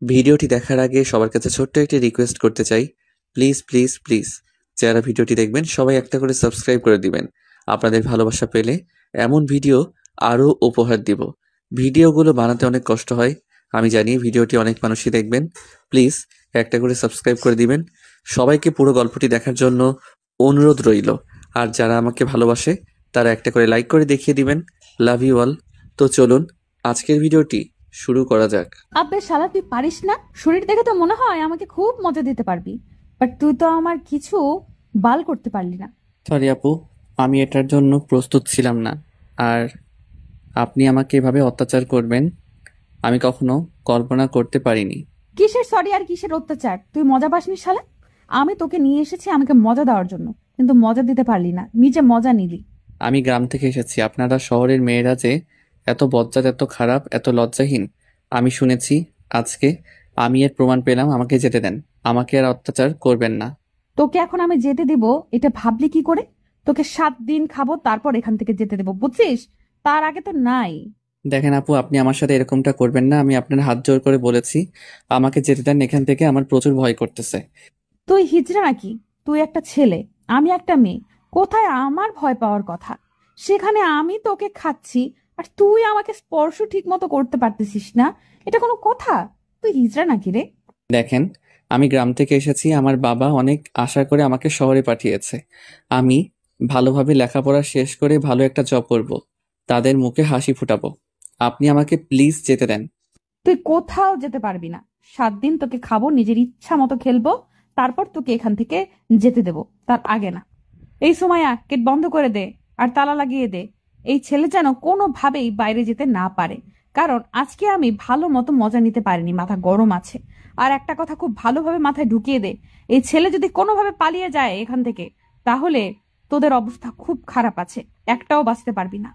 ভিডিওটি দেখার আগে সবার কাছে ছোট্ট একটি রিকোয়েস্ট করতে চাই, প্লিজ প্লিজ প্লিজ যারা ভিডিওটি দেখবেন সবাই একটা করে সাবস্ক্রাইব করে দিবেন। আপনাদের ভালোবাসা পেলে এমন ভিডিও আরও উপহার দিব। ভিডিওগুলো বানাতে অনেক কষ্ট হয়, আমি জানি। ভিডিওটি অনেক মানুষই দেখবেন, প্লিজ একটা করে সাবস্ক্রাইব করে দিবেন। সবাইকে পুরো গল্পটি দেখার জন্য অনুরোধ রইল। আর যারা আমাকে ভালোবাসে তারা একটা করে লাইক করে দেখিয়ে দিবেন। Love you all. তো চলুন আজকের ভিডিওটি শুরু করা যাক। আবে শালা, তুই পারিস না? শরীর দেখে তো মনে হয় আমাকে খুব মজা দিতে পারবি, বাট তুই তো আমার কিছু বাল করতে পারলি না। সরি আপু, আমি এটার জন্য প্রস্তুত ছিলাম না। আর আপনি আমাকে এভাবে অত্যাচার করবেন আমি কখনো কল্পনা করতে পারিনি। কিসের সরি আর কিসের অত্যাচার? তুই মজা পাসনি শালা। আমি তোকে নিয়ে এসেছি আমাকে মজা দেওয়ার জন্য, কিন্তু মজা দিতে পারলি না, নিজে মজা নিলি। আমি গ্রাম থেকে এসেছি, আপনারা শহরের মেয়েরা যে এত বজ্জাত, এত খারাপ, এত লজ্জাহীন আমি শুনেছি। আজকে আমি এর প্রমাণ পেলাম। আমাকে যেতে দেন, আমাকে আর অত্যাচার করবেন না। তোকে এখন আমি যেতে দিব এটা ভাবলি কি করে? তোকে 7 দিন খাবো, তারপর এখান থেকে যেতে দেবো, বুঝছিস? তার আগে তো নাই। দেখেন আপু, আপনি আমার সাথে এরকমটা করবেন না। আমি আপনার হাত জোর করে বলেছি আমাকে যেতে দেন এখান থেকে, আমার প্রচুর ভয় করতেছে। তুই হিজড়া নাকি? তুই একটা ছেলে, আমি একটা মেয়ে। কোথায় আমার ভয় পাওয়ার কথা? সেখানে আমি তোকে খাচ্ছি, আর তুই আমাকে স্পর্শ ঠিক মতো করতে পারতেছিস না। এটা কোনো কথা? তুই হিজড়া নাকি রে? দেখেন, আমি গ্রাম থেকে এসেছি, আমার বাবা অনেক আশা করে আমাকে শহরে পাঠিয়েছে। আমি ভালোভাবে লেখাপড়া শেষ করে ভালো একটা জব করব, তাদের মুখে হাসি ফুটাবো। আপনি আমাকে প্লিজ যেতে দেন। তুই কোথাও যেতে পারবি না। 7 দিন তোকে খাবো, নিজের ইচ্ছা মতো খেলবো, তারপর তোকে এখান থেকে যেতে দেবো, তার আগে না। এই সময় গেট বন্ধ করে দে, আর তালা লাগিয়ে দে। এই ছেলে যেন কোনোভাবেই বাইরে যেতে না পারে, কারণ আজকে আমি ভালো মতো মজা নিতে পারিনি, মাথা গরম আছে। আর একটা কথা খুব ভালোভাবে মাথায় ঢুকিয়ে দে, এই ছেলে যদি কোনোভাবে পালিয়ে যায় এখান থেকে, তাহলে তোদের অবস্থা খুব খারাপ আছে, একটাও বাঁচতে পারবি না।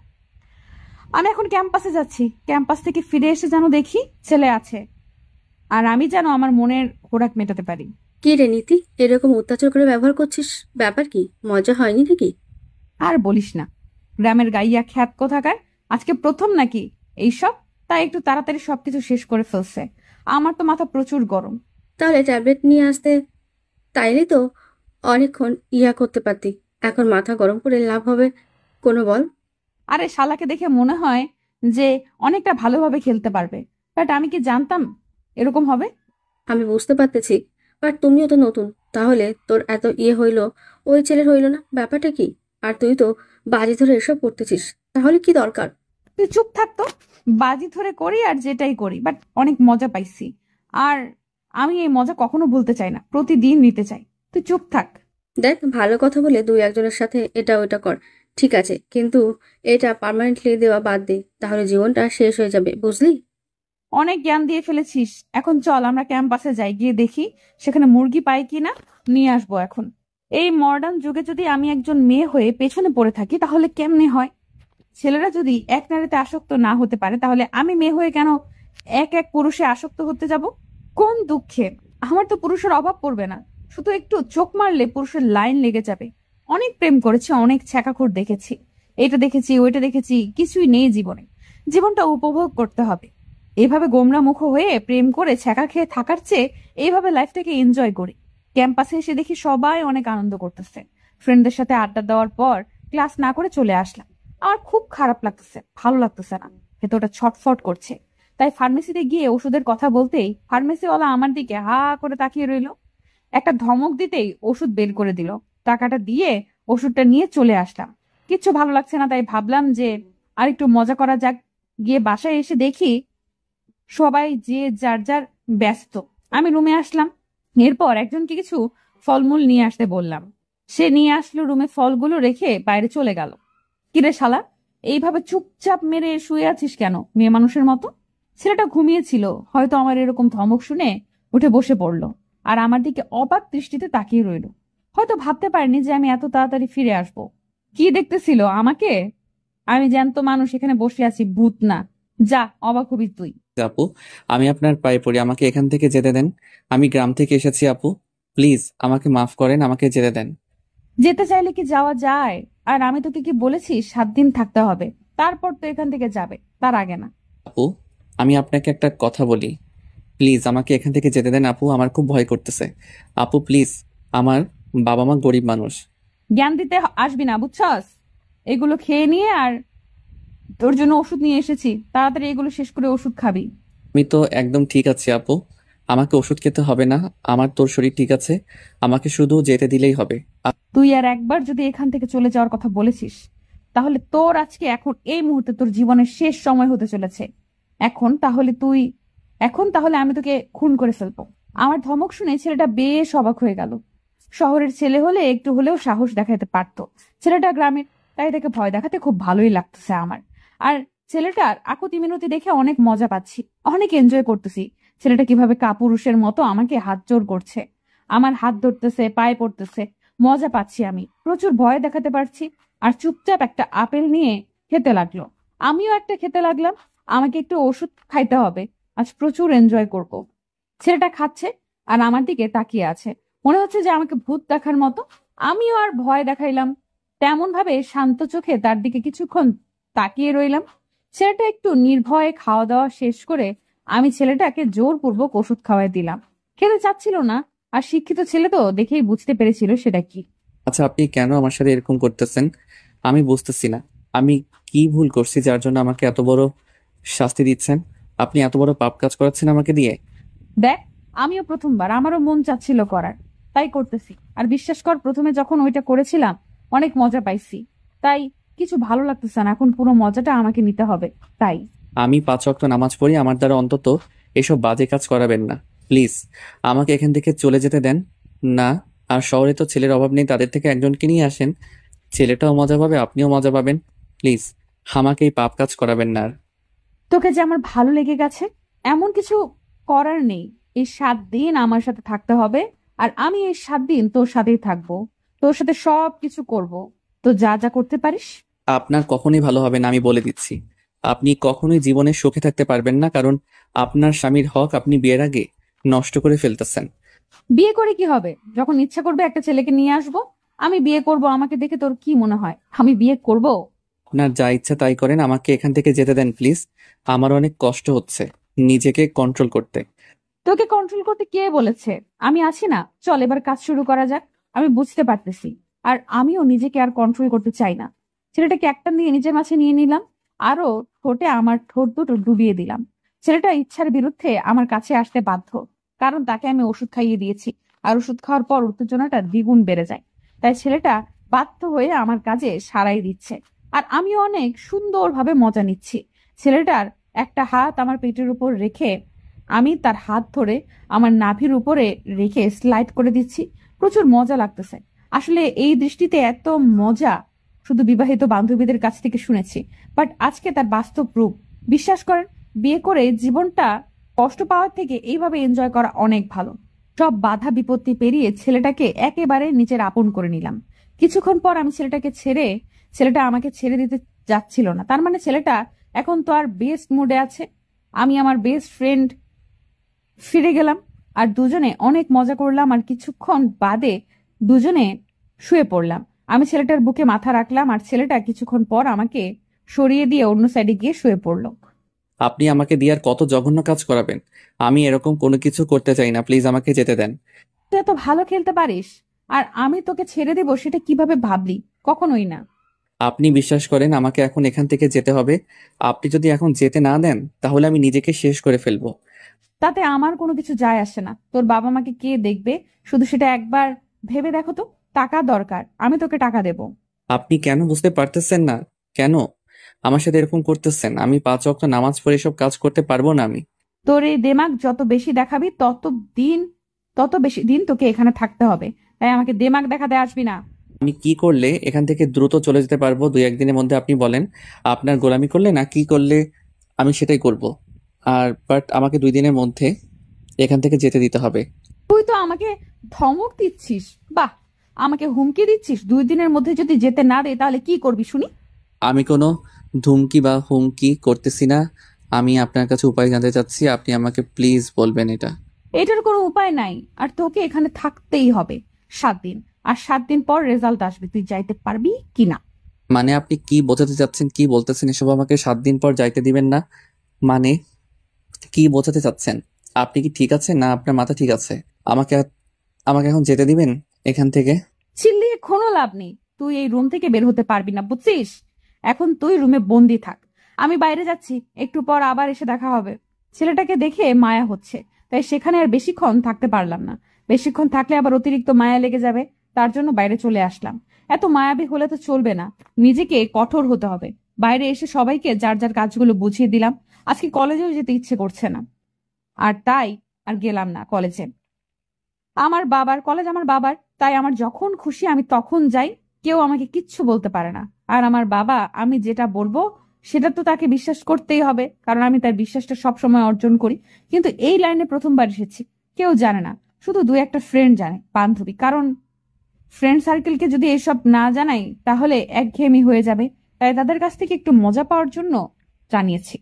আমি এখন ক্যাম্পাসে যাচ্ছি, ক্যাম্পাস থেকে ফিরে এসে যেন দেখি ছেলে আছে, আর আমি যেন আমার মনের খোরাক মেটাতে পারি। কি রে নীতি, এরকম অত্যাচার করে ব্যবহার করছিস? ব্যাপার কি, মজা হয়নি নাকি? আর বলিস না, গ্রামের গাইয়া খ্যাত কোথাকার, আজকে প্রথম নাকি এইসব। তাই একটু তাড়াতাড়ি সবকিছু শেষ করে ফেলছে। আমার তো মাথা প্রচুর গরম। তাহলে ট্যাবলেট নিয়ে আসতে, তাইলে তো অনেকক্ষণ করতে পারতি। এখন মাথা গরম করে লাভ হবে কোনো বল? আরে শালাকে দেখে মনে হয় যে অনেকটা ভালোভাবে খেলতে পারবে, বাট আমি কি জানতাম এরকম হবে? আমি বুঝতে পারতেছি, বাট তুমিও তো নতুন। তাহলে তোর এত হইলো, ওই ছেলের হইলো না? ব্যাপারটা কি? আর তুই তো বাজি ধরে এসব করতেছিস, তাহলে কি দরকার? তুই চুপ থাকতো। বাজি ধরে করি আর যেটাই করি, বাট অনেক মজা পাইছি। আর আমি এই মজা কখনো ভুলতে চাই না, প্রতিদিন নিতে চাই। তুই চুপ থাক। দেখ, ভালো কথা বলে দুই একজনের সাথে এটা ওটা কর, ঠিক আছে, কিন্তু এটা পার্মানেন্টলি দেওয়া বাদ দে, তাহলে জীবনটা শেষ হয়ে যাবে, বুঝলি? অনেক জ্ঞান দিয়ে ফেলেছিস, এখন চল আমরা ক্যাম্পাসে যাই, গিয়ে দেখি সেখানে মুরগি পাই কিনা, নিয়ে আসবো এখন। এই মডার্ন যুগে যদি আমি একজন মেয়ে হয়ে পেছনে পড়ে থাকি তাহলে কেমনে হয়? ছেলেরা যদি এক নারীতে আসক্ত না হতে পারে, তাহলে আমি মেয়ে হয়ে কেন এক এক পুরুষে আসক্ত হতে যাব? কোন দুঃখে! আমার তো পুরুষের অভাব পড়বে না, শুধু একটু চোখ মারলে পুরুষের লাইন লেগে যাবে। অনেক প্রেম করেছি, অনেক ছ্যাঁকাখোর দেখেছি, এটা দেখেছি ওইটা দেখেছি, কিছুই নেই জীবনে। জীবনটা উপভোগ করতে হবে। এভাবে গোমরা মুখ হয়ে প্রেম করে ছ্যাঁকা খেয়ে থাকার চেয়ে এইভাবে লাইফটাকে এনজয় করি। ক্যাম্পাসে এসে দেখি সবাই অনেক আনন্দ করতেছে। ফ্রেন্ডদের সাথে আড্ডা দেওয়ার পর ক্লাস না করে চলে আসলাম। আমার খুব খারাপ লাগতেছে, ভালো লাগতেছে না, ভেতরটা ছটফট করছে। তাই ফার্মেসিতে গিয়ে ওষুধের কথা বলতেই ফার্মেসিওয়ালা আমার দিকে হা করে তাকিয়ে রইল। একটা ধমক দিতেই ওষুধ বের করে দিল। টাকাটা দিয়ে ওষুধটা নিয়ে চলে আসলাম। কিচ্ছু ভালো লাগছে না, তাই ভাবলাম যে আর একটু মজা করা যাক। গিয়ে বাসায় এসে দেখি সবাই যে যার যার ব্যস্ত। আমি রুমে আসলাম। এরপর একজনকে কিছু ফলমূল নিয়ে আসতে বললাম। সে নিয়ে আসলো, রুমে ফলগুলো রেখে বাইরে চলে গেল। কিরে শালা, এইভাবে চুপচাপ মেরে শুয়ে আছিস কেন মেয়ে মানুষের মতো? ছেলেটা ঘুমিয়েছিল, হয়তো আমার এরকম ধমক শুনে উঠে বসে পড়লো, আর আমার দিকে অবাক দৃষ্টিতে তাকিয়ে রইল। হয়তো ভাবতে পারিনি যে আমি এত তাড়াতাড়ি ফিরে আসব। কি দেখতেছিল আমাকে? আমি জ্যান্ত মানুষ এখানে বসে আছি, ভূত না। যা, অবাক হবি তুই। আপু, আমি আপনার পায়ে পড়ি, আমাকে এখান থেকে যেতে দেন। আমি গ্রাম থেকে এসেছি আপু, প্লিজ আমাকে মাফ করেন, আমাকে যেতে দেন। যেতে চাইলে কি যাওয়া যায়? আর আমি তোকে কি বলেছি 7 দিন থাকতে হবে, তারপর তো এখান থেকে যাবে, তার আগে না। আপু, আমি আপনাকে একটা কথা বলি। প্লিজ আমাকে এখান থেকে যেতে দেন আপু, আমার খুব ভয় করতেছে। আপু প্লিজ, আমার বাবা মা গরিব মানুষ। জ্ঞান দিতে আসবি না, বুঝছস? এগুলো খেয়ে নিয়ে আর তোর জন্য ওষুধ নিয়ে এসেছি, তাড়াতাড়ি এগুলো শেষ করে ওষুধ খাবি। আমি তো একদম ঠিক আছি আপু, আমাকে ওষুধ খেতে হবে না, আমার তোর শরীর ঠিক আছে, আমাকে শুধু যেতে দিলেই হবে। তুই আর একবার যদি এখান থেকে চলে যাওয়ার কথা বলেছিস, তাহলে তোর আজকে এখন এই মুহূর্তে তোর জীবনের শেষ সময় হতে চলেছে। এখন তাহলে আমি তোকে খুন করে ফেলবো। আমার ধমক শুনে ছেলেটা বেশ অবাক হয়ে গেল। শহরের ছেলে হলে একটু হলেও সাহস দেখাতে পারতো, ছেলেটা গ্রামের, তাই তাকে ভয় দেখাতে খুব ভালোই লাগতেছে আমার। আর ছেলেটার আকুতি মিনতি দেখে অনেক মজা পাচ্ছি, অনেক এনজয় করতেছি। ছেলেটা কিভাবে কাপুরুষের মতো আমাকে হাত জোর করছে, আমার হাত ধরতেছে, পায়ে পড়তেছে, মজা পাচ্ছি আমি, প্রচুর ভয় দেখাতে পারছি। আর চুপচাপ একটা আপেল নিয়ে খেতে লাগলো, আমিও একটা খেতে লাগলাম। আমাকে একটু ওষুধ খাইতে হবে, আজ প্রচুর এনজয় করব। ছেলেটা খাচ্ছে আর আমার দিকে তাকিয়ে আছে, মনে হচ্ছে যে আমাকে ভূত দেখার মতো। আমিও আর ভয় দেখাইলাম, তেমন ভাবে শান্ত চোখে তার দিকে কিছুক্ষণ তাকিয়ে রইলাম। ছেলেটা একটু নির্ভয়ে খাওয়া দাওয়া শেষ করে আমি ছেলেটাকে জোরপূর্বক ওষুধ খাওয়াই দিলাম। খেতে চাচ্ছিল না, আর শিক্ষিত ছেলে তো দেখেই বুঝতে পেরেছিল সেটা কি। আচ্ছা আপনি কেন আমার সাথে এরকম করতেছেন? আমি বুঝতেছি না, আমি কি ভুল করছি যার জন্য আমাকে এত বড় শাস্তি দিচ্ছেন? আপনি এত বড় পাপ কাজ করাচ্ছেন আমাকে দিয়ে। দেখ, আমিও প্রথমবার, আমারও মন চাচ্ছিল করার, তাই করতেছি। আর বিশ্বাস কর, প্রথমে যখন ওইটা করেছিলাম অনেক মজা পাইছি, তাই কিছু ভালো লাগতেছে না, এখন পুরো মজাটা আমাকে নিতে হবে। তাই আমি 5 ওয়াক্ত নামাজ পড়ি, আমার দ্বারা অন্তত এসব বাজে কাজ করাবেন না প্লিজ। আমাকে এখান থেকে চলে যেতে দেন। না, আর শহরে তো ছেলের অভাব নেই, তাদের থেকে একজনকে নিয়ে আসেন, ছেলেটাও মজা পাবে, আপনিও মজা পাবেন। প্লিজ আমাকে এই পাপ কাজ করাবেন না আর। তোকে যে আমার ভালো লেগে গেছে, এমন কিছু করার নেই। এই 7 দিন আমার সাথে থাকতে হবে, আর আমি এই 7 দিন তোর সাথেই থাকবো, তোর সাথে সব কিছু করব। তো যা যা করতে পারিস। আপনার কখনোই ভালো হবে না, আমি বলে দিচ্ছি। আপনি কখনোই জীবনে সুখে থাকতে পারবেন না, কারণ আপনার স্বামীর হক আপনি বিয়ের আগে নষ্ট করে ফেলতেছেন। বিয়ে করে কি হবে? যখন ইচ্ছা করবে একটা ছেলেকে নিয়ে আসবো, আমি বিয়ে করব। আমাকে দেখে তোর কি মনে হয় আমি বিয়ে করব? আপনার যা ইচ্ছা তাই করেন, আমাকে এখান থেকে যেতে দেন প্লিজ। আমার অনেক কষ্ট হচ্ছে নিজেকে কন্ট্রোল করতে। তোকে কন্ট্রোল করতে কে বলেছে? আমি আছি না, চল এবার কাজ শুরু করা যাক। আমি বুঝতে পারতেছি, আর আমিও নিজেকে আর কন্ট্রোল করতে চাই না। ছেলেটাকে একটা দিয়ে নিজের মাঝে নিয়ে নিলাম, আরো ঠোঁটে আমার ঠোঁট দুটো ডুবিয়ে দিলাম। ছেলেটা ইচ্ছার বিরুদ্ধে আমার কাছে আসতে বাধ্য, কারণ তাকে আমি ওষুধ খাইয়ে দিয়েছি, আর ওষুধ খাওয়ার পর উত্তেজনাটা দ্বিগুণ বেড়ে যায়। তাই ছেলেটা বাধ্য হয়ে আমার কাজে সাড়াই দিচ্ছে, আর আমিও অনেক সুন্দরভাবে মজা নিচ্ছি। ছেলেটার একটা হাত আমার পেটের উপর রেখে আমি তার হাত ধরে আমার নাভির উপরে রেখে স্লাইড করে দিচ্ছি। প্রচুর মজা লাগতেছে। আসলে এই দৃষ্টিতে এত মজা শুধু বিবাহিত বান্ধবীদের কাছ থেকে শুনেছি, বাট আজকে তার বাস্তব রূপ। বিশ্বাস করেন, বিয়ে করে জীবনটা কষ্ট পাওয়ার থেকে এইভাবে এনজয় করা অনেক ভালো। সব বাধা বিপত্তি পেরিয়ে ছেলেটাকে একেবারে নিজের আপন করে নিলাম। কিছুক্ষণ পর আমি ছেলেটা আমাকে ছেড়ে দিতে যাচ্ছিল না, তার মানে ছেলেটা এখন তো আর বেস্ট মুডে আছে। আমি আমার বেস্ট ফ্রেন্ড ফিরে গেলাম, আর দুজনে অনেক মজা করলাম, আর কিছুক্ষণ বাদে দুজনে শুয়ে পড়লাম। আমি ছেলেটার বুকে মাথা রাখলাম, আর ছেলেটা কিছুক্ষণ পর আমাকে সরিয়ে দিয়ে অন্য সাইডে গিয়ে শুয়ে পড়লো। আপনি আমাকে দিয়ে আর কত জঘন্য কাজ করাবেন? আমি এরকম কোনো কিছু করতে চাই না, প্লিজ আমাকে যেতে দেন। তুই এত ভালো খেলতে পারিস, আর আমি তোকে ছেড়ে দেবো সেটা কিভাবে ভাবলি? কখনোই না। আপনি বিশ্বাস করেন আমাকে এখন এখান থেকে যেতে হবে। আপনি যদি এখন যেতে না দেন তাহলে আমি নিজেকে শেষ করে ফেলবো। তাতে আমার কোনো কিছু যায় আসে না, তোর বাবা মাকে কে দেখবে? শুধু সেটা একবার ভেবে দেখো তো। টাকা দরকার, আমি তোকে টাকা দেবো। আপনি কেন বুঝতে পারতেছেন না? কেন আমার সাথে এরকম করতেছেন? আমি 5 ওয়াক্ত নামাজ পড়ে সব কাজ করতে পারবো না আমি? তোর এই দেমাগ যত বেশি দেখাবি তত বেশি দিন তোকে এখানে থাকতে হবে, তাই আমাকে দেমাগ দেখাতে আসবি না। আমি কি করলে এখান থেকে দ্রুত চলে যেতে পারবো 2-1 দিনের মধ্যে আপনি বলেন। আপনার গোলামি করলে না কি করলে আমি সেটাই করব। আর বাট আমাকে 2 দিনের মধ্যে এখান থেকে যেতে দিতে হবে। তুই তো আমাকে ধমক দিচ্ছিস, বাহ! আমাকে হুমকি দিচ্ছিস 2 দিনের মধ্যে যদি যেতে না দে তাহলে কি করবি শুনি? আমি কোনো ধুমকি বা হুমকি করতেছি না, আমি আপনার কাছে উপায় জানতে চাচ্ছি, আপনি আমাকে প্লিজ বলবেন এটা। এটার কোনো উপায় নাই, আর তোকে এখানে থাকতেই হবে 7 দিন। আর 7 দিন পর রেজাল্ট আসবে, তুই যাইতে পারবি কিনা। মানে আপনি কি বোঝাতে চাচ্ছেন, কি বলতেছেন এসব? আমাকে 7 দিন পর যাইতে দিবেন না মানে কি বোঝাতে চাচ্ছেন? আপনি কি ঠিক আছেন না আপনার মাথা ঠিক আছে? আমাকে আমাকে এখন যেতে দিবেন এখান থেকে? চিল্লিয়ে কোনো লাভ নেই, তুই এই রুম থেকে বের হতে পারবি না, বুঝছিস? এখন তুই রুমে বন্দি থাক, আমি বাইরে যাচ্ছি, একটু পর আবার এসে দেখা হবে। ছেলেটাকে দেখে মায়া হচ্ছে, তাই সেখানে আর বেশিক্ষণ থাকতে পারলাম না। বেশিক্ষণ থাকলে আবার অতিরিক্ত মায়া লেগে যাবে, তার জন্য বাইরে চলে আসলাম। এত মায়াবী হলে তো চলবে না, নিজেকে কঠোর হতে হবে। বাইরে এসে সবাইকে যার যার কাজগুলো বুঝিয়ে দিলাম। আজকে কলেজেও যেতে ইচ্ছে করছে না, আর তাই আর গেলাম না কলেজে। আমার বাবার কলেজ, আমার বাবার, তাই আমার যখন খুশি আমি তখন যাই, কেউ আমাকে কিচ্ছু বলতে পারে না। আর আমার বাবা আমি যেটা বলবো সেটা তো তাকে বিশ্বাস করতেই হবে, কারণ আমি তার বিশ্বাসটা সবসময় অর্জন করি। কিন্তু এই লাইনে প্রথমবার এসেছি, কেউ জানে না, শুধু দু একটা ফ্রেন্ড জানে, বান্ধবী। কারণ ফ্রেন্ড সার্কেলকে যদি এসব না জানাই তাহলে একঘেয়েমি হয়ে যাবে, তাই তাদের কাছ থেকে একটু মজা পাওয়ার জন্য জানিয়েছি।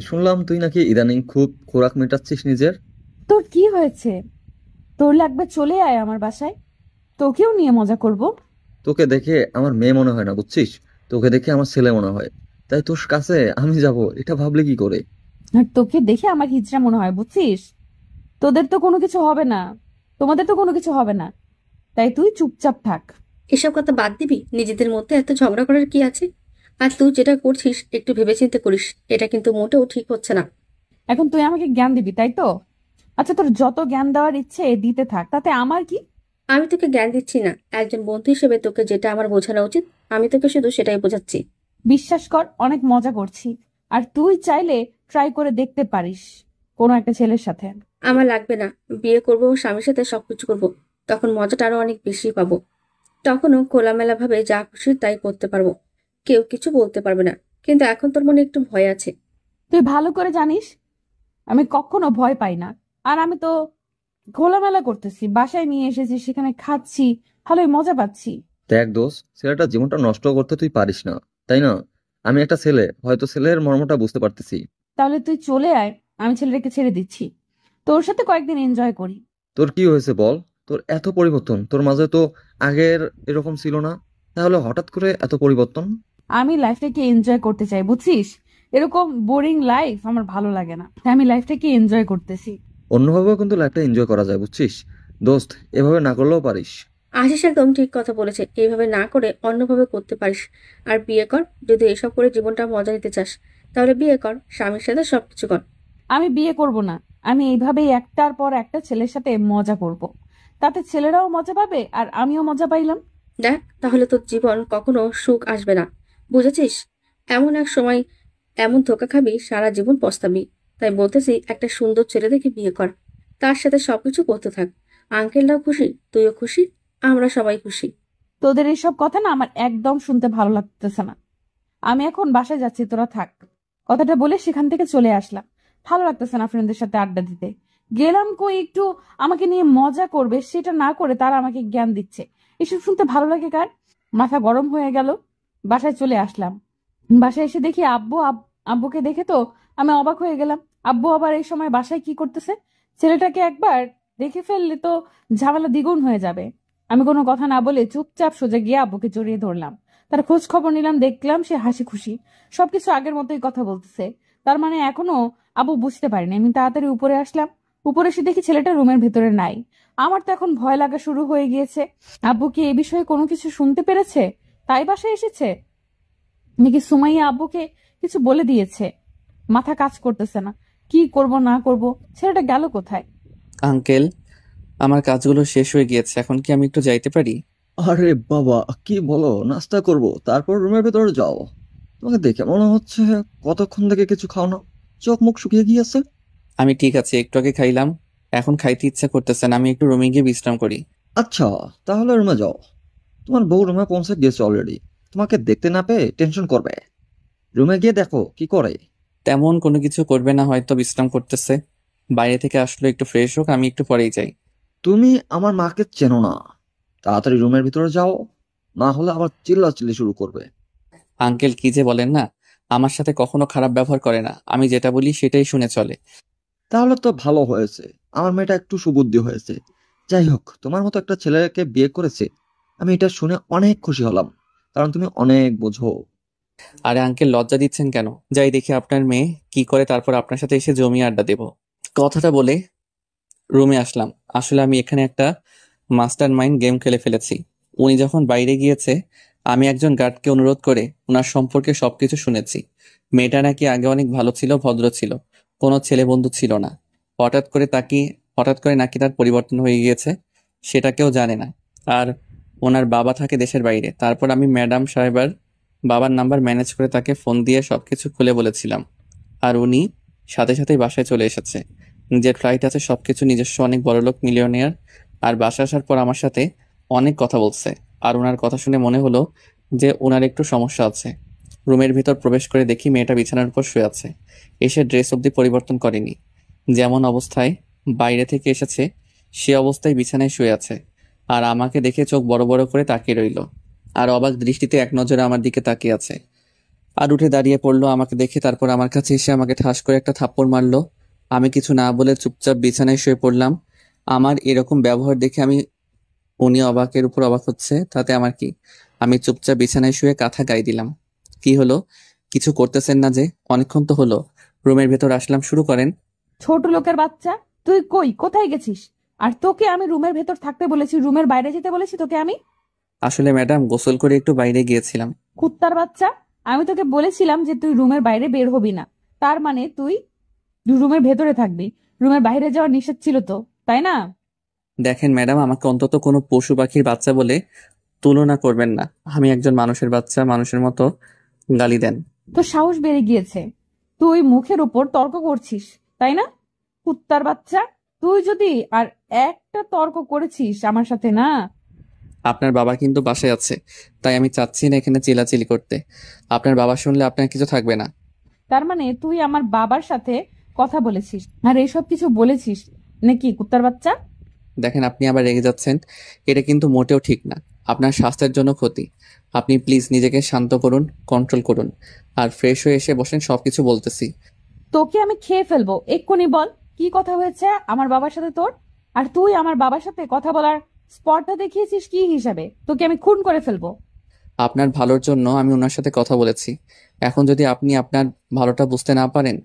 শুনলাম তুই নাকি ইদানিং খুব খোরাক মেটাচ্ছিস নিজের। তোর কি হয়েছে? তোর লাগবে চলে আয় আমার বাসায়, তোকেও নিয়ে মজা করব। তোকে দেখে আমার মেয়ে মনে হয় না, বুঝছিস? তোকে দেখে আমার ছেলে মনে হয়। তাই তোর কাছে আমি যাব এটা ভাবলে কি করে? আর তোকে দেখে আমার হিজড়া মনে হয়, বুঝছিস? তোদের তো কোনো কিছু হবে না, তোমাদের তো কোনো কিছু হবে না, তাই তুই চুপচাপ থাক। এসব কথা বাদ দিবি? নিজেদের মধ্যে এত ঝগড়া করার কি আছে? আর তুই যেটা করছিস একটু ভেবেচিন্তে করিস, এটা কিন্তু মোটেও ঠিক হচ্ছে না। এখন তুই আমাকে জ্ঞান দিবি, তাই তো? আচ্ছা, তোর যত জ্ঞান দেওয়ার ইচ্ছে দিতে থাক, তাতে আমার কি? আমি তোকে জ্ঞান দিচ্ছি না, একজন বন্ধু হিসেবে তোকে যেটা আমার বোঝানো উচিত আমি তোকে শুধু সেটাই বোঝাচ্ছি। বিশ্বাস কর, অনেক মজা করছি, আর তুই চাইলে ট্রাই করে দেখতে পারিস কোনো একটা ছেলের সাথে। আমার লাগবে না, বিয়ে করবো, স্বামীর সাথে সবকিছু করবো, তখন মজাটা আরো অনেক বেশি পাবো। তখনও খোলামেলা ভাবে যা খুশি তাই করতে পারবো, কেউ কিছু বলতে পারবে না। কিন্তু এখন তোর মনে একটু ভয় আছে। তুই ভালো করে জানিস আমি কখনো ভয় পাই না। আর আমি তো খোলামেলা করতেছি, বাসায় নিয়ে এসেছি, সেখানে খাচ্ছি, ভালোই মজা পাচ্ছি। দেখ দোষ, ছেলেটার জীবনটা নষ্ট করতে তুই পারিস না, তাই না? আমি একটা ছেলে, হয়তো ছেলের মর্মটা বুঝতে পারতেছি। তাহলে তুই চলে আয়, আমি ছেলেটাকে ছেড়ে দিচ্ছি, তোর সাথে কয়েকদিন এনজয় করি। তোর কি হয়েছে বল? তোর এত পরিবর্তন, তোর মাঝে তো আগের এরকম ছিল না, তাহলে হঠাৎ করে এত পরিবর্তন? আমি লাইফটাকে এনজয় করতে চাই, বুঝছিস? এরকম বোরিং লাইফ আমার ভালো লাগে না, তাই আমি লাইফটাকে এনজয় করতেছি। অন্যভাবেও কিন্তু লাইফটা এনজয় করা যায়, বুঝছিস দোস্ত? এভাবে না করলেও পারিস। আশিস একদম ঠিক কথা বলেছে, এইভাবে না করে অন্যভাবে করতে পারিস। আর বিয়ে কর, যদি এসব করে জীবনটা মজা নিতে চাস তাহলে বিয়ে কর, স্বামীর সাথে সবকিছু কর। আমি বিয়ে করব না, আমি এইভাবেই একটার পর একটা ছেলের সাথে মজা করব, তাতে ছেলেরাও মজা পাবে আর আমিও মজা পাইলাম। দেখ, তাহলে তোর জীবন কখনো সুখ আসবে না, বুঝেছিস? এমন এক সময় এমন ধোকা খাবি, সারা জীবন পস্তাবি। তাই বলতেছি, একটা সুন্দর ছেলে দেখে বিয়ে কর, তার সাথে সবকিছু করতে থাক। আঙ্কেলরাও খুশি, তুইও খুশি, আমরা সবাই খুশি। তোদের এইসব কথা না আমার একদম শুনতে ভালো লাগতেছে না। আমি এখন বাসায় যাচ্ছি, তোরা থাক। কথাটা বলে সেখান থেকে চলে আসলাম। ভালো লাগতেছে না ফ্রেন্ডদের সাথে আড্ডা দিতে। গেলাম কই একটু আমাকে নিয়ে মজা করবে, সেটা না করে তারা আমাকে জ্ঞান দিচ্ছে। এসব শুনতে ভালো লাগে কার? মাথা গরম হয়ে গেল। বাসায় চলে আসলাম। বাসায় এসে দেখি আব্বুকে দেখে তো আমি অবাক হয়ে গেলাম। আব্বু আবার এই সময় বাসায় কি করতেছে? ছেলেটাকে একবার দেখে ফেললে তো ঝামেলা দ্বিগুণ হয়ে যাবে। আমি কোনো কথা না বলে চুপচাপ সোজা গিয়ে আব্বুকে জড়িয়ে ধরলাম। তার খোঁজ খবর নিলাম, দেখলাম সে হাসি খুশি, সবকিছু আগের মতোই কথা বলতেছে। তার মানে এখনো আব্বু বুঝতে পারিনি। আমি তাড়াতাড়ি উপরে আসলাম। উপরে এসে দেখি ছেলেটা রুমের ভেতরে নাই। আমার তো এখন ভয় লাগা শুরু হয়ে গিয়েছে। আব্বু কি এই বিষয়ে কোনো কিছু শুনতে পেরেছে, তাই বাসায় এসেছে? নাকি সুমাইয়া আব্বুকে কিছু বলে দিয়েছে? মাথা কাজ করতেছে না, কি করব না করব। ছেলেটা গেল কোথায়? আঙ্কেল, আমার কাজগুলো শেষ হয়ে গিয়েছে, এখন কি আমি একটু যাইতে পারি? আরে বাবা, কি বলো? নাস্তা করব তারপর রুমের ভেতরে যাও? তোমাকে দেখে মনে হচ্ছে কতক্ষণ থেকে কিছু খাও না, চোখ মুখ শুকিয়ে গিয়েছে। আমি ঠিক আছে, একটু আগে খাইলাম, এখন খাইতে ইচ্ছা করতেছে না, আমি একটু রুমে গিয়ে বিশ্রাম করি। আচ্ছা, তাহলে রুমে যাও। তোমার বউ রুমে পৌঁছে গিয়েছে অলরেডি, তোমাকে দেখতে না পেয়ে টেনশন করবে। রুমে গিয়ে দেখো কি করে। তেমন কোনো কিছু করবে না, হয়তো বিশ্রাম করতেছে। বাইরে থেকে আসলো, একটু ফ্রেশ হোক, আমি একটু পরেই যাই। তুমি আমার মাকে চেনো না, তাড়াতাড়ি রুমের ভিতরে যাও, না হলে আবার চিল্লাচিল্লি শুরু করবে। আঙ্কেল কি যে বলেন না, আমার সাথে কখনো খারাপ ব্যবহার করে না, আমি যেটা বলি সেটাই শুনে চলে। তাহলে তো ভালো হয়েছে, আমার মেয়েটা একটু সুবুদ্ধি হয়েছে। যাই হোক, তোমার মতো একটা ছেলেকে বিয়ে করেছে, আমি এটা শুনে অনেক খুশি হলাম, কারণ তুমি অনেক বোঝো। আরে আঙ্কেল, লজ্জা দিচ্ছেন কেন? যাই দেখি আপনার মেয়ে কি করে, তারপর আপনার সাথে এসে জমিয়ে আড্ডা দেব। কথাটা বলে রুমে আসলাম। আসলে আমি এখানে একটা মাস্টার মাইন্ড গেম খেলে ফেলেছি। উনি যখন বাইরে গিয়েছে, আমি একজন গার্ডকে অনুরোধ করে ওনার সম্পর্কে সবকিছু শুনেছি। মেয়েটা নাকি আগে অনেক ভালো ছিল, ভদ্র ছিল, কোনো ছেলে বন্ধু ছিল না। হঠাৎ করে হঠাৎ করে নাকি তার পরিবর্তন হয়ে গিয়েছে, সেটা কেউ জানে না। আর ওনার বাবা থাকে দেশের বাইরে। তারপর আমি ম্যাডাম সাহেবের বাবার নাম্বার ম্যানেজ করে তাকে ফোন দিয়ে সবকিছু খুলে বলেছিলাম। আর উনি সাথে সাথেই বাসায় চলে এসেছে। নিজের ফ্লাইট আছে, সবকিছু নিজস্ব, অনেক বড়লোক মিলিয়নিয়ার। আর বাসায় আসার পর আমার সাথে অনেক কথা বলছে। আর ওনার কথা শুনে মনে হলো যে ওনার একটু সমস্যা আছে। রুমের ভিতর প্রবেশ করে দেখি মেয়েটা বিছানার উপর শুয়ে আছে। এসে ড্রেস অবধি পরিবর্তন করেনি, যেমন অবস্থায় বাইরে থেকে এসেছে সে অবস্থায় বিছানায় শুয়ে আছে। আর আমাকে দেখে চোখ বড় বড় করে তাকিয়ে রইল, আর অবাক দৃষ্টিতে এক নজরে আমার দিকে তাকিয়ে আছে। আর উঠে দাঁড়িয়ে পড়লো আমাকে দেখে। তারপর আমার কাছে এসে আমাকে ঠাস করে একটা থাপ্পড় মারলো। আমি কিছু না বলে চুপচাপ বিছানায় শুয়ে পড়লাম। আমার এরকম ব্যবহার দেখে উনি অবাকের উপর অবাক হচ্ছে, তাতে আমার কি? আমি চুপচাপ বিছানায় শুয়ে কাঁথা গায়ে দিলাম। কি হলো? কিছু করতেছেন না যে? অনেকক্ষণ তো হলো। রুমের ভেতর আসলাম, শুরু করেন। ছোট লোকের বাচ্চা, তুই কোথায় গেছিস? আর তোকে আমি রুমের ভেতর থাকতে বলেছি, রুমের বাইরে যেতে বলেছি তোকে আমি? আসলে ম্যাডাম, গোসল করে একটু বাইরে গিয়েছিলাম। কুত্তার বাচ্চা, আমি তোকে বলেছিলাম যে তুই রুমের বাইরে বের হবি না। তার মানে তুই রুমের ভেতরে থাকবি। রুমের বাইরে যাওয়ার নিষেধ ছিল তো, তাই না? দেখেন ম্যাডাম, আমাকে অন্তত কোনো পশু পাখির বাচ্চা বলে তুলনা করবেন না। আমি একজন মানুষের বাচ্চা, মানুষের মতো গালি দেন। তোর সাহস বেড়ে গিয়েছে, তুই মুখের উপর তর্ক করছিস, তাই না? কুত্তার বাচ্চা, তুই যদি আর একটা তর্ক করেছিস আমার সাথে না। আপনার বাবা কিন্তু বাসায় আছে, তাই আমি চাচ্ছি না এখানে চিল্লাচিল্লি করতে। আপনার বাবা শুনলে আপনার কিছু থাকবে না। তার মানে তুই আমার বাবার সাথে কথা বলেছিস আর এসব কিছু বলেছিস নাকি, কুত্তার বাচ্চা? দেখেন, আপনি আবার রেগে যাচ্ছেন। এটা কিন্তু মোটেও ঠিক না, আপনার স্বাস্থ্যের জন্য ক্ষতি। আপনি প্লিজ নিজেকে শান্ত করুন, কন্ট্রোল করুন, আর ফ্রেশ হয়ে এসে বসেন, সবকিছু বলতেছি। তোকে আমি খেয়ে ফেলবো, এক্ষুনি বল কি কথা হয়েছে আমার বাবার সাথে তোর। আর তুই আমার বাবার সাথে কথা বলার স্পর্ধা দেখিয়েছিস কি হিসাবে? তোকে আমি খুন করে ফেলবো। আপনার ভালোর জন্য আমি ওনার সাথে কথা বলেছি। এখন যদি আপনি আপনার ভালোটা বুঝতে না পারেন,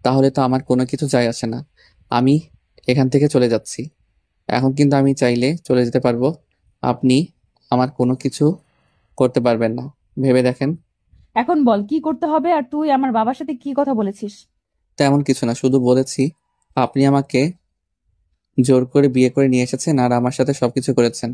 তাহলে তো আমার কোনো কিছু যায় আসে না। আমি এখান থেকে চলে যাচ্ছি। এখন কিন্তু আমি চাইলে চলে যেতে পারবো। আপনি আমার কোনো কিছু করতে পারবেন না, ভেবে দেখেন। এখন বল কি করতে হবে, আর তুই আমার বাবার সাথে কি কথা বলেছিস? তেমন কিছু না, শুধু বলেছি আপনি আমাকে জোর করে বিয়ে করে নিয়ে এসেছেন আর আমার সাথে সবকিছু করেছেন।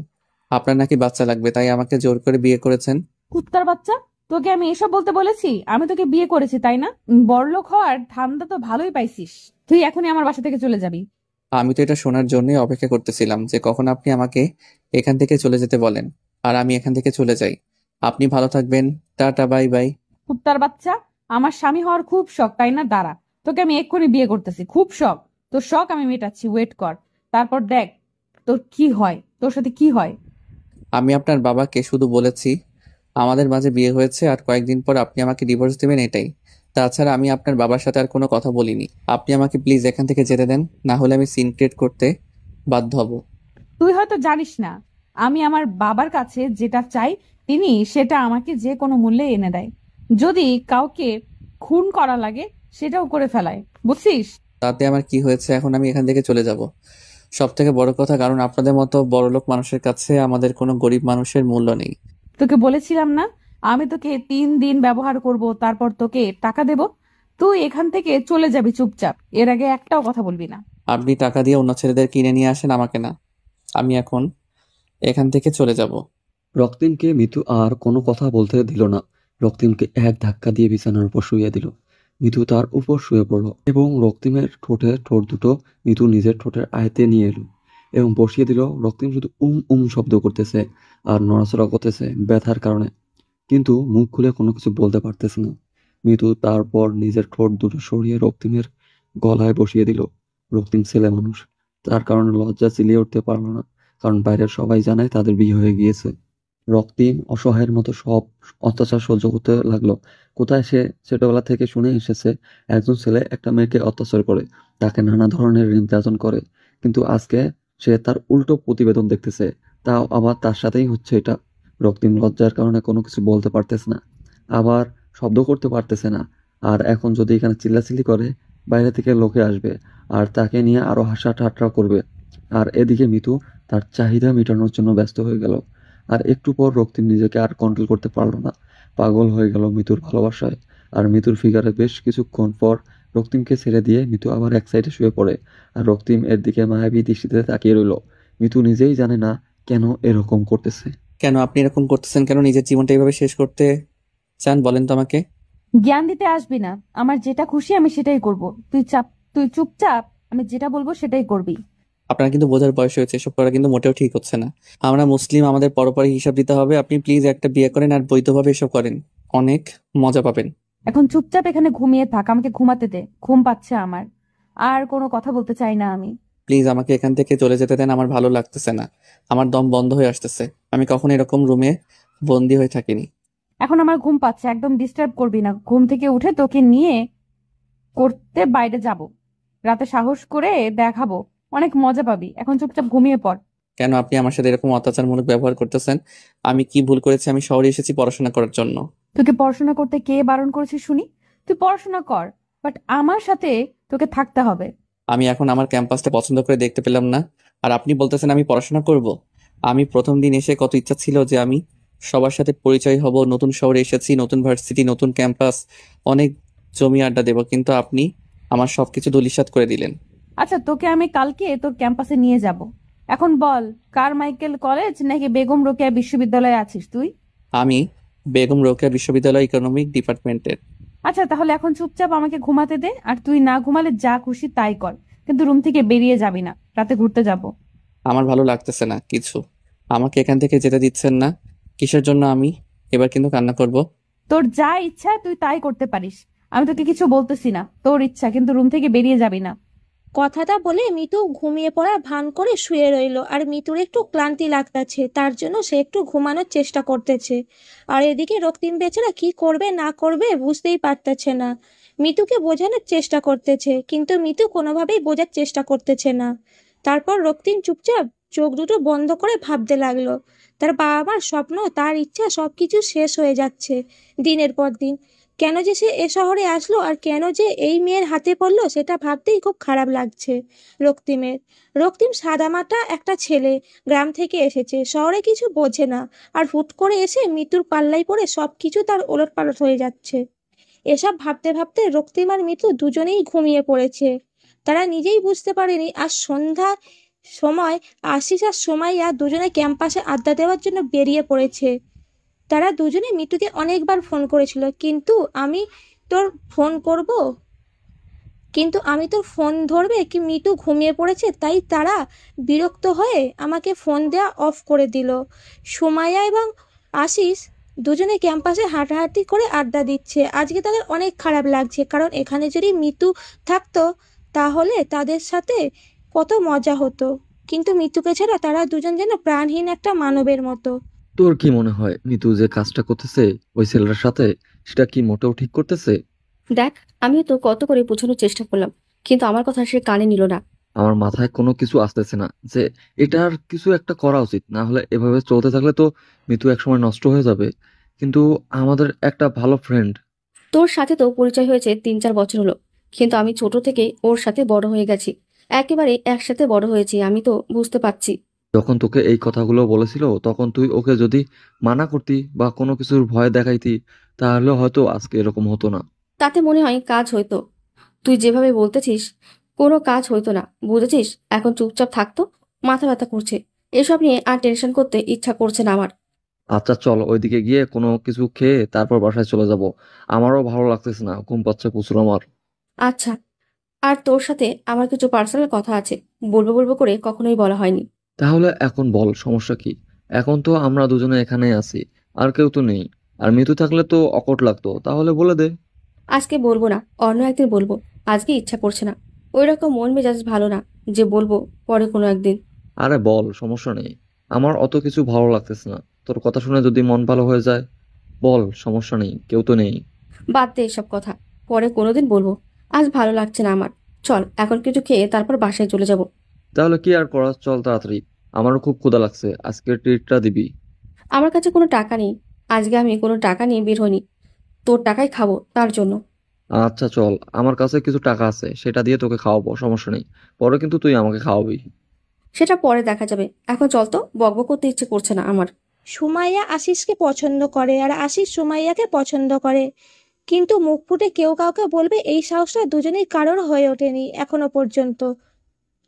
আপনার নাকি বাচ্চা লাগবে, তাই আমাকে জোর করে বিয়ে করেছেন। কুত্তার বাচ্চা, তোকে আমি এসব বলতে বলেছি? আমি তোকে বিয়ে করেছি, তাই না? বড়লোক হওয়ার ধান্দা তো ভালোই পাইছিস। তুই এখনই আমার বাসা থেকে চলে যাবি। আমি তো এটা শোনার জন্যই অপেক্ষা করতেছিলাম যে কখন আপনি আমাকে এখান থেকে চলে যেতে বলেন, আর আমি এখান থেকে চলে যাই। আপনি ভালো থাকবেন। Tata, bye bye. কুত্তার বাচ্চা, আমার স্বামী হওয়ার খুব শখ, তাই না? দাঁড়া, তোকে আমি এক্ষুনি বিয়ে করতেছি, খুব শখ। তোর শখ আমি মেটাচ্ছি, ওয়েট কর। তারপর দেখ তোর কি হয়, তোর সাথে কি হয়। আমি আপনার বাবাকে শুধু বলেছি আমাদের মাঝে বিয়ে হয়েছে আর কয়েকদিন পর আপনি আমাকে ডিভোর্স দেবেন, এটাই। তাছাড়া আমি আপনার বাবার সাথে আর কোনো কথা বলিনি। আপনি আমাকে প্লিজ এখান থেকে যেতে দেন, না হলে আমি সিন ক্রিয়েট করতে বাধ্য হব। তুই হয়তো জানিস না, আমি আমার বাবার কাছে যেটা চাই তিনি সেটা আমাকে যে কোনো মূল্যে এনে দেয়। যদি কাউকে খুন করা লাগে সেটাও করে ফেলায়, বুঝছিস? তাতে আমার কি হয়েছে? এখন আমি এখান থেকে চলে যাব। সব থেকে বড় কথা, কারণ আপনাদের মতো বড়লোক মানুষের কাছে আমাদের কোনো গরিব মানুষের মূল্য নেই। তোকে বলেছিলাম না আমি তোকে 3 দিন ব্যবহার করব, তারপর তোকে টাকা দেব। তুই এখান থেকে চলে যাবি চুপচাপ, এর আগে একটাও কথা বলবি না। আপনি টাকা দিয়ে অন্য ছেলেদের কিনে নিয়ে আসেন, আমাকে না। আমি এখন এখান থেকে চলে যাব। রক্তিমকে মিতু আর কোনো কথা বলতে দিল না। রক্তিমকে এক ধাক্কা দিয়ে বিছানার উপর শুইয়ে দিল। মিতু তার উপর শুয়ে পড়ল এবং রক্তিমের ঠোঁটে ঠোঁট দুটো মিতু নিজের ঠোঁটের আয়তে নিয়ে এলো এবং বসিয়ে দিল। রক্তিম শুধু শব্দ করতেছে আর নড়াচড়া করতেছে ব্যথার কারণে, কিন্তু মুখ খুলে কোনো কিছু বলতে পারতেছে না। মিতু তারপর নিজের ঠোঁট দুটো সরিয়ে রক্তিমের গলায় বসিয়ে দিল। রক্তিম ছেলে মানুষ, তার কারণে লজ্জা চিলিয়ে উঠতে পারল না, কারণ বাইরের সবাই জানায় তাদের বিয়ে হয়ে গিয়েছে। রক্তিম অসহায়ের মতো সব অত্যাচার সহ্য করতে লাগলো। কোথায় সে ছোটবেলা থেকে শুনে এসেছে একজন ছেলে একটা মেয়েকে অত্যাচার করে, তাকে নানা ধরনের নির্যাতন করে, কিন্তু আজকে সে তার উল্টো প্রতিবেদন দেখতেছে, তাও আবার তার সাথেই হচ্ছে এটা। রক্তিম লজ্জার কারণে কোনো কিছু বলতে পারতেছে না, আবার শব্দ করতে পারতেছে না। আর এখন যদি এখানে চিল্লাচিল্লি করে, বাইরে থেকে লোকে আসবে আর তাকে নিয়ে আরো হাসা ঠাট্টা করবে। আর এদিকে মিতু তার চাহিদা মেটানোর জন্য ব্যস্ত হয়ে গেল। আর একটু পর রক্তিম নিজেকে আর কন্ট্রোল করতে পারল না, পাগল হয়ে গেল মিতুর ভালোবাসায়। আর মিতুর ফিগারে বেশ কিছুক্ষণ পর রক্তিমকে ছেড়ে দিয়ে মিতু আবার এক সাইডে শুয়ে পড়ে। আর রক্তিম এর দিকে মায়াবী দৃষ্টিতে তাকিয়ে রইল। মিতু নিজেই জানে না কেন এরকম করতেছে। কেন আপনি এরকম করতেছেন? কেন নিজের জীবনটা এইভাবে শেষ করতে চান বলেন তো আমাকে। জ্ঞান দিতে আসবি না। আমার যেটা খুশি আমি সেটাই করব। তুই চুপচাপ, আমি যেটা বলবো সেটাই করবি। আপনার কিন্তু বোঝার বয়স হয়েছে, এসব করা কিন্তু মোটেও ঠিক হচ্ছে না। আমরা মুসলিম, আমাদের পরপরই হিসাব দিতে হবে। আপনি প্লিজ একটা বিয়ে করেন আর বৈধভাবে এসব করেন, অনেক মজা পাবেন। এখন চুপচাপ এখানে ঘুমিয়ে থাক, আমাকে ঘুমাতে দে, ঘুম পাচ্ছে আমার। আর কোনো কথা বলতে চাই না আমি। প্লিজ আমাকে এখান থেকে চলে যেতে দেন, আমার ভালো লাগতেছে না, আমার দম বন্ধ হয়ে আসতেছে। আমি কখনো এরকম রুমে বন্দি হয়ে থাকিনি। এখন আমার ঘুম পাচ্ছে, একদম ডিস্টার্ব করবি না। ঘুম থেকে উঠে তোকে নিয়ে করতে বাইরে যাব, রাতে সাহস করে দেখাবো, অনেক মজা পাবি। এখন চুপচাপ ঘুমিয়ে পড়। কেন আপনি আমার সাথে এরকম অত্যাচারমূলক ব্যবহার করতেছেন? আমি কি ভুল করেছি? আমি শহরে এসেছি পড়াশোনা করার জন্য। তোকে পড়াশোনা করতে কে বারণ করেছে শুনি? তুই পড়াশোনা কর, বাট আমার সাথে তোকে থাকতে হবে। আমি এখন আমার ক্যাম্পাসটা পছন্দ করে দেখতে পেলাম না, আর আপনি বলতেছেন আমি পড়াশোনা করব? আমি প্রথম দিন এসে কত ইচ্ছা ছিল যে আমি সবার সাথে পরিচয় হব, নতুন শহরে এসেছি, নতুন ভার্সিটি, নতুন ক্যাম্পাস, অনেক জমি আড্ডা দেব, কিন্তু আপনি আমার সবকিছু ধূলিসাৎ করে দিলেন। আচ্ছা, তোকে আমি কালকে তোর ক্যাম্পাসে নিয়ে যাব। এখন বল, কারমাইকেল কলেজ নাকি বেগম রোকেয়া বিশ্ববিদ্যালয়ে আছিস তুই? আমি বেগম রোকেয়া বিশ্ববিদ্যালয় ইকোনমিক ডিপার্টমেন্টের। আচ্ছা, তাহলে এখন চুপচাপ আমাকে ঘুমাতে দে। আর তুই না ঘুমালে যা খুশি তাই কর, কিন্তু রুম থেকে বেরিয়ে যাবি না, রাতে ঘুরতে যাব। আমার ভালো লাগতেছে না কিছু, আমাকে এখান থেকে যেতে দিচ্ছেন না। কিসের জন্য? আমি এবার কিন্তু কান্না করব। তোর যা ইচ্ছা তুই তাই করতে পারিস, আমি তোকে কিছু বলতেছি না। তোর ইচ্ছা, কিন্তু রুম থেকে বেরিয়ে যাবি না। কথাটা বলে মিতু ঘুমিয়ে পড়ার ভান করে শুয়ে রইল। আর মিতুর একটু ক্লান্তি লাগতেছে, তার জন্য সে একটু ঘুমানোর চেষ্টা করতেছে। আর এদিকে রক্তিম বেচারা কি করবে না করবে বুঝতেই পারতেছে না। মিতুকে বোঝানোর চেষ্টা করতেছে, কিন্তু মিতু কোনোভাবেই বোঝার চেষ্টা করতেছে না। তারপর রক্তিম চুপচাপ চোখ দুটো বন্ধ করে ভাবতে লাগলো। তার বাবা মার স্বপ্ন, তার ইচ্ছা সবকিছু শেষ হয়ে যাচ্ছে দিনের পর দিন। কেন যে সে এ শহরে আসলো আর কেন যে এই মেয়ের হাতে পড়লো সেটা ভাবতেই খুব খারাপ লাগছে রক্তিমের। রক্তিম সাদামাটা একটা ছেলে, গ্রাম থেকে এসেছে, শহরে কিছু বোঝে না। আর হুট করে এসে মৃত্যুর পাল্লায় পড়ে সবকিছু তার ওলটপালট হয়ে যাচ্ছে। এসব ভাবতে ভাবতে রক্তিম আর মিতু দুজনেই ঘুমিয়ে পড়েছে। তারা নিজেই বুঝতে পারেনি আজ সন্ধ্যা সময় আশিস আর সোমাইয়া দুজনে ক্যাম্পাসে আড্ডা দেওয়ার জন্য বেরিয়ে পড়েছে। তারা দুজনে মিতুকে অনেকবার ফোন করেছিল, কিন্তু আমি তোর ফোন ধরবে কি মিতু ঘুমিয়ে পড়েছে, তাই তারা বিরক্ত হয়ে আমাকে ফোন দেওয়া অফ করে দিল। সুমাইয়া এবং আশিস দুজনে ক্যাম্পাসে হাঁটাহাঁটি করে আড্ডা দিচ্ছে। আজকে তাদের অনেক খারাপ লাগছে, কারণ এখানে যদি মিতু থাকতো তাহলে তাদের সাথে কত মজা হতো। কিন্তু মিতুকে ছাড়া তারা দুজন যেন প্রাণহীন একটা মানবের মতো। তোর কি মনে হয় মিতু যে কাজটা করতেছে ওই ছেলেটার সাথে, সেটা কি মোটেও ঠিক করতেছে? দেখ, আমিও তো কত করে বোঝানোর চেষ্টা করলাম, কিন্তু আমার কথা সে কানে নিল না। আমার মাথায় কোনো কিছু আসতেছে না যে এটার কিছু একটা করা উচিত, না হলে এভাবে চলতে থাকলে তো মিতু একসময় নষ্ট হয়ে যাবে। কিন্তু আমাদের একটা ভালো ফ্রেন্ড। তোর সাথে তো পরিচয় হয়েছে 3-4 বছর হলো, কিন্তু আমি ছোট থেকেই ওর সাথে বড় হয়ে গেছি, একেবারে একসাথে বড় হয়েছি। আমি তো বুঝতে পারছি। যখন তোকে এই কথাগুলো বলেছিল তখন তুই ওকে যদি মানা করতি বা কোনো কিছুর ভয় দেখাইতি, তাহলে হয়তো আজকে এরকম হতো না। তাতে মনে হয় কাজ হইতো। তুই যেভাবে বলতেছিস কোনো কাজ হইতো না, বুঝেছিস? এখন চুপচাপ থাকতো, মাথা ব্যথা করছে। এসব নিয়ে আর টেনশন করতে ইচ্ছা করছে না আমার। আচ্ছা চল ওইদিকে গিয়ে কোনো কিছু খেয়ে তারপর বাসায় চলে যাব। আমারও ভালো লাগতেছে না, ঘুম পাচ্ছে প্রচুর আমার। আচ্ছা, আর তোর সাথে আমার কিছু পার্সোনাল কথা আছে, বলবো বলবো করে কখনোই বলা হয়নি। তাহলে এখন বল, সমস্যা কি? এখন তো আমরা দুজনে এখানে আছি, আর কেউ তো নেই। আর মিতু থাকলে তো অকট লাগতো, তাহলে বলে দে। আজকে বলবো না, অন্য একদিন বলবো। আজকে ইচ্ছা করছে না, ওই রকম মন মেজাজ ভালো না যে বলবো পরে কোনো একদিন। আরে বল, সমস্যা নেই। আমার অত কিছু ভালো লাগতেছে না, তোর কথা শুনে যদি মন ভালো হয়ে যায় বল, সমস্যা নেই, কেউ তো নেই। বাদ দে এসব কথা, পরে কোনোদিন বলবো। আজ ভালো লাগছে না আমার। চল এখন কিছু খেয়ে তারপর বাসায় চলে যাব। তাহলে কি আর করা, চল তাড়াতাড়ি। আমারও খুব ক্ষুধা লাগছে, আজকের ট্রিটটা দিবি। আমার কাছে কোনো টাকা নেই, আজকে আমি কোনো টাকা নিয়ে বের হইনি, তোর টাকাই খাবো তার জন্য। আচ্ছা চল, আমার কাছে কিছু টাকা আছে, সেটা দিয়ে তোকে খাওয়াবো, সমস্যা নেই। পরে কিন্তু তুই আমাকে খাওয়াবি। সেটা পরে দেখা যাবে, এখন চল তো, বকবক করতে ইচ্ছে করছে না আমার। সুমাইয়া আশিসকে পছন্দ করে আর আশিস সুমাইয়াকে পছন্দ করে, কিন্তু মুখ ফুটে কেউ কাউকে বলবে এই সাহসটা দুজনেই কারোর হয়ে ওঠেনি এখনো পর্যন্ত।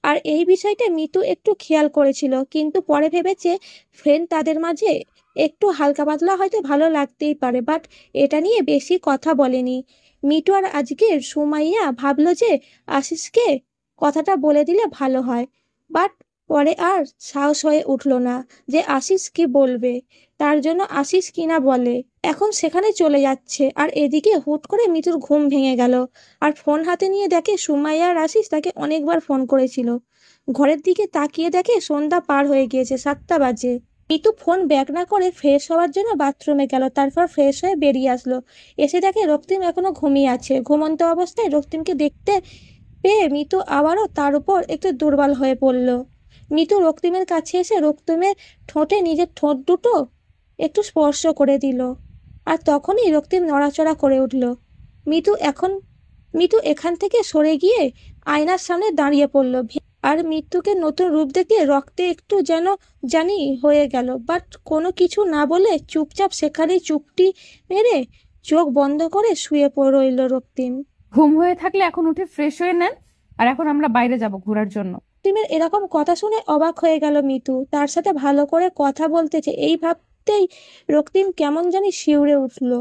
আর এই বিষয়টা মিতু একটু খেয়াল করেছিল, কিন্তু পরে ভেবেছে ফ্রেন্ড তাদের মাঝে একটু হালকা পাতলা হয়তো ভালো লাগতেই পারে, বাট এটা নিয়ে বেশি কথা বলেনি মিতু। আর আজকে সুমাইয়া ভাবলো যে আশিসকে কথাটা বলে দিলে ভালো হয়, বাট পরে আর সাহস হয়ে উঠলো না যে আশিস কি বলবে, তার জন্য আশিস কিনা বলে। এখন সেখানে চলে যাচ্ছে, আর এদিকে হুট করে মিতুর ঘুম ভেঙে গেল, আর ফোন হাতে নিয়ে দেখে সুমাইয়া আর আশিস তাকে অনেকবার ফোন করেছিল। ঘরের দিকে তাকিয়ে দেখে সন্ধ্যা পার হয়ে গিয়েছে, 7টা বাজে। মিতু ফোন ব্যাক না করে ফ্রেশ হওয়ার জন্য বাথরুমে গেল, তারপর ফ্রেশ হয়ে বেরিয়ে আসলো। এসে দেখে রক্তিম এখনো ঘুমিয়ে আছে। ঘুমন্ত অবস্থায় রক্তিমকে দেখতে পেয়ে মিতু আবারও তার উপর একটু দুর্বল হয়ে পড়ল। মিতু রক্তিমের কাছে এসে রক্তিমের ঠোঁটে নিজের ঠোঁট দুটো একটু স্পর্শ করে দিল, আর তখনই রক্তিম নড়াচড়া করে উঠল। মিতু এখান থেকে সরে গিয়ে আয়নার সামনে দাঁড়িয়ে পড়ল, আর মৃত্যুকে নতুন রূপ দেখে রক্তে একটু যেন জানি হয়ে গেল, বাট কোনো কিছু না বলে চুপচাপ সেখানেই চুপটি মেরে চোখ বন্ধ করে শুয়ে রইল রক্তিম। ঘুম হয়ে থাকলে এখন উঠে ফ্রেশ হয়ে নেন, আর এখন আমরা বাইরে যাব ঘোরার জন্য। রক্তিমের এরকম কথা শুনে অবাক হয়ে গেল মিতু, তার সাথে ভালো করে কথা বলতেছে এই ভাবতেই রক্তিম কেমন জানি শিউরে উঠল।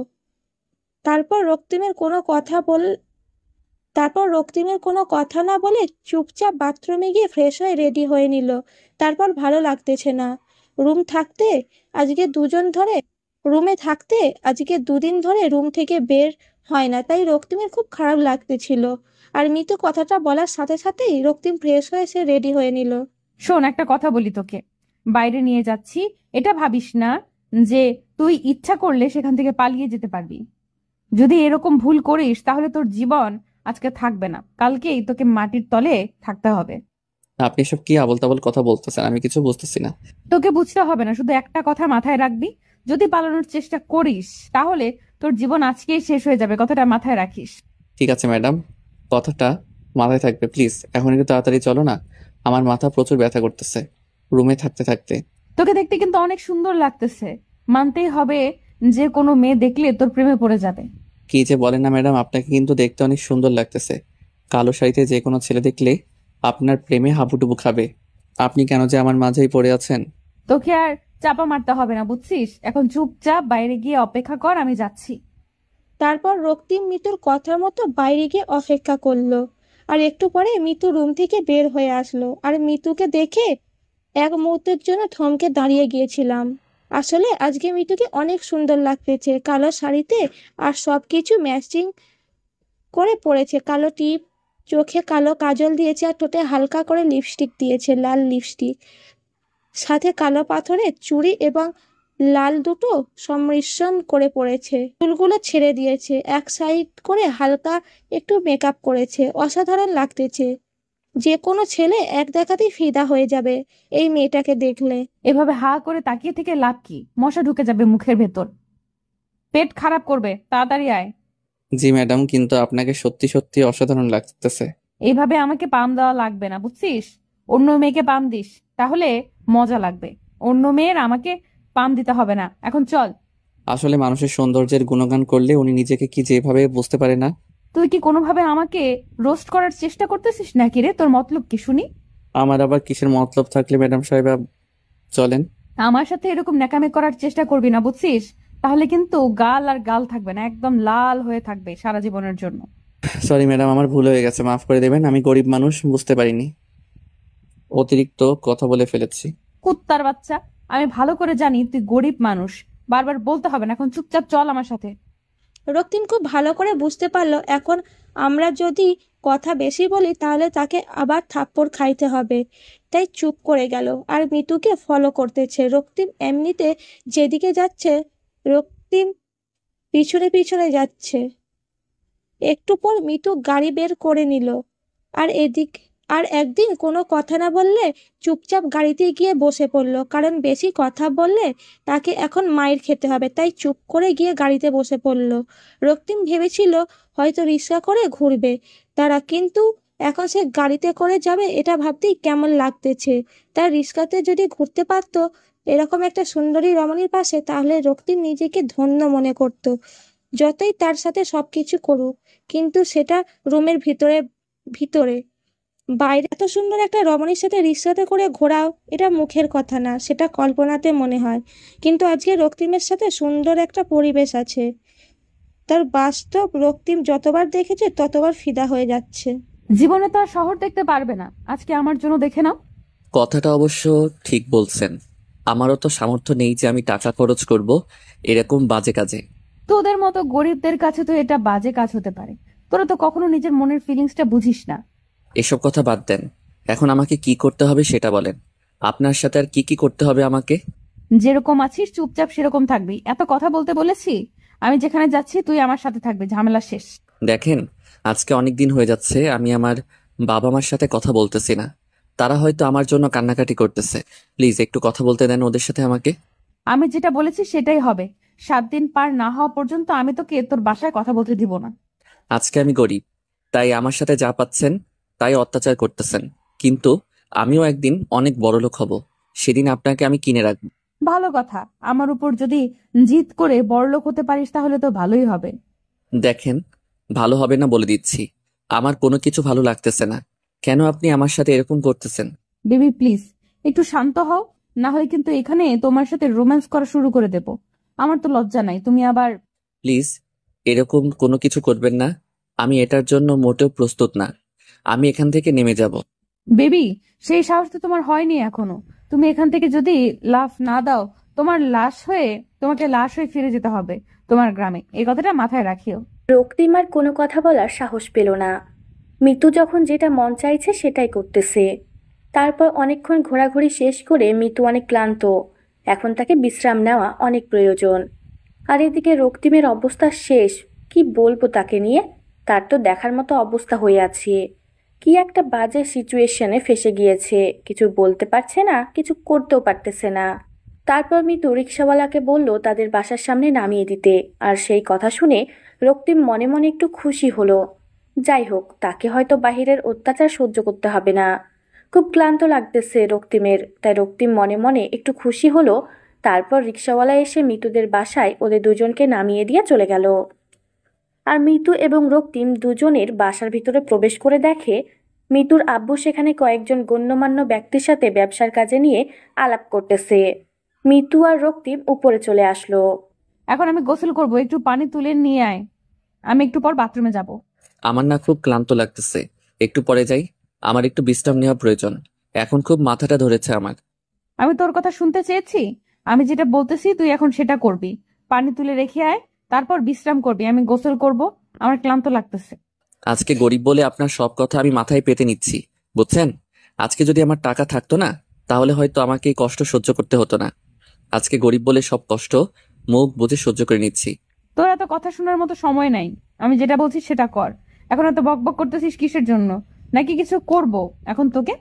তারপর রক্তিমের কোনো কথা না বলে চুপচাপ বাথরুমে গিয়ে ফ্রেশ হয়ে রেডি হয়ে নিল। তারপর ভালো লাগতেছে না রুমে থাকতে, আজকে দুদিন ধরে রুম থেকে বের হয় না, তাই রক্তিমের খুব খারাপ লাগতেছিল। আর মিতু কথাটা বলার সাথে সাথেই রক্তিম ফ্রেশ হয়ে সে রেডি হয়ে নিল। শোন, একটা কথা বলি তোকে, বাইরে নিয়ে যাচ্ছি এটা ভাবিস না যে তুই ইচ্ছা করলে সেখান থেকে পালিয়ে যেতে পারবি। যদি এরকম ভুল করিস তাহলে তোর জীবন আজকে থাকবে না, কালকেই তোকে মাটির তলে থাকতে হবে। আপনি সব কি আবল তাবল কথা বলতেছেন, আমি কিছু বুঝতেছি না। তোকে বুঝতে হবে না, শুধু একটা কথা মাথায় রাখবি, যদি পালানোর চেষ্টা করিস তাহলে তোর জীবন আজকেই শেষ হয়ে যাবে, কথাটা মাথায় রাখিস। ঠিক আছে ম্যাডাম, কথাটা মাথায় থাকবে। প্লিজ এখন একটু তাড়াতাড়ি চলো না, আমার মাথা প্রচুর ব্যথা করতেছে রুমে থাকতে থাকতে। তোকে দেখতে কিন্তু অনেক সুন্দর লাগতেছে, মানতেই হবে যে কোনো মেয়ে দেখলে তোর প্রেমে পড়ে যাবে। কি যে বলেন না ম্যাডাম, আপনাকে কিন্তু দেখতে অনেক সুন্দর লাগতেছে। কালো শাড়িতে যে কোনো ছেলে দেখলে আপনার প্রেমে হাবুডুবু খাবে। আপনি কেন যে আমার মাঝেই পড়ে আছেন। তোকে আর চাপা মারতে হবে না, বুঝছিস? এখন চুপচাপ বাইরে গিয়ে অপেক্ষা কর, আমি যাচ্ছি। তারপর রক্তিম মিতুর কথার মতো বাইরে গিয়ে অপেক্ষা করলো, আর একটু পরে মিতু রুম থেকে বের হয়ে আসলো। আর মিতুকে দেখে এক মুহূর্তের জন্য থমকে দাঁড়িয়ে গিয়েছিলাম। আসলে আজকে মিতুকে অনেক সুন্দর লাগতেছে, কালো শাড়িতে আর সবকিছু ম্যাচিং করে পরেছে। কালো টিপ, চোখে কালো কাজল দিয়েছে, আর ঠোঁটে হালকা করে লিপস্টিক দিয়েছে, লাল লিপস্টিক, সাথে কালো পাথরের চুড়ি এবং লাল দুটো সম্মিশ্রণ করে পড়েছে। চুলগুলো ছেড়ে দিয়েছে, এক সাইড করে হালকা একটু মেকআপ করেছে, অসাধারণ লাগতেছে। যে কোনো ছেলে এক দেখাতেই ফিদা হয়ে যাবে এই মেয়েটাকে দেখলে। এভাবে হা করে তাকিয়ে থেকে লাভ কি? মশা ঢুকে যাবে মুখের ভেতর, পেট খারাপ করবে, তাড়াতাড়ি আয়। জি ম্যাডাম, কিন্তু আপনাকে সত্যি সত্যি অসাধারণ লাগতেছে। এইভাবে আমাকে পাম দেওয়া লাগবে না, বুঝছিস? অন্য মেয়েকে পাম দিস, তাহলে মজা লাগবে। অন্য মেয়ের আমাকে পাম দিতে হবে না, এখন চল। আসলে মানুষের সৌন্দর্যের গুণগান করলে উনি নিজেকে কি যেভাবে বুঝতে পারে না। তুই কি কোনোভাবে আমাকে রোস্ট করার চেষ্টা করতেছিস নাকি রে? তোর মতলব কি শুনি? আমার আবার কিসের মতলব থাকলে ম্যাডাম সাহেব, চলেন। আমার সাথে এরকম ন্যাকামি করার চেষ্টা করবি না, বুঝছিস? তাহলে কিন্তু গাল আর গাল থাকবে না, একদম লাল হয়ে থাকবে সারা জীবনের জন্য। সরি ম্যাডাম, আমার ভুল হয়ে গেছে, মাফ করে দেবেন। আমি গরিব মানুষ, বুঝতে পারিনি, অতিরিক্ত কথা বলে ফেলেছি। কুত্তার বাচ্চা, আমি ভালো করে জানি তুই গরিব মানুষ, বারবার বলতে হবে না, এখন চুপচাপ চল আমার সাথে। রক্তিম খুব ভালো করে বুঝতে পারলো এখন আমরা যদি কথা বেশি বলি তাহলে তাকে আবার থাপ্পড় খাইতে হবে, তাই চুপ করে গেল আর মিতুকে ফলো করতেছে। রক্তিম এমনিতে যেদিকে যাচ্ছে রক্তিম পিছনে পিছনে যাচ্ছে। একটু পর মিতু গাড়ি বের করে নিল, আর একদিন কোনো কথা না বললে চুপচাপ গাড়িতে গিয়ে বসে পড়লো, কারণ বেশি কথা বললে তাকে এখন মাইর খেতে হবে, তাই চুপ করে গিয়ে গাড়িতে বসে পড়লো। রক্তিম ভেবেছিল হয়তো রিক্সা করে ঘুরবে তারা, কিন্তু এখন সে গাড়িতে করে যাবে এটা ভাবতেই কেমন লাগতেছে। তার রিক্সাতে যদি ঘুরতে পারতো এরকম একটা সুন্দরী রমণীর পাশে, তাহলে রক্তিম নিজেকে ধন্য মনে করত। যতই তার সাথে সবকিছু করুক, কিন্তু সেটা রুমের ভিতরে ভিতরে বাইরে এত সুন্দর একটা রমণীর সাথে রিক্সাতে করে ঘোরাও, এটা মুখের কথা না, সেটা কল্পনাতে মনে হয়। কিন্তু আজকে রক্তিমের সাথে সুন্দর একটা পরিবেশ আছে। তার বাস্তব রক্তিম যতবার দেখেছে ততবার ফিদা হয়ে যাচ্ছে। জীবনে তো আর শহর দেখতে পারবে না, আজকে আমার জন্য দেখে নাও। কথাটা অবশ্য ঠিক বলছেন। আমারও তো সামর্থ্য নেই যে আমি টাকা খরচ করব এরকম বাজে কাজে। তোদের মতো গরিবদের কাছে তো এটা বাজে কাজ হতে পারে। তোরা তো কখনো নিজের মনের ফিলিংসটা বুঝিস না। এসব কথা বাদ দেন, এখন আমাকে কি করতে হবে সেটা বলেন। আপনার সাথে আর কি কি করতে হবে আমাকে? যেরকম আছিস চুপচাপ সেরকম থাকবি। এত কথা বলতে বলেছি? আমি যেখানে যাচ্ছি তুই আমার সাথে থাকবি, ঝামেলা শেষ। দেখেন, আজকে অনেক দিন হয়ে যাচ্ছে আমি আমার বাবা মার সাথে কথা বলতেছি না। তারা হয়তো আমার জন্য কান্নাকাটি করতেছে। প্লিজ একটু কথা বলতে দেন ওদের সাথে আমাকে। আমি যেটা বলেছি সেটাই হবে। 7 দিন পার না হওয়া পর্যন্ত আমি তোকে তোর বাসায় কথা বলতে দিব না। আজকে আমি গরিব, তাই আমার সাথে যা পাচ্ছেন তাই অত্যাচার করতেছেন। কিন্তু আমিও একদিন অনেক বড়লোক হব, সেদিন আপনাকে আমি কিনে রাখবো। ভালো কথা, আমার উপর যদি জিদ করে বড়লোক হতে পারিস তাহলে তো ভালোই হবে। দেখেন, ভালো হবে না বলে দিচ্ছি। আমার কোনো কিছু ভালো লাগতেছে না। কেন আপনি আমার সাথে এরকম করতেছেন? বেবি প্লিজ একটু শান্ত হও, না হলে কিন্তু এখানে তোমার সাথে রোম্যান্স করা শুরু করে দেব। আমার তো লজ্জা নাই, তুমি আবার। প্লিজ এরকম কোনো কিছু করবেন না। আমি এটার জন্য মোটেও প্রস্তুত না। আমি এখান থেকে নেমে যাব। বেবি সেই সাহস তো তোমার হয়নি এখনো। তুমি এখান থেকে যদি লাফ না দাও, তোমাকে লাশ হয়ে ফিরে যেতে হবে তোমার গ্রামে। এই কথাটা মাথায় রাখিও। রক্তিম আর কোনো কথা বলার সাহস পেল না। মিতু যখন যেটা মন চাইছে সেটাই করতেছে। তারপর অনেকক্ষণ ঘোরাঘুরি শেষ করে মিতু অনেক ক্লান্ত। এখন তাকে বিশ্রাম নেওয়া অনেক প্রয়োজন। আর এদিকে রক্তিমের অবস্থা শেষ। কি বলবো তাকে নিয়ে? তার তো দেখার মতো অবস্থা হয়ে আছে। কি একটা বাজে সিচুয়েশনে ফেসে গিয়েছে, কিছু বলতে পারছে না, কিছু করতেও পারতেছে না। তারপর মিতু রিক্সাওয়ালাকে বলল তাদের বাসার সামনে নামিয়ে দিতে। আর সেই কথা শুনে রক্তিম মনে মনে একটু খুশি হলো। যাই হোক, তাকে হয়তো বাহিরের অত্যাচার সহ্য করতে হবে না। খুব ক্লান্ত লাগতেছে রক্তিমের, তাই রক্তিম মনে মনে একটু খুশি হলো। তারপর রিক্সাওয়ালা এসে মিতুদের বাসায় ওদের দুজনকে নামিয়ে দিয়ে চলে গেল। আর মিতু এবং রক্তিম দুজনের বাসার ভিতরে প্রবেশ করে দেখে মিতুর আব্বু সেখানে কয়েকজন গণ্যমান্য ব্যক্তির সাথে ব্যবসার কাজে নিয়ে আলাপ করতেছে। মিতু আর রক্তিম উপরে চলে আসলো। এখন আমি গোসল করব, একটু পানি তুলে নিয়ে আয়। আমি একটু পর বাথরুমে যাব। আমার না খুব ক্লান্ত লাগতেছে, একটু পরে যাই। আমার একটু বিশ্রাম নেওয়া প্রয়োজন। এখন খুব মাথাটা ধরেছে আমার। আমি তোর কথা শুনতে চেয়েছি? আমি যেটা বলতেছি তুই এখন সেটা করবি। পানি তুলে রেখে আয়, তারপর বিশ্রাম করবি। আমি গোসল করব, আমার ক্লান্ত লাগতেছে। আজকে গরিব বলে আপনার সব কথা আমি মাথায় পেতে নিচ্ছি, বুঝছেন? আজকে যদি আমার টাকা থাকতো না, তাহলে হয়তো আমাকে এই কষ্ট সহ্য করতে হতো না। আজকে গরিব বলে সব কষ্ট মুখ বুজে সহ্য করে নিচ্ছি। তোর এত কথা শোনার মতো সময় নাই। আমি যেটা বলছি সেটা কর। এখন এত বকবক করতেছিস কিসের জন্য? নাকি কিছু করব এখন তোকে?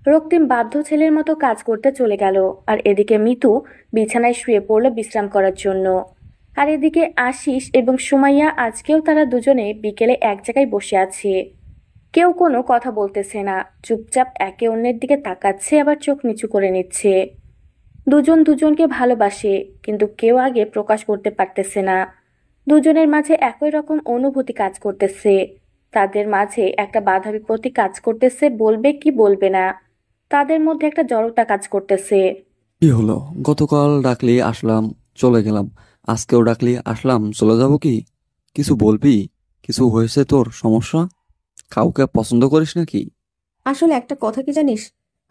রক্তিম বাধ্য ছেলের মতো কাজ করতে চলে গেল। আর এদিকে মিতু বিছানায় শুয়ে পড়ল বিশ্রাম করার জন্য। আর এদিকে আশিস এবং সুমাইয়া, আজকেও তারা দুজনে বিকেলে এক জায়গায় বসে আছে। কেউ কোনো কথা বলতেছে না, চুপচাপ একে অন্যের দিকে তাকাচ্ছে, আবার চোখ নিচু করে নিচ্ছে। দুজন দুজনকে ভালোবাসে, কিন্তু কেউ আগে প্রকাশ করতে পারতেছে না। দুজনের মাঝে একই রকম অনুভূতি কাজ করতেছে। তাদের মাঝে একটা বাধা বিপত্তি কাজ করতেছে, বলবে কি বলবে না। তাদের মধ্যে একটা জড়তা কাজ করতেছে। কি হলো? গতকাল ডাকলি আসলাম, চলে গেলাম। আজকেও ডাকলি আসলাম, চলে যাব কি? কিছু বলবি? কিছু হয়েছে তোর সমস্যা? কাউকে পছন্দ করিস নাকি? আসলে একটা কথা কি জানিস,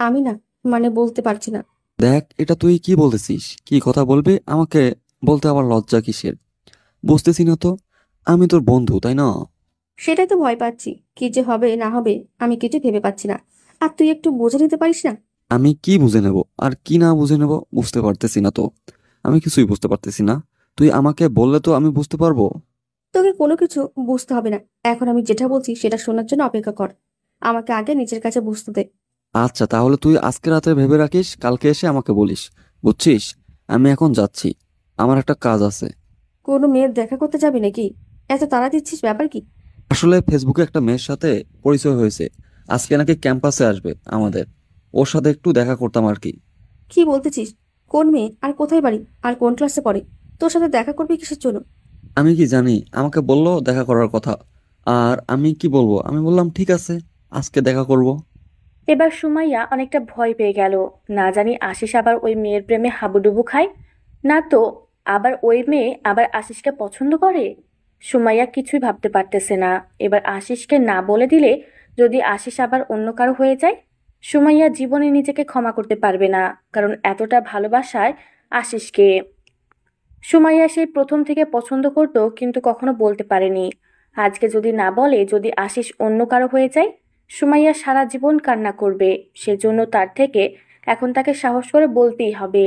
আমি না বলতে পারছি না। দেখ, এটা তুই কি বলতেছিস? কি কথা বলবি? আমাকে বলতে আবার লজ্জা কিসের? বুঝতেছি না তো। আমি তোর বন্ধু, তাই না? সেটাই তো ভয় পাচ্ছি, কি যে হবে না হবে আমি কিছু ভেবে পাচ্ছি না। আর তুই একটু বুঝে নিতে পারিস না? আমি কি বুঝে নেব আর কি না বুঝে নেব বুঝতে পারতেছি না তো। আমি কিছুই বুঝতে পারতেছি না। তুই আমাকে বললে তো আমি বুঝতে পারবো। তোকে কোনো কিছু বুঝতে হবে না। এখন আমি যেটা বলছি সেটা শোনার জন্য অপেক্ষা কর। আমাকে আগে নিজের কাছে বুঝতে দে। আচ্ছা, তাহলে তুই আজকে রাতে ভেবে রাখিস, কালকে এসে আমাকে বলিস, বুঝছিস? আমি এখন যাচ্ছি, আমার একটা কাজ আছে। কোনো মেয়ের দেখা করতে যাবি নাকি? এত তাড়া দিচ্ছিস, ব্যাপার কি? আসলে ফেসবুকে একটা মেয়ের সাথে পরিচয় হয়েছে, আজকে নাকি ক্যাম্পাসে আসবে আমাদের, ওর সাথে একটু দেখা করতাম আর কি। কি বলতেছিস? কোন মেয়ে আর কোথায় বাড়ি আর কোন ক্লাসে পড়ে? তোর সাথে দেখা করবি কিসের জন্য? আমি কি জানি, আমাকে বললো দেখা করার কথা। আর আমি কি বলবো, আমি বললাম ঠিক আছে, আজকে দেখা করব। এবার সুমাইয়া অনেকটা ভয় পেয়ে গেল। না জানি আশিস আবার ওই মেয়ের প্রেমে হাবুডুবু খায়, না তো আবার ওই মেয়ে আবার আশিসকে পছন্দ করে। সুমাইয়া কিছুই ভাবতে পারতেছে না। এবার আশিসকে না বলে দিলে যদি আশিস আবার অন্য কারো হয়ে যায়, সুমাইয়া জীবনে নিজেকে ক্ষমা করতে পারবে না, কারণ এতটা ভালোবাসায় আশিসকে। সুমাইয়া সেই প্রথম থেকে পছন্দ করত, কিন্তু কখনো বলতে পারেনি। আজকে যদি না বলে, যদি আশিস অন্য কারো হয়ে যায়, সুমাইয়া সারা জীবন কান্না করবে। সেজন্য তার থেকে এখন তাকে সাহস করে বলতেই হবে।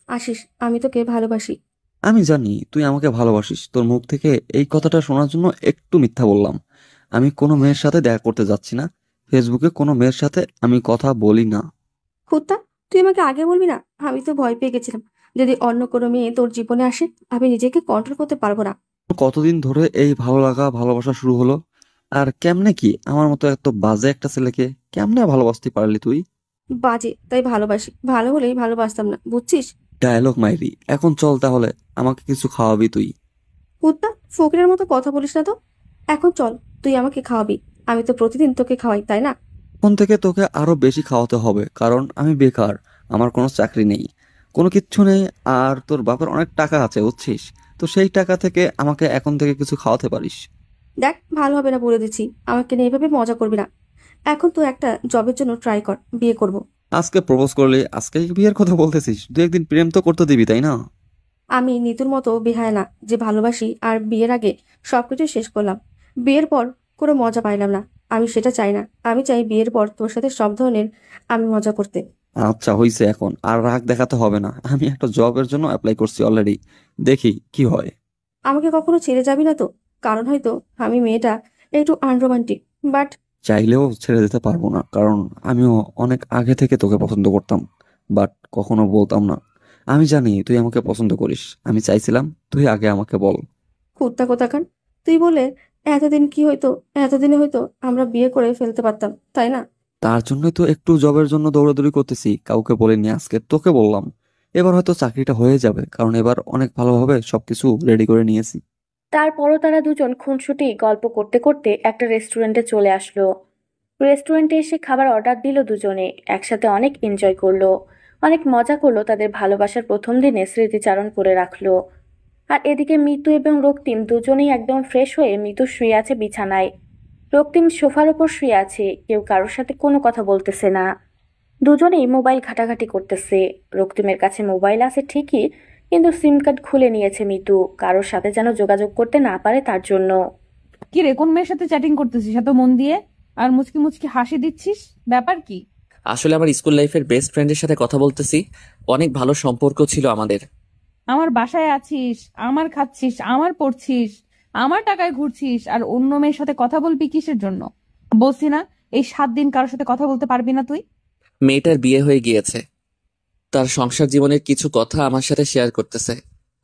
আশিস, আমি তোকে ভালোবাসি। আমি জানি তুই আমাকে ভালোবাসিস, তোর মুখ থেকে এই কথাটা শোনার জন্য একটু মিথ্যা বললাম। আমি কোনো মেয়ের সাথে দেখা করতে যাচ্ছি না, ফেসবুকে কোনো মেয়ের সাথে আমি কথা বলি না। কুত্তা, তুই আমাকে আগে বলবি না? আমি তো ভয় পেয়ে গেছিলাম, যদি অন্য কোনো মেয়ে তোর জীবনে আসে আমি নিজেকে কন্ট্রোল করতে পারবো না। কতদিন ধরে এই ভালো লাগা ভালোবাসা শুরু হলো? আর কেমনে কি আমার মতো এত বাজে একটা ছেলেকে কেমনে ভালোবাসতে পারলি তুই? বাজে তাই ভালোবাসি, ভালো হলেই ভালোবাসতাম না, বুঝছিস? ডায়লগ মাইরি, এখন চল তাহলে, আমাকে কিছু খাওয়াবি তুই। কুত্তা, ফকিরের মতো কথা বলিস না তো। এখন চল, তুই আমাকে খাওয়াবি। আমি তো প্রতিদিন তোকে খাওয়াই, তাই না? এখন থেকে তোকে আরো বেশি খাওয়াতে হবে, কারণ আমি বেকার, আমার কোনো চাকরি নেই, কোনো কিচ্ছু নেই। আর তোর বাপের অনেক টাকা আছে বুঝছিস, তো সেই টাকা থেকে আমাকে এখন থেকে কিছু খাওয়াতে পারিস। দেখ, ভালো হবে না বলে দিচ্ছি, আমাকে নিয়ে এভাবে মজা করবি না। এখন তো একটা জবের জন্য ট্রাই কর, বিয়ে করব। আজকে প্রপোজ করলি, আজকে বিয়ের কথা বলতেছিস? দু একদিন প্রেম তো করতে দিবি তাই না? আমি নিতুর মতো বেহায়া না যে ভালোবাসি আর বিয়ের আগে সবকিছু শেষ করলাম, বিয়ের পর কোনো মজা পাইলাম না। আমি সেটা চাই না। আমি চাই বিয়ের পর তোর সাথে সব ধরনের আমি মজা করতে। আচ্ছা হইছে, এখন আর রাগ দেখাতে হবে না, আমি একটা জবের জন্য অ্যাপ্লাই করছি অলরেডি, দেখি কি হয়। আমাকে কখনো ছেড়ে যাবি না তো? কারণ হয়তো আমি মেয়েটা একটু আনরোমান্টিক, বাট চাইলেও ছেড়ে দিতে পারবো না, কারণ আমিও অনেক আগে থেকে তোকে পছন্দ করতাম, বাট কখনো বলতাম না। আমি জানি তুই আমাকে পছন্দ করিস, আমি চাইছিলাম তুই আগে আমাকে বল। কুত্তা কোথাকার, তুই বলে এতদিন কি হয়তো, এতদিনে হয়তো আমরা বিয়ে করে ফেলতে পারতাম, তাই না? তার জন্যই তো একটু জবের জন্য দৌড়াদৌড়ি করতেছি, কাউকে বলিনি, আজকে তোকে বললাম। এবার হয়তো চাকরিটা হয়ে যাবে, কারণ এবার অনেক ভালোভাবে সবকিছু রেডি করে নিয়েছি। তারপরও তারা দুজন খুনসুটি গল্প করতে করতে একটা রেস্টুরেন্টে চলে আসলো। রেস্টুরেন্টে এসে খাবার অর্ডার দিল দুজনে। একসাথে অনেক এনজয় করলো, অনেক মজা করলো, তাদের ভালোবাসার প্রথম দিনে স্মৃতিচারণ করে রাখলো। আর এদিকে মিতু এবং রক্তিম দুজনেই একদম ফ্রেশ হয়ে মিতু শুয়ে আছে বিছানায়। রক্তিম সোফার ওপর শুয়ে আছে, কেউ কারোর সাথে কোনো কথা বলতেছে না। দুজনেই মোবাইল ঘাটাঘাটি করতেছে। রক্তিমের কাছে মোবাইল আছে ঠিকই, কিন্তু সিম কার্ড খুলে নিয়েছে মিতু, কারোর সাথে যেন যোগাযোগ করতে না পারে তার জন্য। কি রে, কোন মেয়ের সাথে চ্যাটিং করতেছিস এত মন দিয়ে? আর মুচকি মুচকি হাসি দিচ্ছিস, ব্যাপার কি? আসলে আমার স্কুল লাইফের বেস্ট ফ্রেন্ডের সাথে কথা বলতেছি। অনেক ভালো সম্পর্ক ছিল আমাদের। আমার বাসায় আছিস, আমার খাচ্ছিস, আমার পড়ছিস, আমার টাকায় ঘুরছিস, আর অন্য মেয়ের সাথে কথা বলবি কিসের জন্য? বলছি না, এই 7 দিন কারোর সাথে কথা বলতে পারবি না তুই? মেয়েটার বিয়ে হয়ে গিয়েছে, তার সংসার জীবনের কিছু কথা আমার সাথে শেয়ার করতেছে।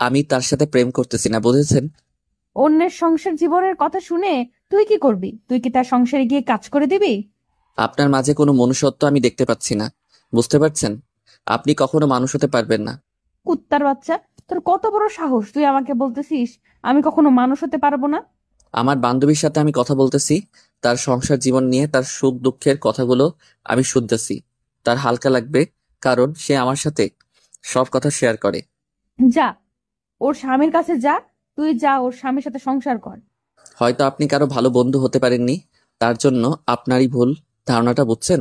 আমি তার সাথে প্রেম করতেছি না, বুঝেছেন? অন্যের সংসার জীবনের কথা শুনে তুই কি করবি? তুই কি তার সংসারে গিয়ে কাজ করে দিবি? আপনার মাঝে কোনো মনুষ্যত্ব আমি দেখতে পাচ্ছি না, বুঝতে পারছেন? আপনি কখনো মানুষ হতে পারবেন না। কুত্তার বাচ্চা, তোর কত বড় সাহস, তুই আমাকে বলতেছিস আমি কখনো মানুষ হতে পারবো না? আমার বান্ধবীর সাথে আমি কথা বলতেছি, তার সংসার জীবন নিয়ে, তার সুখ দুঃখের কথাগুলো আমি শুনতেছি। তার হালকা লাগবে, কারণ সে আমার সাথে সব কথা শেয়ার করে। যা, ওর স্বামীর কাছে যা, তুই যা, ওর স্বামীর সাথে সংসার কর। হয়তো আপনি কারো ভালো বন্ধু হতে পারেননি, তার জন্য আপনারই ভুল ধারণাটা, বুঝছেন?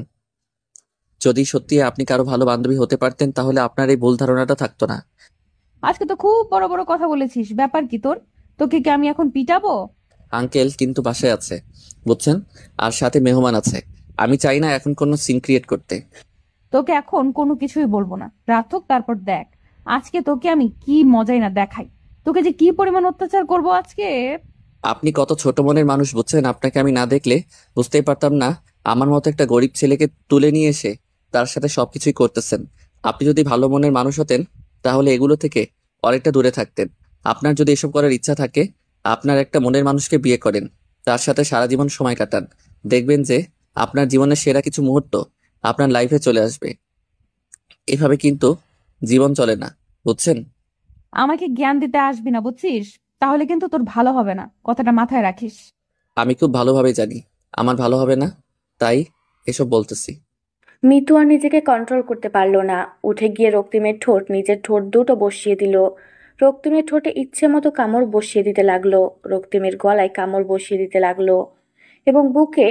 যদি সত্যি আপনি কারো ভালো বান্ধবী হতে পারতেন, তাহলে আপনার এই ভুল ধারণাটা থাকতো না। আজকে তো খুব বড় বড় কথা বলেছিস, ব্যাপার কি তোর? তোকে কি আমি এখন পিটাবো? আঙ্কেল কিন্তু বাসায় আছে, বুঝছেন? আর সাথে মেহমান আছে। আমি চাই না এখন কোনো সিন ক্রিয়েট করতে। তোকে এখন কোনো কিছুই বলবো না, রাত হোক তারপর দেখ। আজকে তোকে আমি কি মজাই না দেখাই, তোকে যে কি পরিমাণ অত্যাচার করব আজকে। আপনি কত ছোট মনের মানুষ, বুঝছেন? আপনাকে আমি না দেখলে বুঝতেই পারতাম না। আমার মতো একটা গরিব ছেলেকে তুলে নিয়ে এসে তার সাথে সবকিছুই করতেছেন। আপনি যদি ভালো মনের মানুষ হতেন, তাহলে এগুলো থেকে অনেকটা দূরে থাকতেন। আপনার যদি এসব করার ইচ্ছা থাকে, আপনার একটা মনের মানুষকে বিয়ে করেন, তার সাথে সারা জীবন সময় কাটান, দেখবেন যে আপনার জীবনের সেরা কিছু মুহূর্ত আপনার লাইফে চলে আসবে। এভাবে কিন্তু জীবন চলে না, বুঝছেন? আমাকে জ্ঞান দিতে আসবি না, বুঝছিস? তাহলে কিন্তু তোর ভালো হবে না, কথাটা মাথায় রাখিস। আমি খুব ভালোভাবে জানি আমার ভালো হবে না, তাই এসব বলতেছি। মিতু আর নিজেকে কন্ট্রোল করতে পারল না, উঠে গিয়ে রক্তিমের ঠোঁট নিজের ঠোঁট দুটো বসিয়ে দিল। রক্তিমের ঠোঁটে ইচ্ছে মতো কামড় বসিয়ে দিতে লাগলো, রক্তিমের গলায় কামড় বসিয়ে দিতে লাগলো এবং বুকে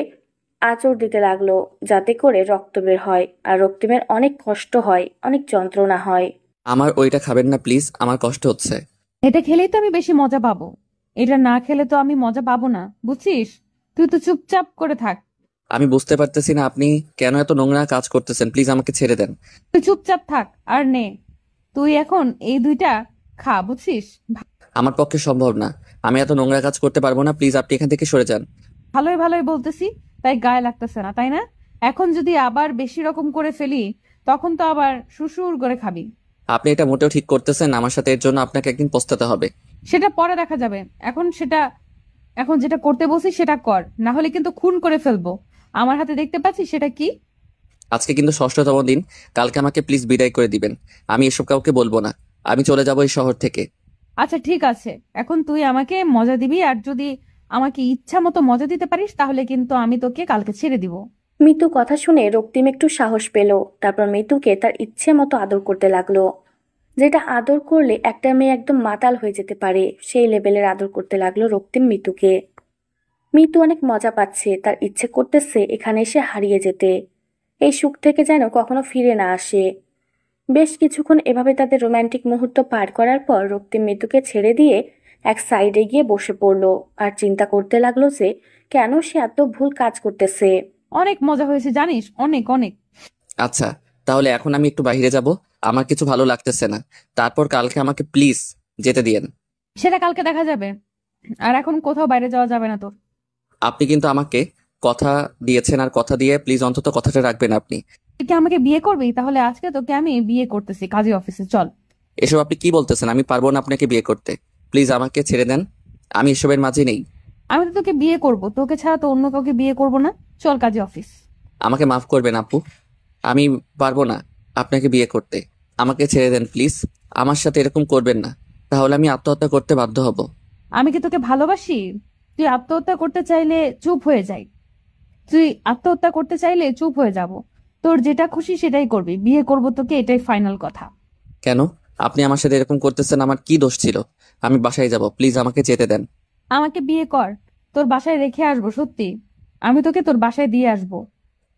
আঁচড় দিতে লাগলো, যাতে করে রক্ত বের হয়। আর রক্তিমের অনেক কষ্ট হয়, অনেক যন্ত্রণা হয়। আমার ওইটা খাবেন না প্লিজ, আমার কষ্ট হচ্ছে। এটা খেলেই তো আমি বেশি মজা পাবো, এটা না খেলে তো আমি মজা পাবো না, বুঝছিস? তুই তো চুপচাপ করে থাক। আমি বুঝতে পারতেছি না আপনি কেন এত নোংরা কাজ করতেছেন, প্লিজ আমাকে ছেড়ে দেন। তুই চুপচাপ থাক আর নে, তুই এখন এই দুইটা খা, বুঝছিস? আমার পক্ষে সম্ভব না, আমি এত নোংরা কাজ করতে পারবো না, প্লিজ আপনি এখান থেকে সরে যান। ভালোই ভালোই বলতেছি, তাই গায়ে লাগতেছে না, তাই না? এখন যদি আবার বেশি রকম করে ফেলি, তখন তো আবার সুসুর করে খাবি। আপনি এটা মোটেও ঠিক করতেছেন, আমার সাথে এর জন্য আপনাকে একদিন পস্তাতে হবে। সেটা পরে দেখা যাবে, এখন যেটা করতে বলছি সেটা কর, না হলে কিন্তু খুন করে ফেলবো। আমার হাতে দেখতে পাচ্ছিস সেটা কি? আজকে কিন্তু 6ষ্ঠতম দিন, কালকে আমাকে প্লিজ বিদায় করে দিবেন। আমি এসব কাউকে বলবো না, আমি চলে যাবো এই শহর থেকে। আচ্ছা ঠিক আছে, এখন তুই আমাকে মজা দিবি, আর যদি আমাকে ইচ্ছা মতো মজা দিতে পারিস তাহলে কিন্তু আমি তোকে কালকে ছেড়ে দিব। মিতু কথা শুনে রক্তিম একটু সাহস পেল। তারপর মিতুকে তার ইচ্ছে মতো আদর করতে লাগলো, যেটা আদর করলে একটা মেয়ে একদম মাতাল হয়ে যেতে পারে, সেই লেভেলের আদর করতে লাগলো রক্তিম মিতুকে। মিতু অনেক মজা পাচ্ছে, তার ইচ্ছে করতেছে এখানে এসে হারিয়ে যেতে, এই সুখ থেকে যেন কখনো ফিরে না আসে। বেশ কিছুক্ষণ এভাবে তাদের রোমান্টিক মুহূর্ত পার করার পর রক্তিম মিতুকে ছেড়ে দিয়ে এক সাইডে গিয়ে বসে পড়লো আর চিন্তা করতে লাগলো যে কেন সে এত ভুল কাজ করতেছে। অনেক মজা হয়েছে জানিস, অনেক অনেক। আচ্ছা, তাহলে এখন আমি একটু বাইরে যাব, আমার কিছু ভালো লাগতেছে না। তারপর কালকে আমাকে প্লিজ যেতে দিয়েন। সেটা কালকে দেখা যাবে, আর এখন কোথাও বাইরে যাওয়া যাবে না তোর। আপনি কিন্তু আমাকে কথা দিয়েছেন, আর কথা দিয়ে প্লিজ অন্তত কথাটা রাখবেন আপনি। তুই কি আমাকে বিয়ে করবি? তাহলে আজকে তোকে আমি বিয়ে করতেছি কাজী অফিসে, চল। এসব আপনি কি বলতেছেন? আমি পারবো না আপনাকে বিয়ে করতে, প্লিজ আমাকে ছেড়ে দেন, আমি এসবের মাঝে নেই। আমি তো তোকে বিয়ে করব, তোকে ছাড়া তো অন্য কাউকে বিয়ে করব না। চল কাজী অফিস। আমাকে মাফ করবেন আপু, আমি পারবো না আপনাকে বিয়ে করতে, আমাকে ছেড়ে দেন প্লিজ। আমার সাথে এরকম করবেন না, তাহলে আমি আত্মহত্যা করতে বাধ্য হব। আমি কি তোকে ভালোবাসি? তুই আত্মহত্যা করতে চাইলে চুপ হয়ে যাই, তুই আত্মহত্যা করতে চাইলে চুপ হয়ে যাব। তোর যেটা খুশি সেটাই করবি, বিয়ে করব তোকে, এটাই ফাইনাল কথা। কেন আপনি আমার সাথে এরকম করতেছেন? আমার কি দোষ ছিল? আমি বাসায় যাব, প্লিজ আমাকে যেতে দেন। আমাকে বিয়ে কর, তোর বাসায় রেখে আসবো, সত্যি আমি তোকে তোর বাসায় দিয়ে আসবো।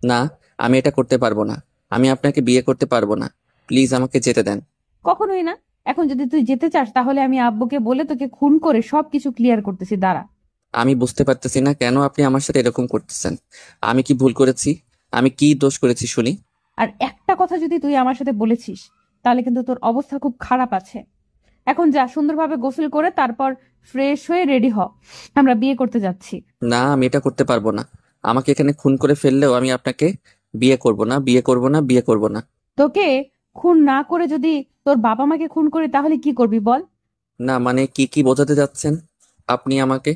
না, আমি এটা করতে পারবো না, আমি আপনাকে বিয়ে করতে পারবো না, প্লিজ আমাকে যেতে দেন। কখনোই না। এখন যদি তুই যেতে চাস তাহলে আমি আব্বুকে বলে তোকে খুন করে সবকিছু ক্লিয়ার করতেছি, দাঁড়া। আমি বুঝতে পারতেছি না কেন আপনি আমার সাথে এরকম করতেছেন। আমি কি ভুল করেছি? আমি কি দোষ করেছি শুনি? আর একটা কথা যদি তুই আমার সাথে বলেছিস তাহলে কিন্তু তোর অবস্থা খুব খারাপ আছে। এখন যা, সুন্দরভাবে গোসল করে তারপর ফ্রেশ হয়ে রেডি হ, আমরা বিয়ে করতে যাচ্ছি। না, আমি এটা করতে পারবো না। আমাকে এখানে খুন করে ফেললেও আমি আপনাকে বিয়ে করব না, বিয়ে করব না, বিয়ে করব না। তোকে খুন না করে যদি তোর বাবা মাকে খুন করে তাহলে কি করবি বল? না মানে কি কি বোঝাতে যাচ্ছেন আপনি আমাকে?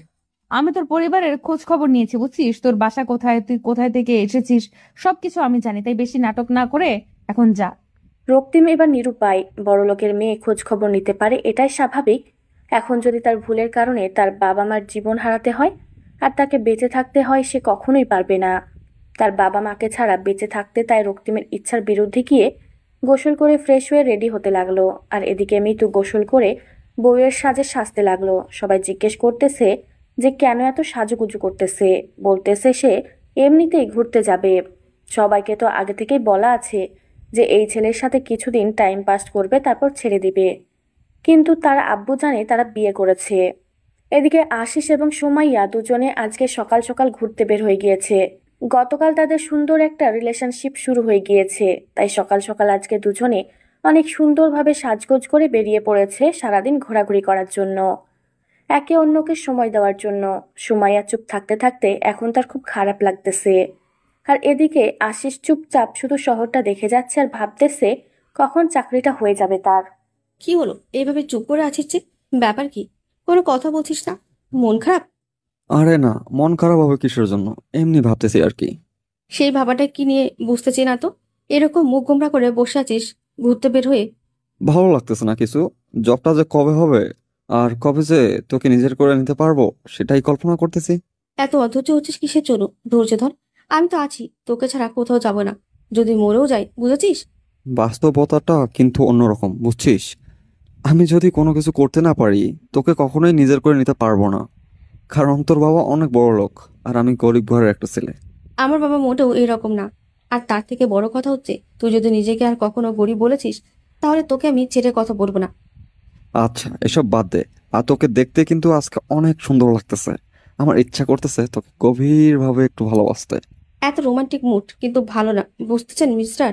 আমি তোর পরিবারের খোঁজ খবর নিয়েছি, বুঝছিস? তোর বাসা কোথায়, তুই কোথায় থেকে এসেছিস, সবকিছু আমি জানি, তাই বেশি নাটক না করে এখন যা। রক্তিম এবার নিরুপায়, বড়লোকের মেয়ে খোঁজ খবর নিতে পারে এটাই স্বাভাবিক। এখন যদি তার ভুলের কারণে তার বাবা মার জীবন হারাতে হয় আর তাকে বেঁচে থাকতে হয়, সে কখনোই পারবে না। তার বাবা মাকে ছাড়া বেঁচে থাকতে, তাই রক্তিমের ইচ্ছার বিরুদ্ধে গিয়ে গোসল করে ফ্রেশ হয়ে রেডি হতে লাগলো। আর এদিকে মিতু গোসল করে বউয়ের সাজে সাজতে লাগলো। সবাই জিজ্ঞেস করতেছে যে কেন এত সাজুগুজু করতেছে, বলতেছে সে এমনিতেই ঘুরতে যাবে। সবাইকে তো আগে থেকেই বলা আছে যে এই ছেলের সাথে কিছুদিন টাইম পাস করবে, তারপর ছেড়ে দিবে। কিন্তু তার আব্বু জানে তারা বিয়ে করেছে। এদিকে আশিস এবং সুমাইয়া দুজনে আজকে সকাল সকাল ঘুরতে বের হয়ে গিয়েছে। গতকাল তাদের সুন্দর একটা রিলেশনশিপ শুরু হয়ে গিয়েছে, তাই সকাল সকাল আজকে দুজনে অনেক সুন্দরভাবে সাজগোজ করে বেরিয়ে পড়েছে সারাদিন ঘোরাঘুরি করার জন্য, একে অন্যকে সময় দেওয়ার জন্য। সুমাইয়া চুপ থাকতে থাকতে এখন তার খুব খারাপ লাগতেছে। আর এদিকে আশিস চুপচাপ শুধু শহরটা দেখে যাচ্ছে আর ভাবতেছে কখন চাকরিটা হয়ে যাবে তার। কি হলো এইভাবে চুপ করে আছিস যে? ব্যাপার কি? কোনো কথা বলছিস না? মন খারাপ? আরে না, মন খারাপ হবে কিসের জন্য? এমনি ভাবতেছি আর কি। সেই ভাবাটা কি নিয়ে বুঝতেছি না তো। এরকম মুখ গোমড়া করে বসে আছিস ঘুরতে বের হয়ে। ভালো লাগতেছে না কিছু। জবটা যে কবে হবে আর কবে যে তোকে নিজের করে নিতে পারবো সেটাই কল্পনা করতেছি। এত অধৈর্য হচ্ছিস কিসের জন্য? ধৈর্য ধর, আমি তো আছি, তোকে ছাড়া কোথাও যাব না। যদি মরেও যাই, বুঝেছিস? বাস্তবতাটা কিন্তু অন্যরকম, বুঝছিস? আমি যদি কোনো কিছু করতে না পারি তোকে কখনোই নিজের করে নিতে পারবো না, কারণ তোর বাবা অনেক বড় লোক আর আমি গরিব ঘরের একটা ছেলে। আমার বাবা মোটেও এইরকম না। আর তার থেকে বড় কথা হচ্ছে, তুই যদি নিজেকে আর কখনো গরিব বলেছিস, তাহলে তোকে আমি ছেড়ে কথা বলবো না। আচ্ছা, এসব বাদ দে। আর তোকে দেখতে কিন্তু আজকে অনেক সুন্দর লাগতেছে। আমার ইচ্ছা করতেছে তোকে গভীরভাবে একটু ভালোবাসতে। এত রোমান্টিক মুড কিন্তু ভালো না, বুঝতেছেন মিস্টার?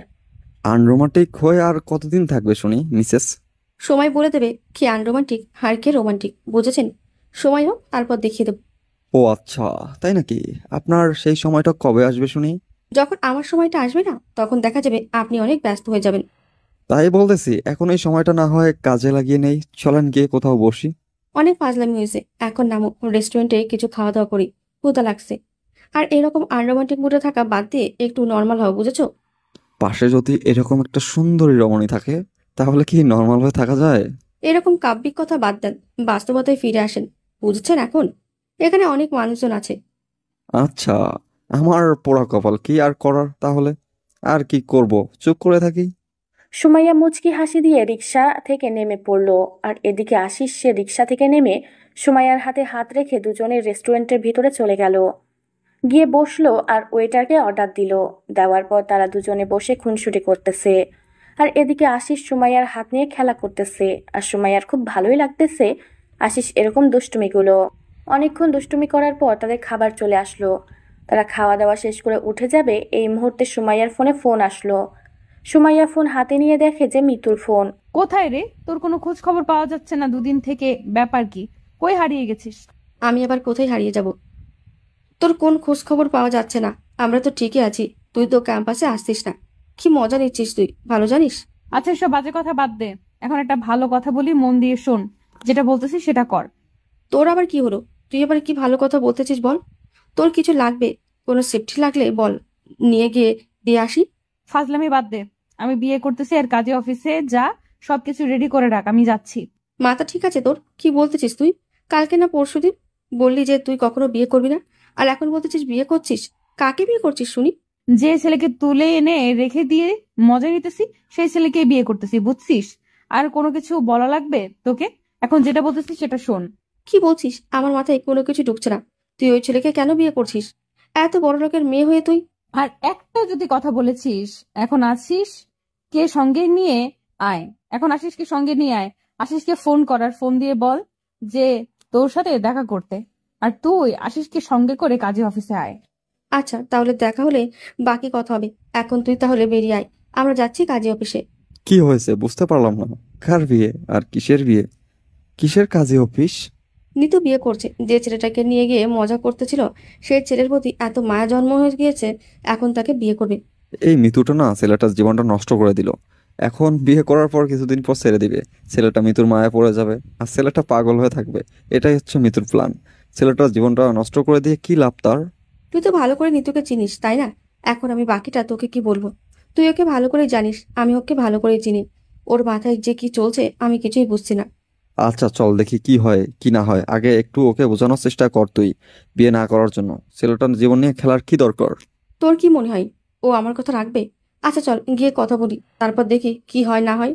আনরোমান্টিক হয়ে আর কতদিন থাকবে শুনি মিসেস? সময় বলে দেবে কি আনরোমান্টিক আর কে রোমান্টিক, বুঝেছেন? সময় হোক, তারপর দেখিয়ে দেবো। ও আচ্ছা, তাই নাকি? আপনার সেই সময়টা কবে আসবে শুনি? যখন আমার সময়টা আসবে না, তখন দেখা যাবে আপনি অনেক ব্যস্ত হয়ে যাবেন। তাই বলতেছি, এখন এই সময়টা না হয় কাজে লাগিয়ে নেই। চলেন গিয়ে কোথাও বসি। অনেক ফাজলামি হয়েছে, এখন নামো, রেস্টুরেন্টে কিছু খাওয়া দাওয়া করি, ক্ষুধা লাগছে। আর এরকম আনরোমান্টিক মুডে থাকা বাদ দিয়ে একটু নর্মাল হও, বুঝেছো? পাশে যদি এরকম একটা সুন্দরী রমণী থাকে তাহলে কি নর্মাল হয়ে থাকা যায়? এরকম কাব্যিক কথা বাদ দেন, বাস্তবতায় ফিরে আসেন, বুঝছেন? এখন এখানে অনেক মানুষজন আছে। আচ্ছা, আমার পোড়া কপাল, কি আর করার তাহলে? আর কি করব, চুপ করে থাকি। সুমাইয়া মুচকি হাসি দিয়ে রিক্সা থেকে নেমে পড়লো। আর এদিকে আশিস সে রিক্সা থেকে নেমে সুমাইয়ার হাতে হাত রেখে দুজনে রেস্টুরেন্টের ভিতরে চলে গেল। গিয়ে বসলো আর ওয়েটারকে অর্ডার দিল। দেওয়ার পর তারা দুজনে বসে খুনসুটি করতেছে। আর এদিকে আশিস সুমাইয়ার হাত নিয়ে খেলা করতেছে। আর সুমাইয়ার খুব ভালোই লাগতেছে আশিস এরকম দুষ্টুমিগুলো। অনেকক্ষণ দুষ্টুমি করার পর তাদের খাবার চলে আসলো। তারা খাওয়া দাওয়া শেষ করে উঠে যাবে এই মুহূর্তে সুমাইয়ার ফোনে ফোন আসলো। সুমাইয়া ফোন হাতে নিয়ে দেখে যে মিতুর ফোন। কোথায় রে? তোর কোনো খোঁজ খবর পাওয়া যাচ্ছে না দুদিন থেকে, ব্যাপার কি? কই হারিয়ে গেছিস? আমি আবার কোথায় হারিয়ে যাব? তোর কোন খোঁজ খবর পাওয়া যাচ্ছে না? আমরা তো ঠিকই আছি, তুই তো ক্যাম্পাসে আসছিস না। কি মজা নিচ্ছিস তুই, ভালো জানিস। আচ্ছা, এসব বাজে কথা বাদ দে। এখন একটা ভালো কথা বলি, মন দিয়ে শোন। যেটা বলতেছি সেটা কর। তোর আবার কি হলো? তুই আবার কি ভালো কথা বলতেছিস বল। তোর কিছু লাগবে, কোনো সেফটি লাগলে বল, নিয়ে গিয়ে দিয়ে আসি। ফাজলামি বাদ দে। আমি বিয়ে করতেছি আর কাজে অফিসে যা, সবকিছু রেডি করে রাখ, আমি যাচ্ছি। মাথা ঠিক আছে তোর? কি বলতেছিস তুই? কালকে না পরশুদিন বললি যে তুই কখনো বিয়ে করবি না, আর এখন বলতেছিস বিয়ে করছিস? কাকে বিয়ে করছিস শুনি? যে ছেলেকে তুলে এনে রেখে দিয়ে মজা নিতেছি, সেই ছেলেকে বিয়ে করতেছি, বুঝছিস? আর কোনো কিছু বলা লাগবে তোকে? এখন যেটা বলতেছি সেটা শোন। কি বলছিস? আমার মাথায় কোনো কিছু ঢুকছে না। তুই ওই ছেলেকে কেন বিয়ে করছিস? এত বড় লোকের মেয়ে হয়ে তুই? আর একটা যদি কথা বলেছিস, এখন আসিস কে সঙ্গে নিয়ে আয়। এখন আশিসকে সঙ্গে নিয়ে আয়। আশিসকে ফোন করার, ফোন দিয়ে বল যে তোর সাথে দেখা করতে। আর তুই আশিসকে সঙ্গে করে কাজে অফিসে আয়। আচ্ছা, তাহলে দেখা হলে বাকি কথা হবে। এখন তুই তাহলে বেরিয়ে আয়, আমরা যাচ্ছি কাজী অফিসে। কি হয়েছে বুঝতে পারলাম না। কার বিয়ে আর কিসের বিয়ে? কিসের কাজে অফিস? নিতু বিয়ে করছে। যে ছেলেটাকে নিয়ে গিয়ে মজা করতেছিল, সেই ছেলের প্রতি এত মায়া জন্ম হয়ে গিয়েছে, এখন তাকে বিয়ে করবে। এই মিতুটা না ছেলেটার জীবনটা নষ্ট করে দিল। এখন বিয়ে করার পর কিছুদিন পর ছেড়ে দিবে। ছেলেটা মিতুর মায়া পড়ে যাবে আর ছেলেটা পাগল হয়ে থাকবে। এটাই হচ্ছে মিতুর প্ল্যান। ছেলেটার জীবনটা নষ্ট করে দিয়ে কি লাভ তার? তুই তো ভালো করে নিতুকে চিনিস, তাই না? এখন আমি বাকিটা তোকে কি বলবো? তুই ওকে ভালো করে জানিস, আমি ওকে ভালো করে চিনি। ওর মাথায় যে কি চলছে আমি কিছুই বুঝছি না। আচ্ছা চল দেখি কি হয় কি না হয়। আগে একটু ওকে বোঝানোর চেষ্টা কর তুই, বিয়ে না করার জন্য। ছেলেটার জীবন নিয়ে খেলার কি দরকার? তোর কি মনে হয় ও আমার কথা রাখবে? আচ্ছা চল গিয়ে কথা বলি, তারপর দেখি কি হয় না হয়।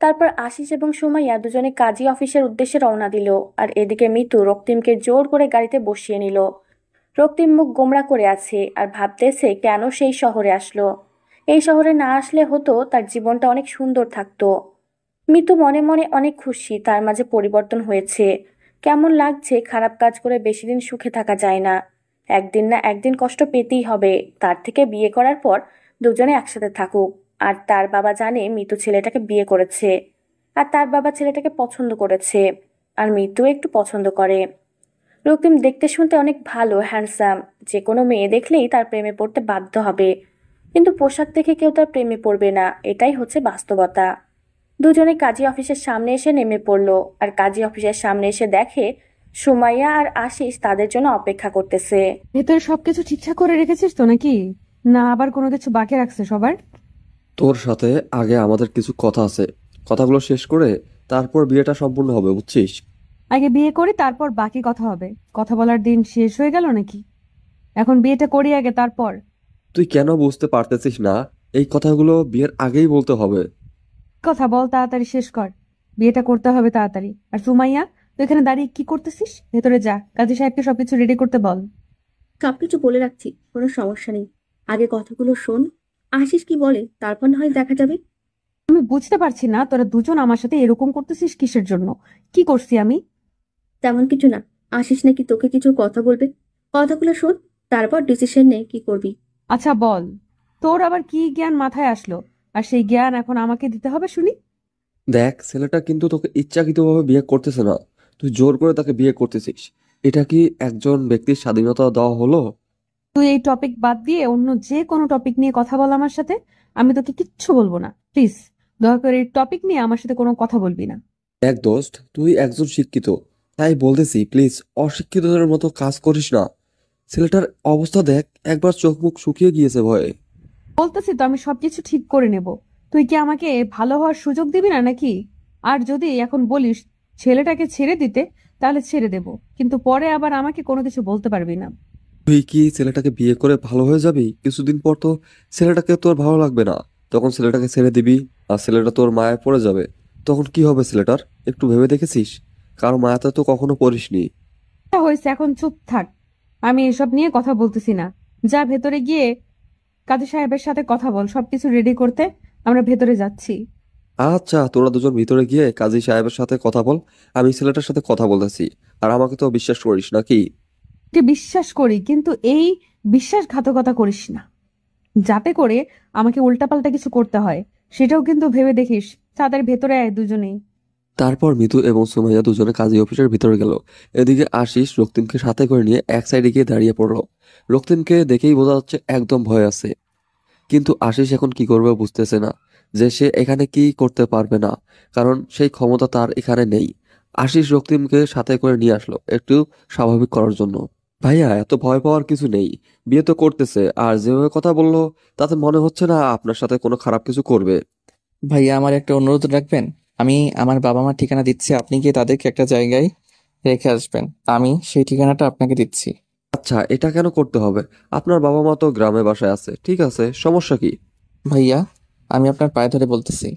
তারপর আশিস এবং সুমাইয়া দুজনে কাজী অফিসের উদ্দেশ্যে রওনা দিল। আর এদিকে মিতু রক্তিমকে জোর করে গাড়িতে বসিয়ে নিল। রক্তিম মুখ গোমড়া করে আছে আর ভাবতেছে কেন সেই শহরে আসলো। এই শহরে না আসলে হতো তার জীবনটা অনেক সুন্দর থাকতো। মিতু মনে মনে অনেক খুশি তার মাঝে পরিবর্তন হয়েছে। কেমন লাগছে, খারাপ কাজ করে বেশি দিন সুখে থাকা যায় না, একদিন না একদিন কষ্ট পেতেই হবে। তার থেকে বিয়ে করার পর দুজনে একসাথে থাকুক। আর তার বাবা জানে মিতু ছেলেটাকে বিয়ে করেছে, আর তার বাবা ছেলেটাকে পছন্দ করেছে, আর মিতু একটু পছন্দ করে। রক্তিম দেখতে শুনতে অনেক ভালো, হ্যান্ডসাম। যে কোনো মেয়ে দেখলেই তার প্রেমে পড়তে বাধ্য হবে, কিন্তু পোশাক দেখে কেউ তার প্রেমে পড়বে না, এটাই হচ্ছে বাস্তবতা। দুজনে কাজী অফিসের সামনে এসে নেমে পড়লো। আর কাজী অফিসের সামনে এসে দেখে সুমাইয়া আর আশিস তাদের জন্য অপেক্ষা করতেছে। ভেতরে সবকিছু ঠিকঠাক করে রেখেছিস তো নাকি? না আবার কোনো কিছু বাকি রাখছে সবার? তোর সাথে আগে আমাদের কিছু কথা আছে, কথাগুলো শেষ করে তারপর বিয়েটা সম্পূর্ণ হবে, বুঝছিস? আগে বিয়ে করি তারপর বাকি কথা হবে। কথা বলার দিন শেষ হয়ে গেল নাকি? এখন বিয়েটা করি আগে, তারপর। তুই কেন বুঝতে পারতেছিস না? এই কথাগুলো বিয়ের আগেই বলতে হবে। কথা বল, তাড়াতাড়ি শেষ কর। বিয়েটা করতে হবে তাড়াতাড়ি। আর সুমাইয়া, তুই এখানে দাঁড়িয়ে কি করতেছিস? ভেতরে যা, কাজী সাহেবকে সবকিছু রেডি করতে বল। সবকিছু বলে রাখছি, কোনো সমস্যা নেই। আগে কথাগুলো শোন, আশিস কি বলে তারপর না হয় দেখা যাবে। আমি বুঝতে পারছি না তোরা দুজন আমার সাথে এরকম করতেছিস কিসের জন্য? কি করছি আমি? তেমন কিছু না, আশিস নাকি তোকে কিছু কথা বলবে। কথাগুলো শোন, তারপর ডিসিশন নে কি করবি। আচ্ছা বল, তোর আবার কি জ্ঞান মাথায় আসলো? আর সেই জ্ঞান এখন আমাকে দিতে হবে শুনি? দেখ, ছেলেটা কিন্তু তোকে ইচ্ছাকৃতভাবে বিয়ে করতেছে না, তুই জোর করে তাকে বিয়ে করতেছিস। এটা কি একজন ব্যক্তির স্বাধীনতা দেওয়া হলো? তুই এই টপিক বাদ দিয়ে অন্য যে কোনো টপিক নিয়ে কথা বল আমার সাথে। আমি তোকে কিচ্ছু বলবো না, প্লিজ। দয়া করে এই টপিক নিয়ে আমার সাথে কোনো কথা বলবি না। দেখ দোস্ত, তুই একজন শিক্ষিত, তাই বলতেছি প্লিজ অশিক্ষিতদের মতো কাজ করিস না। ছেলেটার অবস্থা দেখ, একবার চোখ মুখ শুকিয়ে গিয়েছে ভয়ে। বলতেছি তো আমি সবকিছু ঠিক করে নেব। তুই কি আমাকে ভালো হওয়ার সুযোগ দিবি না নাকি? আর যদি এখন বলিস ছেলেটাকে ছেড়ে দিতে, তাহলে ছেড়ে দেব, কিন্তু পরে আবার আমাকে কোনো কিছু বলতে পারবি না। তুই কি ছেলেটাকে বিয়ে করে ভালো হয়ে যাবি? কিছুদিন পর তো ছেলেটাকে তোর ভালো লাগবে না, তখন ছেলেটাকে ছেড়ে দিবি আর ছেলেটা তোর মায়ায় পড়ে যাবে। তখন কি হবে ছেলেটার, একটু ভেবে দেখেছিস? কারো মায়াতে তো কখনো পড়িসনি। যা হয়েছে এখন চুপ থাক। আমি এসব নিয়ে কথা বলতেছি না। যা ভেতরে গিয়ে কাজী সাহেবের সাথে কথা বল সবকিছু রেডি করতে। আমরা ভেতরে যাচ্ছি। আচ্ছা, তোরা দুজন ভিতরে গিয়ে কাজী সাহেবের সাথে কথা বল, আমি ছেলেটার সাথে কথা বলতেছি। আর আমাকে তো বিশ্বাস করিস নাকি? তুই বিশ্বাস করি, কিন্তু এই বিশ্বাসঘাতকতা করিস না, যাতে করে আমাকে উল্টাপাল্টা কিছু করতে হয়। সেটাও কিন্তু ভেবে দেখিস। তাদের ভেতরে আয় দুজনেই। তারপর মিতু এবং সুমাইয়া দুজনে কাজী অফিসের ভিতরে গেল। এদিকে আশিস রক্তিমকে সাথে করে নিয়ে এক সাইডে গিয়ে দাঁড়িয়ে পড়ল। রক্তিমকে দেখেই বোঝা যাচ্ছে একদম ভয় আছে, কিন্তু আশিস এখন কি করবে বুঝতেছে না, যে সে এখানে কি করতে পারবে না, কারণ সেই ক্ষমতা তার এখানে নেই। আশিস রক্তিমকে সাথে করে নিয়ে আসলো একটু স্বাভাবিক করার জন্য। ভাইয়া, এত ভয় পাওয়ার কিছু নেই, বিয়ে তো করতেছে, আর যেভাবে কথা বললো তাতে মনে হচ্ছে না আপনার সাথে কোনো খারাপ কিছু করবে। ভাইয়া, আমার একটা অনুরোধ রাখবেন? আমি আমার বাবা মার ঠিকানা দিচ্ছি, আপনি গিয়ে তাদেরকে একটা জায়গায় রেখে আসবেন। আমি সেই ঠিকানাটা আপনাকে দিচ্ছি। আচ্ছা, এটা কেন করতে হবে? আপনার বাবা মা তো গ্রামে বাসায় আছে, ঠিক আছে, সমস্যা কি? ভাইয়া, আমি আপনার পায়ে ধরে বলতেছি,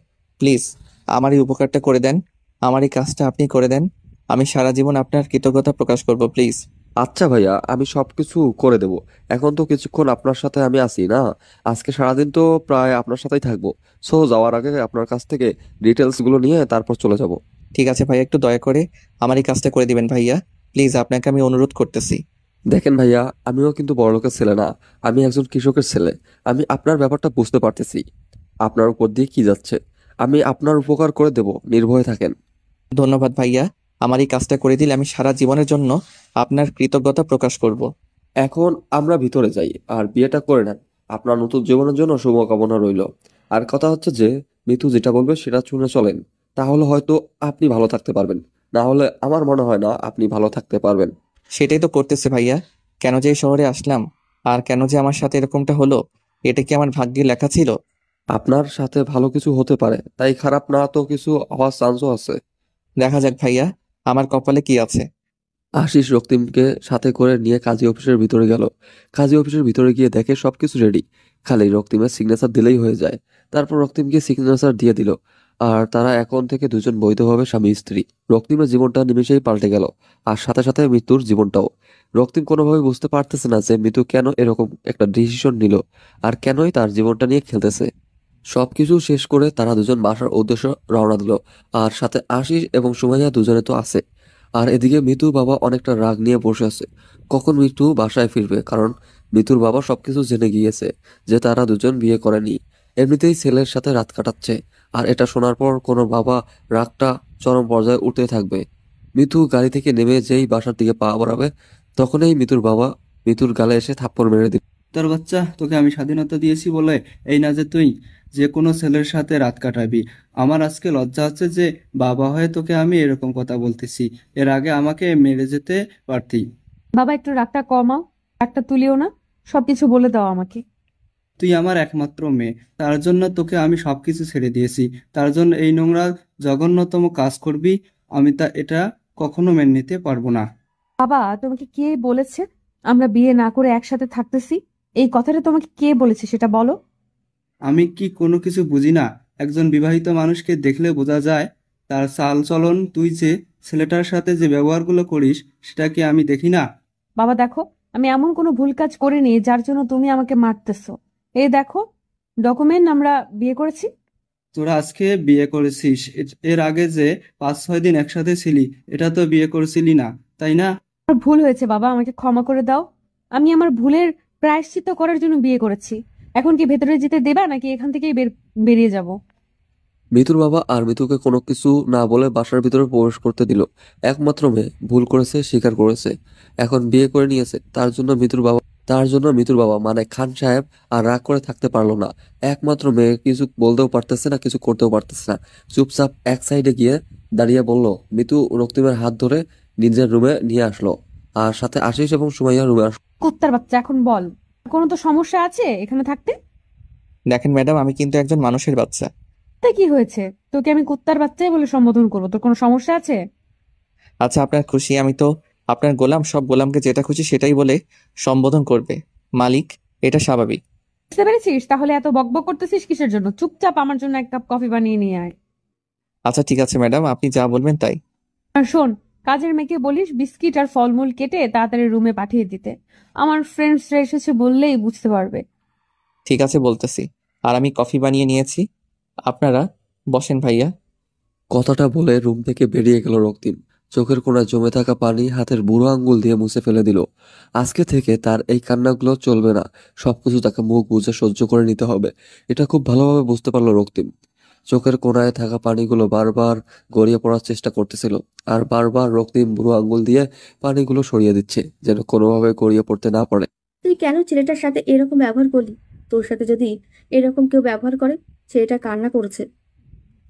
প্লিজ আমার এই উপকারটা করে দেন। আমার এই কাজটা আপনি করে দেন। আমি সারা জীবন আপনার কৃতজ্ঞতা প্রকাশ করব, প্লিজ। আচ্ছা ভাইয়া, আমি সবকিছু করে দেব। এখন তো কিছুক্ষণ আপনার সাথে আমি আছি না, আজকে সারাদিন তো প্রায় আপনার সাথেই থাকবো। সো যাওয়ার আগে আপনার কাছ থেকে ডিটেলস গুলো নিয়ে তারপর চলে যাব। ঠিক আছে ভাইয়া, একটু দয়া করে আমার এই কাজটা করে দিবেন ভাইয়া, প্লিজ, আপনাকে আমি অনুরোধ করতেছি। দেখেন ভাইয়া, আমিও কিন্তু বড়লোকের ছেলে না, আমি একজন কৃষকের ছেলে। আমি আপনার ব্যাপারটা বুঝতে পারতেছি, আপনার উপর দিয়ে কি যাচ্ছে। আমি আপনার উপকার করে দেব, নির্ভয়ে থাকেন। ধন্যবাদ ভাইয়া, আমার এই কাজটা করে দিলে আমি সারা জীবনের জন্য আপনার কৃতজ্ঞতা প্রকাশ করব। এখন আমরা ভিতরে যাই আর বিয়েটা করে নেন। আপনার নতুন জীবনের জন্য শুভকামনা রইল। আর কথা হচ্ছে যে, মিতু যেটা বলবে সেটা শুনে চলেন, তাহলে হয়তো আপনি ভালো থাকতে পারবেন, না হলে আমার মনে হয় না আপনি ভালো থাকতে পারবেন। সেটাই তো করতেছে ভাইয়া। কেন যে এই শহরে আসলাম, আর কেন যে আমার সাথে এরকমটা হলো, এটা কি আমার ভাগ্যে লেখা ছিল? আপনার সাথে ভালো কিছু হতে পারে, তাই খারাপ না তো কিছু হওয়ার চান্সও আছে। দেখা যাক ভাইয়া, আমার কপালে কি আছে। আশিস রক্তিমকে সাথে করে নিয়ে কাজী অফিসের ভিতরে গেল। কাজী অফিসের ভিতরে গিয়ে দেখে সবকিছু রেডি, খালি রক্তিমের সিগনেচার দিলেই হয়ে যায়। তারপর রক্তিমকে সিগনেচার দিয়ে দিল, আর তারা এখন থেকে দুজন বৈধভাবে স্বামী স্ত্রী। রক্তিমের জীবনটা নিমেষেই পাল্টে গেল, আর সাথে সাথে মৃত্যুর জীবনটাও। রক্তিম কোনোভাবে বুঝতে পারতেছে না যে মৃত্যু কেন এরকম একটা ডিসিশন নিল, আর কেনই তার জীবনটা নিয়ে খেলতেছে। সবকিছু শেষ করে তারা দুজন বাসার উদ্দেশ্যে রওনা দিল, আর সাথে আশিস এবং সুমাইয়া দুজনে তো আছে। আর এদিকে মিতুর বাবা অনেকটা রাগ নিয়ে বসে আছে, কখন মিতু বাসায় ফিরবে, কারণ মিতুর বাবা সবকিছু জেনে গিয়েছে যে তারা দুজন বিয়ে করেনি, এমনিতেই ছেলের সাথে রাত কাটাচ্ছে। আর এটা শোনার পর কোনো বাবা রাগটা চরম পর্যায়ে উঠতে থাকবে। মিতু গাড়ি থেকে নেমে যেই বাসার দিকে পা বাড়াবে, তখনই মিতুর বাবা মিতুর গালে এসে থাপ্পড় মেরে দিল। তোর বাচ্চা, তোকে আমি স্বাধীনতা দিয়েছি বলে এই না যে তুই যে কোনো ছেলের সাথে রাত কাটাবি। আমার আজকে লজ্জা হচ্ছে যে বাবা হয়ে তোকে আমি এরকম কথা বলতেছি। এর আগে আমাকে মেরে যেতে পারতি। বাবা একটু রাগটা কমাও, রাগটা তুলিও না, সবকিছু বলে দাও আমাকে। তুই আমার একমাত্র মেয়ে, তার জন্য তোকে আমি সবকিছু ছেড়ে দিয়েছি। তার জন্য এই নোংরা জঘন্যতম কাজ করবি? আমি এটা কখনো মেনে নিতে পারবো না। বাবা, তোমাকে কে বলেছে আমরা বিয়ে না করে একসাথে থাকতেছি? এই কথাটা তোমাকে কে বলেছে সেটা বলো। আমি কি কোনো কিছু বুঝি না? একজন বিবাহিত মানুষকে দেখলে বোঝা যায় তার চাল চলন। তুই যে ছেলেটার সাথে যে ব্যবহারগুলো করিস সেটা কি আমি দেখি না? বাবা দেখো, আমি এমন কোনো ভুল কাজ করিনি যার জন্য তুমি আমাকে মারতেছো। এই দেখো, ডকুমেন্ট, আমরা বিয়ে করেছি। তোরা আজকে বিয়ে করেছিস, এর আগে যে 5-6 দিন একসাথে ছিলি এটা তো বিয়ে করেছিলি না, তাই না? আমার ভুল হয়েছে বাবা, আমাকে ক্ষমা করে দাও। আমি আমার ভুলের প্রায়শ্চিত্ত করার জন্য বিয়ে করেছি। এখন কি ভেতরে যেতে দেবা নাকি এখান থেকেই বেরিয়ে যাব? মিতুর বাবা আর মিতুকে কোনো কিছু না বলে বাসার ভিতরে প্রবেশ করতে দিল। একমাত্র মেয়ে, ভুল করেছে, স্বীকার করেছে, এখন বিয়ে করে নিয়েছে। তার জন্য মিতুর বাবা মানে খান সাহেব আর রাগ করে থাকতে পারলো না। একমাত্র মেয়ে, কিছু বলতেও পারতেছে না, কিছু করতেও পারতেছে না। চুপচাপ এক সাইডে গিয়ে দাঁড়িয়ে বলল। মিতু রক্তিমের হাত ধরে নিজের রুমে নিয়ে আসলো, আর সাথে আশিস এবং সুমাইয়া রুমে আসলো। কুত্তার বাচ্চা, এখন বল, কোনো তো সমস্যা আছে এখানে থাকতে? দেখেন ম্যাডাম, আমি কিন্তু একজন মানুষের বাচ্চা। তা কি হয়েছে? তোকে আমি কুত্তার বাচ্চাই বলে সম্বোধন করবো, তোর কোনো সমস্যা আছে? আচ্ছা, আপনার খুশি, আমি তো আপনার গোলাম। সব গোলামকে যেটা খুশি সেটাই বলে সম্বোধন করবে মালিক, এটা স্বাভাবিক। বুঝতে পেরেছিস? তাহলে এত বকবক করতেছিস কিসের জন্য? চুপচাপ আমার জন্য এক কাপ কফি বানিয়ে নিয়ে আয়। আচ্ছা ঠিক আছে ম্যাডাম, আপনি যা বলবেন তাই। আর শোন, কাজের মেয়েকে বলিস বিস্কিট আর ফলমূল কেটে তাড়াতাড়ি রুমে পাঠিয়ে দিতে। আমার ফ্রেন্ডসরা এসেছে বললেই বুঝতে পারবে। ঠিক আছে বলতেছি। আর আমি কফি বানিয়ে নিয়েছি, আপনারা বসেন ভাইয়া। কথাটা বলে রুম থেকে বেরিয়ে গেল রক্তিম। চোখের কোণায় জমে থাকা পানি হাতের বুড়ো আঙ্গুল দিয়ে মুছে ফেলে দিল। আজকে থেকে তার এই কান্নাগুলো চলবে না, সবকিছু তাকে মুখ বুজে সহ্য করে নিতে হবে। এটা খুব ভালোভাবে বুঝতে পারলো রক্তিম। চোখের কোণায় থাকা পানিগুলো বারবার গড়িয়ে পড়ার চেষ্টা করতেছিল, আর বারবার রক্তিম বুড়ো আঙ্গুল দিয়ে পানিগুলো সরিয়ে দিচ্ছে, যেন কোনোভাবে গড়িয়ে পড়তে না পারে। তুই কেন ছেলেটার সাথে এরকম ব্যবহার করলি? তোর সাথে যদি এরকম কেউ ব্যবহার করে, ছেলেটা কান্না করেছে।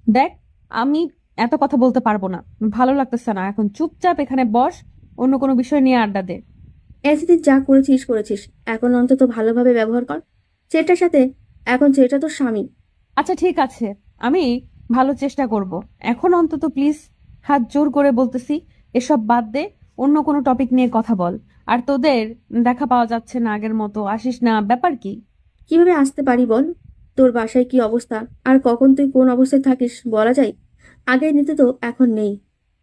দেখ, আমি এত কথা বলতে পারবো না, ভালো লাগতেছে না। এখন চুপচাপ এখানে বস, অন্য কোনো বিষয় নিয়ে আড্ডা দে। এতদিন যা করেছিস, এখন অন্তত ভালোভাবে ব্যবহার কর ছেলেটার সাথে। এখন ছেলেটা তোর স্বামী। আচ্ছা ঠিক আছে, আমি ভালো চেষ্টা করব। এখন অন্তত প্লিজ হাত জোর করে বলতেছি, এসব বাদ দে, অন্য কোনো টপিক নিয়ে কথা বল। আর তোদের দেখা পাওয়া যাচ্ছে না, আগের মতো আসিস না, ব্যাপার কি? কিভাবে আসতে পারি বল? তোর বাসায় কি অবস্থা আর কখন তুই কোন অবস্থায় থাকিস বলা যায়? আগের নিতে তো এখন নেই।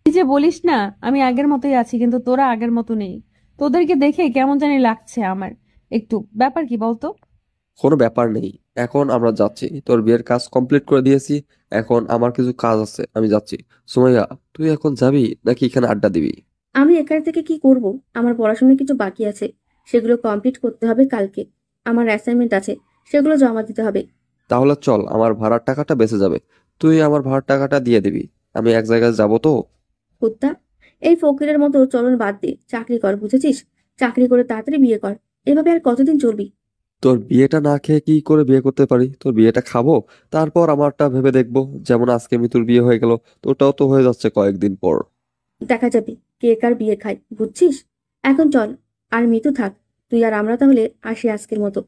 তুই যে বলিস না আমি আগের মতোই আছি, কিন্তু তোরা আগের মতো নেই। তোদেরকে দেখে কেমন জানি লাগছে আমার একটু। ব্যাপার কি বলতো? কোনো ব্যাপার নেই, এখন আমরা যাচ্ছি। তোর বিয়ের কাজ কমপ্লিট করে দিয়েছি, এখন আমার কিছু কাজ আছে, আমি যাচ্ছি। সুমাইয়া, তুই এখন যাবি নাকি এখানে আড্ডা দিবি? আমি এখান থেকে কি করব? আমার পড়াশোনা কিছু বাকি আছে, সেগুলো কমপ্লিট করতে হবে কালকে। আমার অ্যাসাইনমেন্ট আছে, সেগুলো জমা দিতে হবে। তাহলে চল, আমার ভাড়ার টাকাটা বেঁচে যাবে, তুই আমার ভাড়ার টাকাটা দিয়ে দিবি। আমি এক জায়গায় যাবো তো। কুত্তা, এই ফকিরের মতো চলন বাদ দে, চাকরি কর, বুঝেছিস? চাকরি করে তাড়াতাড়ি বিয়ে কর। এভাবে আর কতদিন চলবি? তোর বিয়েটা না খেয়ে কি করে বিয়ে করতে পারি? তোর বিয়েটা খাবো, তারপর আমারটা ভেবে দেখবো। যেমন আজকে মিতুর বিয়ে হয়ে গেল, তোরটাও তো হয়ে যাচ্ছে কয়েকদিন পর। দেখা যাবে কে কার বিয়ে খায়, বুঝছিস? এখন চল, আর মিতু থাক, তুই আর আমরা তাহলে আসি আজকের মতো।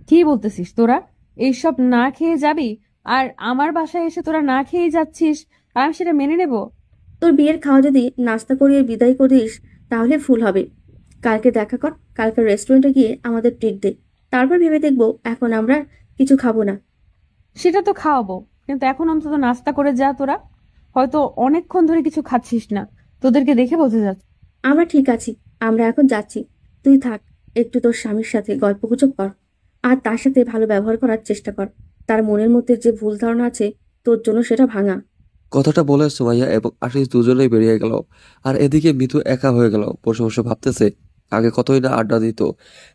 কি বলতেছিস তোরা? এইসব না খেয়ে যাবি? আর আমার বাসায় এসে তোরা না খেয়ে যাচ্ছিস, আর আমি সেটা মেনে নেব? তোর বিয়ের খাওয়া যদি নাস্তা করিয়ে বিদায় করিস তাহলে ফুল হবে। কালকে দেখা কর, কালকে রেস্টুরেন্টে গিয়ে আমাদের ট্রিট দে। তারপর ভেবে দেখবো, এখন আমরা কিছু খাবো না। সেটা তো খাওয়াবো, কিন্তু এখন অন্তত নাস্তা করে যা তোরা। হয়তো অনেকক্ষণ ধরে কিছু খাচ্ছিস না, তোদেরকে দেখে বোঝা যাচ্ছে। আমরা ঠিক আছি, আমরা এখন যাচ্ছি। তুই থাক, একটু তোর স্বামীর সাথে গল্পগুজব কর, আর তার সাথে ভালো ব্যবহার করার চেষ্টা কর। তার মনের মধ্যে যে ভুল ধারণা আছে তোর জন্য, সেটা ভাঙা। কথাটা বলে সুমাইয়া এবং আশিস দুজনেই বেরিয়ে গেল। আর এদিকে মিতু একা হয়ে গেল, বসে বসে ভাবতেছে আগে কতই না আড্ডা দিত।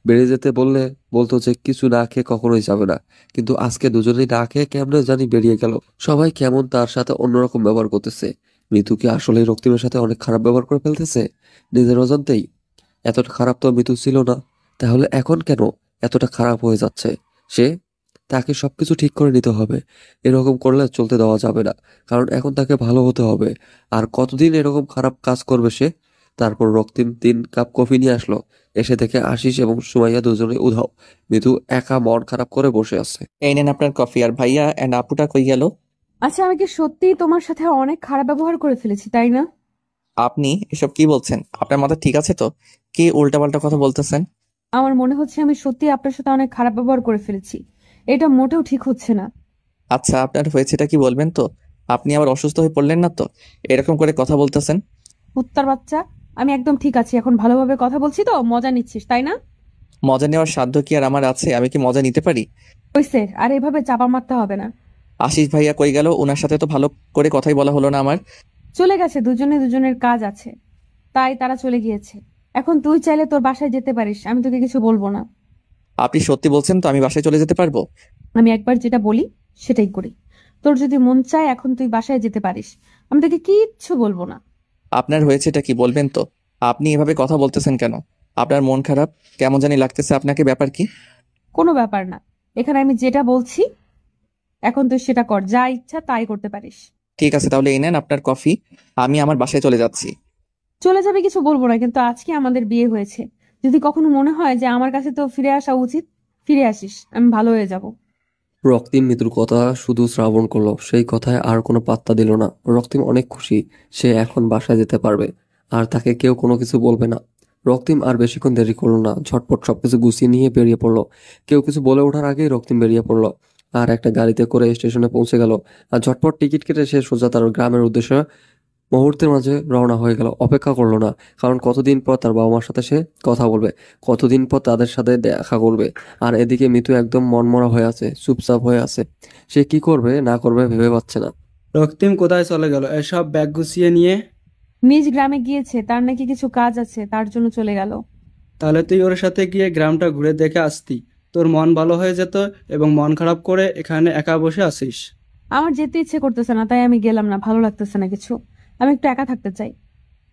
বেরিয়ে যেতে বললে বলতো যে কিছু না খেয়ে কখনোই যাবে না, কিন্তু আজকে দুজনেই না খেয়ে কেমনে জানি বেরিয়ে গেল। সবাই কেমন তার সাথে অন্যরকম ব্যবহার করতেছে। মিতু কি আসলেই রক্তিমের সাথে অনেক খারাপ ব্যবহার করে ফেলতেছে নিজের অজান্তেই? এতটা খারাপ তো মিতু ছিল না, তাহলে এখন কেন এতটা খারাপ হয়ে যাচ্ছে সে? তাকে সবকিছু ঠিক করে নিতে হবে, এরকম করলে চলতে দেওয়া যাবে না, কারণ এখন তাকে ভালো হতে হবে। আর কতদিন এরকম খারাপ কাজ করবে সে? তারপর রক্তিম 3 কাপ কফি নিয়ে আসলো। এসে দেখে আশিস এবং সুমাইয়া দুজনে উধাও। মিতু একা মন খারাপ করে বসে আছে। এই নেন আপনার কফি। আর ভাইয়া অ্যান্ড আপুটা কই গেল? আচ্ছা, আমি কি সত্যিই তোমার সাথে অনেক খারাপ ব্যবহার করে ফেলেছি, তাই না? আপনি এসব কি বলছেন? আপনার মাথা ঠিক আছে তো? কি উল্টাপাল্টা কথা বলতেছেন? আমার মনে হচ্ছে আমি সত্যি আপনার সাথে অনেক খারাপ ব্যবহার করে ফেলেছি। এটা মোটেও ঠিক হচ্ছে না। আচ্ছা, আপনার হয়েছেটা কি বলবেন তো? আপনি আবার অসুস্থ হয়ে পড়লেন না তো? এরকম করে কথা বলতেছেন। কুত্তার বাচ্চা, আমি একদম ঠিক আছি। এখন ভালোভাবে কথা বলছি তো, মজা নিচ্ছিস তাই না? মজা নেওয়ার সাধ্য কি আর আমার আছে? আমি কি মজা নিতে পারি? হইছে, আর এভাবে চাপা মারতে হবে না। আশিস ভাইয়া কই গেল? ওনার সাথে তো ভালো করে কথাই বলা হলো না আমার। চলে গেছে, দুজনে দুজনের কাজ আছে তাই তারা চলে গিয়েছে। এখন তুই চাইলে তোর বাসায় যেতে পারিস, আমি তোকে কিছু বলবো না। আপনি সত্যি বলছেন তো? আমি বাসায় চলে যেতে পারবো? আমি একবার যেটা বলি সেটাই করি। তোর যদি মন চায় এখন তুই বাসায় যেতে পারিস, আমি তোকে কিচ্ছু বলবো না। আপনার হয়েছেটা কি বলবেন তো? আপনি এভাবে কথা বলতেছেন কেন? আপনার মন খারাপ কেমন জানি লাগতেছে আপনাকে, ব্যাপার কি? কোনো ব্যাপার না, এখানে আমি যেটা বলছি এখন তুই সেটা কর, যা ইচ্ছা তাই করতে পারিস। ঠিক আছে, তাহলে এই নেন আপনার কফি। আমি আমার বাসায় চলে যাচ্ছি। চলে যাবে কিছু বলবো না, কিন্তু আজকে আমাদের বিয়ে হয়েছে। যদি কখনো মনে হয় যে আমার কাছে তো ফিরে আসা উচিত, ফিরে আসিস, আমি ভালো হয়ে যাব। রক্তিম মিতুর কথা শুধু শ্রাবণ করলো, সেই কথায় আর কোনো পাত্তা দিল না। রক্তিম অনেক খুশি, সে এখন বাসায় যেতে পারবে আর তাকে কেউ কোনো কিছু বলবে না। রক্তিম আর বেশিক্ষণ দেরি করলো না, ঝটপট সবকিছু গুছিয়ে নিয়ে বেরিয়ে পড়লো। কেউ কিছু বলে ওঠার আগেই রক্তিম বেরিয়ে পড়লো আর একটা গাড়িতে করে স্টেশনে পৌঁছে গেল। আর ঝটপট টিকিট কেটে সে সোজা তার গ্রামের উদ্দেশ্যে মুহূর্তের মাঝে রওনা হয়ে গেল। অপেক্ষা করলো না, কারণ কতদিন পর তার বাবা মার সাথে সে কথা বলবে, কতদিন পর তাদের সাথে দেখা করবে। আর এদিকে মিতু একদম মনমরা হয়ে আছে, চুপচাপ হয়ে আছে। সে কি করবে না করবে ভেবে পাচ্ছে না। রক্তিম কোথায় চলে গেল এসব ব্যাগ গুছিয়ে নিয়ে? নিজ গ্রামে গিয়েছে, তার নাকি কিছু কাজ আছে, তার জন্য চলে গেল। তাহলে তুই ওর সাথে গিয়ে গ্রামটা ঘুরে দেখে আসতি, তোর মন ভালো হয়ে যেত। এবং মন খারাপ করে এখানে একা বসে আছিস। আমার যেতে ইচ্ছে করতেছে না, তাই আমি গেলাম না। ভালো লাগতেছে না কিছু, আমি একটু একা থাকতে চাই।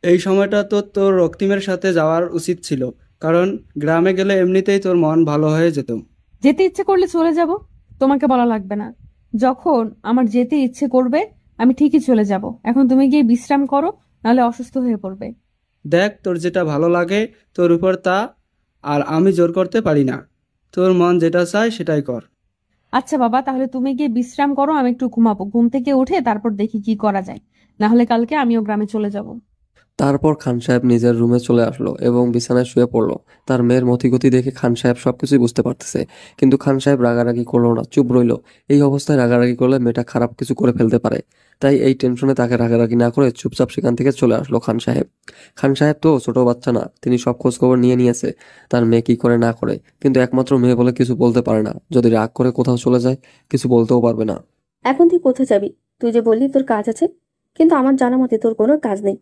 এই সময়টা তো তোর রক্তিমের সাথে যাওয়ার উচিত ছিল, কারণ গ্রামে গেলে এমনিতেই তোর মন ভালো হয়ে যেত। যেতে ইচ্ছে করলে চলে যাব, তোমাকে বলা লাগবে না। যখন আমার যেতে ইচ্ছে করবে আমি ঠিকই চলে যাব। এখন তুমি গিয়ে বিশ্রাম করো, নাহলে অসুস্থ হয়ে পড়বে। দেখ, তোর যেটা ভালো লাগে তোর উপর তা, আর আমি জোর করতে পারি না। তোর মন যেটা চায় সেটাই কর। আচ্ছা বাবা, তাহলে তুমি গিয়ে বিশ্রাম করো, আমি একটু ঘুমাবো। ঘুম থেকে উঠে তারপর দেখি কি করা যায়, না হলে কালকে আমিও গ্রামে চলে যাব। তারপর খান সাহেব নিজের রুমে চলে আসলো এবং বিছানায় শুয়ে পড়লো। তার মেয়ের মতিগতি দেখে খান সাহেব সবকিছুই বুঝতে পারতেছে, কিন্তু খান সাহেব রাগারাগি করলো না, চুপ রইলো। এই অবস্থায় রাগারাগি করলে মেয়েটা খারাপ কিছু করে ফেলতে পারে, তাই এই টেনশনে তাকে রাগারাগি না করে চুপচাপ সেখান থেকে চলে আসলো খান সাহেব। খান সাহেব তো ছোট বাচ্চা না, তিনি সব খোঁজ খবর নিয়ে নিয়েছে তার মেয়ে কি করে না করে, কিন্তু একমাত্র মেয়ে বলে কিছু বলতে পারে না। যদি রাগ করে কোথাও চলে যায় কিছু বলতেও পারবে না। এখন তুই কোথায় যাবি? তুই যে বললি তোর কাজ আছে, কিন্তু আমার জানা মতে তোর কোনো কাজ নেই।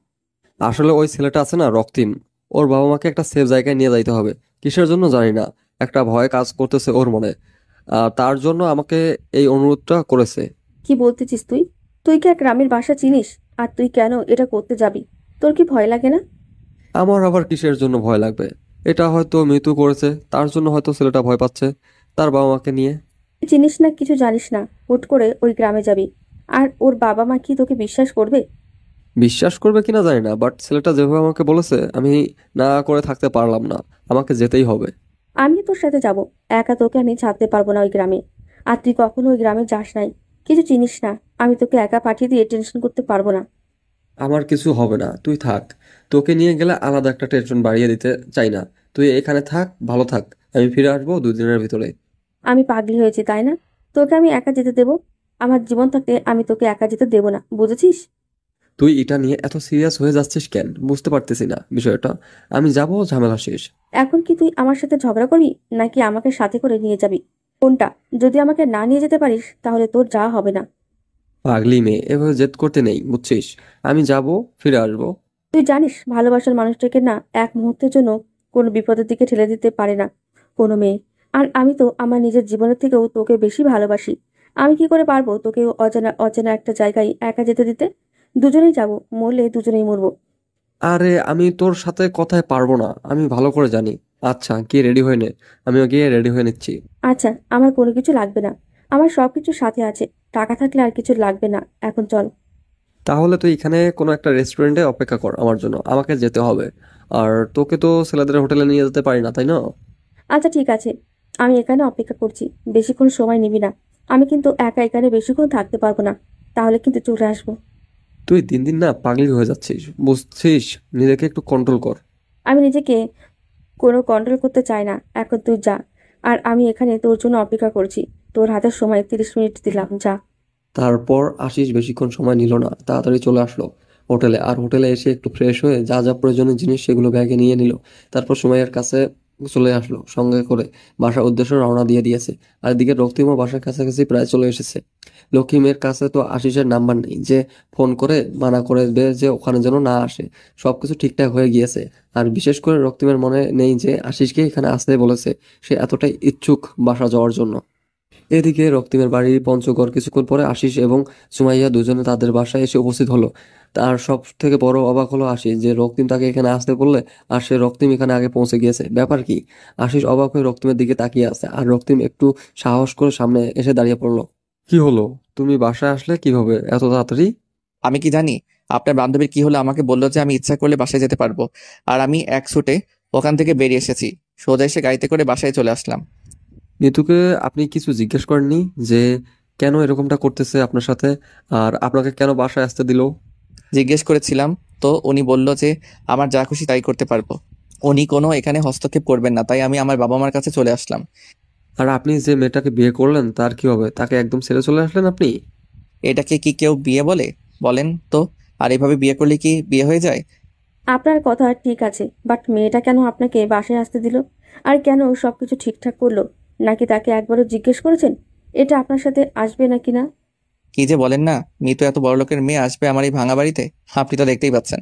আসলে ওই ছেলেটা আছে না রক্তিম, ওর বাবা মাকে একটা সেফ জায়গায় নিয়ে যাইতে হবে। কিসের জন্য জানি না, একটা ভয় কাজ করতেছে ওর মনে। তার জন্য আমাকে এই অনুরোধটা করেছে। কি বলতেছিস তুই? তুই কি এক গ্রামের বাসা চিনিস? আর তুই কেন এটা করতে যাবি? তোর কি ভয় লাগে না? আমার আবার কিসের জন্য ভয় লাগবে? এটা হয়তো মৃত্যু করেছে, তার জন্য হয়তো ছেলেটা ভয় পাচ্ছে তার বাবা মাকে নিয়ে। তুই চিনিস না, কিছু জানিস না, হুট করে ওই গ্রামে যাবি। আর ওর বাবা মা কি তোকে বিশ্বাস করবে? বিশ্বাস করবে কিনা জানি না, বাট ছেলেটা যেভাবে আমাকে বলেছে আমি না করে থাকতে পারলাম না, আমাকে যেতেই হবে। আমি তোর সাথে যাব, একা তোকে আমি ছাড়তে পারবো না ওই গ্রামে। আর তুই কখনো ওই গ্রামে যাস নাই, কিছু চিনিস না। আমি তোকে একা পাঠিয়ে দিয়ে টেনশন করতে পারবো না। আমার কিছু হবে না, তুই থাক। তোকে নিয়ে গেলে আলাদা একটা টেনশন বাড়িয়ে দিতে চাই না। তুই এখানে থাক, ভালো থাক। আমি ফিরে আসবো 2 দিনের ভিতরে। আমি পাগলি হয়েছি তাই না? তোকে আমি একা যেতে দেবো? আমার জীবন থাকতে আমি তোকে একা যেতে দেবো না, বুঝেছিস? তুই এটা নিয়ে এত সিরিয়াস হয়ে যাচ্ছিস কেন বুঝতে পারতেছি না বিষয়টা। আমি যাব, ঝামেলা শেষ। এখন কি তুই আমার সাথে ঝগড়া করবি, নাকি আমাকে সাথে করে নিয়ে যাবি? কোনটা? যদি আমাকে না নিয়ে যেতে পারিস তাহলে তোর যাওয়া হবে না। পাগলি মেয়ে, এভাবে জেদ করতে নেই বুঝছিস। আমি যাব, ফিরে আসবো। তুই জানিস ভালোবাসার মানুষটাকে না এক মুহূর্তের জন্য কোনো বিপদের দিকে ঠেলে দিতে পারে না কোনো মেয়ে। আর আমি তো আমার নিজের জীবনের থেকেও তোকে বেশি ভালোবাসি। আমি কি করে পারবো তোকে অচেনা অচেনা একটা জায়গায় একা যেতে দিতে? দুজনেই যাব, মরলে দুজনেই মরবো। আরে আমি তোর সাথে কথায় পারবো না, আমি ভালো করে জানি। আচ্ছা গিয়ে রেডি হয়ে নে। আমিও গিয়ে রেডি হয়ে নিচ্ছি। আচ্ছা, আমার কোনো কিছু লাগবে না, আমার সবকিছু সাথে আছে। টাকা থাকলে আর কিছু লাগবে না, এখন চল। তাহলে তুই এখানে কোনো একটা রেস্টুরেন্টে অপেক্ষা কর আমার জন্য, আমাকে যেতে হবে। আর তোকে তো ছেলেদের হোটেলে নিয়ে যেতে পারি না, তাই না? আচ্ছা ঠিক আছে, আমি এখানে অপেক্ষা করছি। বেশিক্ষণ সময় নিবি না। আমি কিন্তু একা এখানে বেশিক্ষণ থাকতে পারবো না, তাহলে কিন্তু চলে আসবো। তুই দিন দিন না পাগলি হয়ে যাচ্ছিস, বুঝছিস? নিজেকে একটু কন্ট্রোল কর। আমি নিজেকে কোনো কন্ট্রোল করতে চাই না, এখন তুই যা। আর আমি এখানে তোর জন্য অপেক্ষা করছি। তোর হাতের সময় 30 মিনিট দিলাম, যা। তারপর আশিস বেশিক্ষণ সময় নিল না, তাড়াতাড়ি চলে আসলো হোটেলে। আর হোটেলে এসে একটু ফ্রেশ হয়ে যা যা প্রয়োজনীয় জিনিস সেগুলো ব্যাগে নিয়ে নিল। তারপর সুমাইয়ার কাছে চলে আসলো, সঙ্গে করে বাসার উদ্দেশ্যে রওনা দিয়ে দিয়েছে। আর এদিকে রক্তিমও বাসার কাছাকাছি প্রায় চলে এসেছে। লক্ষ্মীমের কাছে তো আশিসের নাম্বার নেই যে ফোন করে মানা করে দেবে যে ওখানে যেন না আসে। সবকিছু ঠিকঠাক হয়ে গিয়েছে। আর বিশেষ করে রক্তিমের মনে নেই যে আশিসকে এখানে আসতে বলেছে। সে এতটাই ইচ্ছুক বাসা যাওয়ার জন্য। এদিকে রক্তিমের বাড়ির পঞ্চগড় কিছুক্ষণ পরে আশিস এবং সুমাইয়া দুজনে তাদের বাসায় এসে উপস্থিত হলো। তার সব থেকে বড় অবাক হলো আশিস যে রক্তিম তাকে এখানে আসতে বললে আর সে রক্তিম এখানে আগে পৌঁছে গিয়েছে। ব্যাপার কি? আশিস অবাক হয়ে রক্তিমের দিকে তাকিয়ে আছে। আর রক্তিম একটু সাহস করে সামনে এসে দাঁড়িয়ে পড়লো। কি হলো? তুমি বাসায় আসলে কিভাবে এত তাড়াতাড়ি? আমি কি জানি আপনার বান্ধবীর কি হলো? আমাকে বললো যে আমি ইচ্ছা করলে বাসায় যেতে পারবো, আর আমি এক ছুটে ওখান থেকে বেরিয়ে এসেছি। সোজা এসে গাড়িতে করে বাসায় চলে আসলাম। নিতুকে আপনি কিছু জিজ্ঞেস করেননি যে কেন এরকমটা করতেছে আপনার সাথে, আর আপনাকে কেন বাসায় আসতে দিল? জিজ্ঞেস করেছিলাম তো উনি বলল যে আমার যা খুশি তাই করতে পারবো, উনি কোনো এখানে হস্তক্ষেপ করবেন না, তাই আমি আমার বাবা মার কাছে চলে আসলাম। আর আপনি যে মেয়েটাকে বিয়ে করলেন তার কি হবে? তাকে একদম ছেড়ে চলে আসলেন আপনি? এটাকে কি কেউ বিয়ে বলে? বলেন তো। আর এভাবে বিয়ে করলে কি বিয়ে হয়ে যায়? আপনার কথা ঠিক আছে, বাট মেয়েটা কেন আপনাকে বাসায় আসতে দিল? আর কেন সবকিছু ঠিকঠাক করলো? নাকি তাকে একবারও জিজ্ঞেস করেছেন এটা আপনার সাথে আসবে নাকি না? কি যে বলেন না, মিতু এত বড় লোকের মেয়ে আসবে আমার এই ভাঙা বাড়িতে? আপনি তো দেখতেই পাচ্ছেন।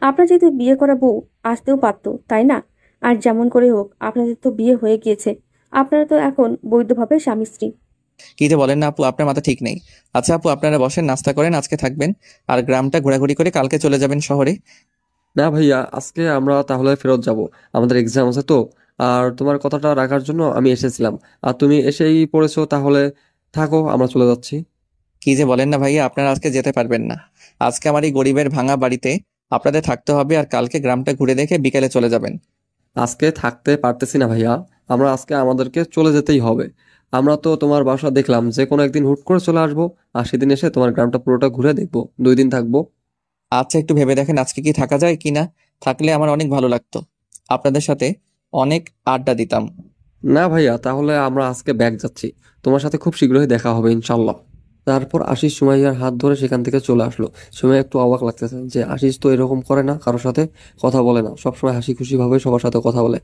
আপনার যেহেতু বিয়ে করা বউ আসতেও পারতো, তাই না? আর যেমন করে হোক আপনাদের তো বিয়ে হয়ে গিয়েছে। আপনারা তো এখন বৈধভাবে স্বামী স্ত্রী। কি যে বলেন না আপু, আপনার মাথা ঠিক নেই। আচ্ছা আপু, আপনারা বসেন, নাস্তা করেন, আজকে থাকবেন আর গ্রামটা ঘোরাঘুরি করে কালকে চলে যাবেন শহরে। না ভাইয়া, আজকে আমরা তাহলে ফেরত যাব, আমাদের এক্সাম আছে তো। আর তোমার কথাটা রাখার জন্য আমি এসেছিলাম, আর তুমি এসেই পড়েছো, তাহলে থাকো, আমরা চলে যাচ্ছি। কি যে বলেন না ভাইয়া, আপনারা আজকে যেতে পারবেন না। আজকে আমার এই গরিবের ভাঙা বাড়িতে আপনাদের থাকতে হবে, আর কালকে গ্রামটা ঘুরে দেখে বিকেলে চলে যাবেন। আজকে থাকতে পারতেছি না ভাইয়া, আমরা আজকে আমাদেরকে চলে যেতেই হবে। আমরা তো তোমার বাসা দেখলাম, যে কোনো একদিন হুট করে চলে আসবো, আর সেদিন এসে তোমার গ্রামটা পুরোটা ঘুরে দেখবো, 2 দিন থাকবো। আচ্ছা একটু ভেবে দেখেন আজকে কি থাকা যায় কি না। থাকলে আমার অনেক ভালো লাগতো, আপনাদের সাথে অনেক আড্ডা দিতাম। না ভাইয়া, তাহলে আমরা আজকে ব্যাগ যাচ্ছি, তোমার সাথে খুব শীঘ্রই দেখা হবে ইনশাল্লাহ। তারপর আশিস সুমাইয়ার হাত ধরে সেখান থেকে চলে আসলো। সুমাইয়া একটু অবাক লাগতেছে যে আশিস তো এরকম করে না, কারোর সাথে কথা বলে না, সবসময় হাসি খুশি ভাবে সবার সাথে কথা বলে।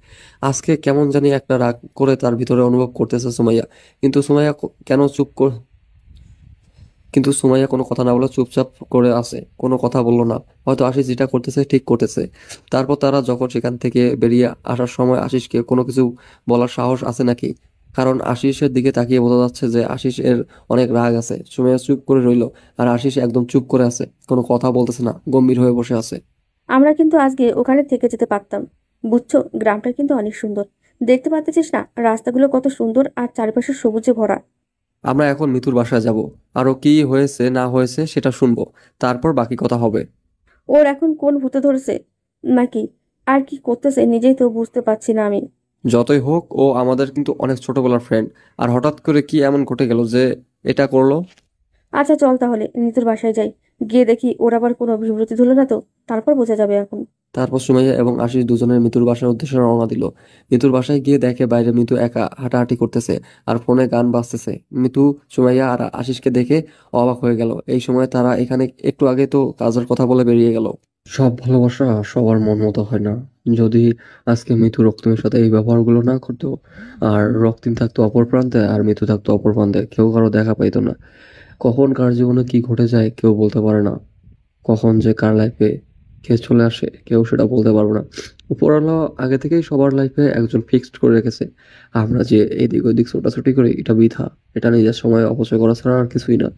আজকে কেমন জানি একটা রাগ করে তার ভিতরে অনুভব করতেছে সুমাইয়া। কিন্তু সুমাইয়া কেন চুপ করে, কিন্তু সুমাইয়া কোনো কথা না বলে চুপচাপ করে আছে, কোনো কথা বললো না। হয়তো আশিস যেটা করতেছে ঠিক করতেছে। তারপর তারা যখন সেখান থেকে বেরিয়ে আসার সময় আশিসকে কোনো কিছু বলার সাহস আছে নাকি, কারণ আশিসের দিকে তাকিয়ে বোঝা যাচ্ছে যে আশিস এর অনেক রাগ আছে। সুমাইয়া চুপ করে রইলো, আর আশিস একদম চুপ করে আছে, কোনো কথা বলতেছে না, গম্ভীর হয়ে বসে আছে। আমরা কিন্তু আজকে ওখানে থেকে যেতে পারতাম, বুঝছো? গ্রামটা কিন্তু অনেক সুন্দর। দেখতে পাচ্ছিস না রাস্তাগুলো কত সুন্দর, আর চারপাশে সবুজে ভরা। আমরা এখন মিতুর বাসায় যাব, আরো কি হয়েছে না হয়েছে সেটা শুনবো, তারপর বাকি কথা হবে। ওর এখন কোন ভূতে ধরেছে নাকি আর কি করতেছে নিজেই তো বুঝতে পারছি না আমি। যতই হোক, ও আমাদের কিন্তু অনেক ছোটবেলার ফ্রেন্ড, আর হঠাৎ করে কি এমন ঘটে গেল যে এটা করলো? আচ্ছা চল তাহলে নিতুর বাসায় যাই, গিয়ে দেখি ওর আবার কোনো বিব্রতি ধরলো না তো, তারপর বোঝা যাবে এখন। তারপর সুমাইয়া এবং আশিস দুজনের মিতুর বাসার উদ্দেশ্যে রওনা দিল। মিতুর বাসায় গিয়ে দেখে বাইরে মিতু একা হাঁটাহাঁটি করতেছে, আর ফোনে গান বাজতেছে। মিতু, সুমাইয়া আর আশিসকে দেখে অবাক হয়ে গেল। এই সময় তারা এখানে একটু আগে তো কাজের কথা বলে বেরিয়ে গেল। সব ভালোবাসা সবার মন মতো হয় না। যদি আজকে মিতু রক্তিমের সাথে এই ব্যবহারগুলো না করতো, আর রক্তিম থাকতো অপর প্রান্তে আর মিতু থাকতো অপর প্রান্তে, কেউ কারো দেখা পাইতো না। কখন কার জীবনে কি ঘটে যায় কেউ বলতে পারে না। কখন যে কার লাইফে কে চলে আসে কেউ সেটা বলতে পারবো না। উপরওয়ালা আগে থেকেই সবার লাইফে একজন ফিক্সড করে রেখেছে। আমরা যে এদিক ওদিক ছোটাছুটি করি এটা বৃথা, এটা নিজের সময় অপচয় করা ছাড়া আর কিছুই না।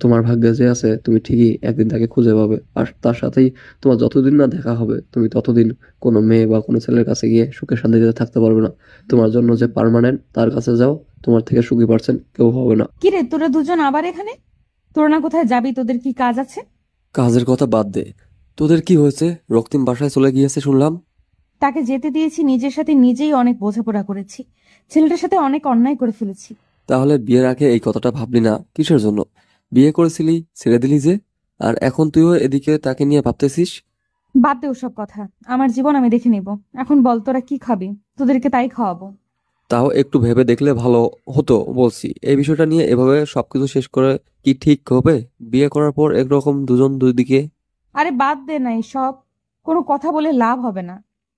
তোমার ভাগ্যে যে আছে তুমি ঠিকই একদিন তাকে খুঁজে পাবে, আর তার সাথেই তোমার যতদিন না দেখা হবে তুমি ততদিন কোনো মেয়ে বা কোনো ছেলের কাছে গিয়ে সুখে শান্তিতে থাকতে পারবে না। তোমার জন্য যে পার্মানেন্ট তার কাছে যাও, তোমার থেকে সুখী পারছেন কেউ হবে না। কিরে তোরা দুজন আবার এখানে? তোরা না কোথায় যাবি? তোদের কি কাজ আছে? কাজের কথা বাদ দে, তোদের কি হয়েছে? রক্তিম বাসায় চলে গিয়েছে শুনলাম। তাকে যেতে দিয়েছি, নিজের সাথে নিজেই অনেক বোঝাপড়া করেছি। ছেলেটার সাথে অনেক অন্যায় করে ফেলেছি। তাহলে বিয়ের আগে এই কথাটা ভাবলি না কিসের জন্য? বিয়ে করেছিলি, ছেড়ে দিলি যে, আর এখন তুইও এদিকে তাকে নিয়ে ভাবতেছিস। বাদ দে ওসব কথা, আমার জীবন আমি দেখে নিব। এখন বল তোরা কি খাবি, তোদেরকে তাই খাওয়াবো। তাও একটু ভেবে দেখলে ভালো হতো বলছি। এই বিষয়টা নিয়ে এভাবে সবকিছু শেষ করে কি ঠিক হবে? বিয়ে করার পর একরকম দুজন দুই দিকে। আরে বাদ দে না সব, কোনো কথা বলে লাভ হবে না।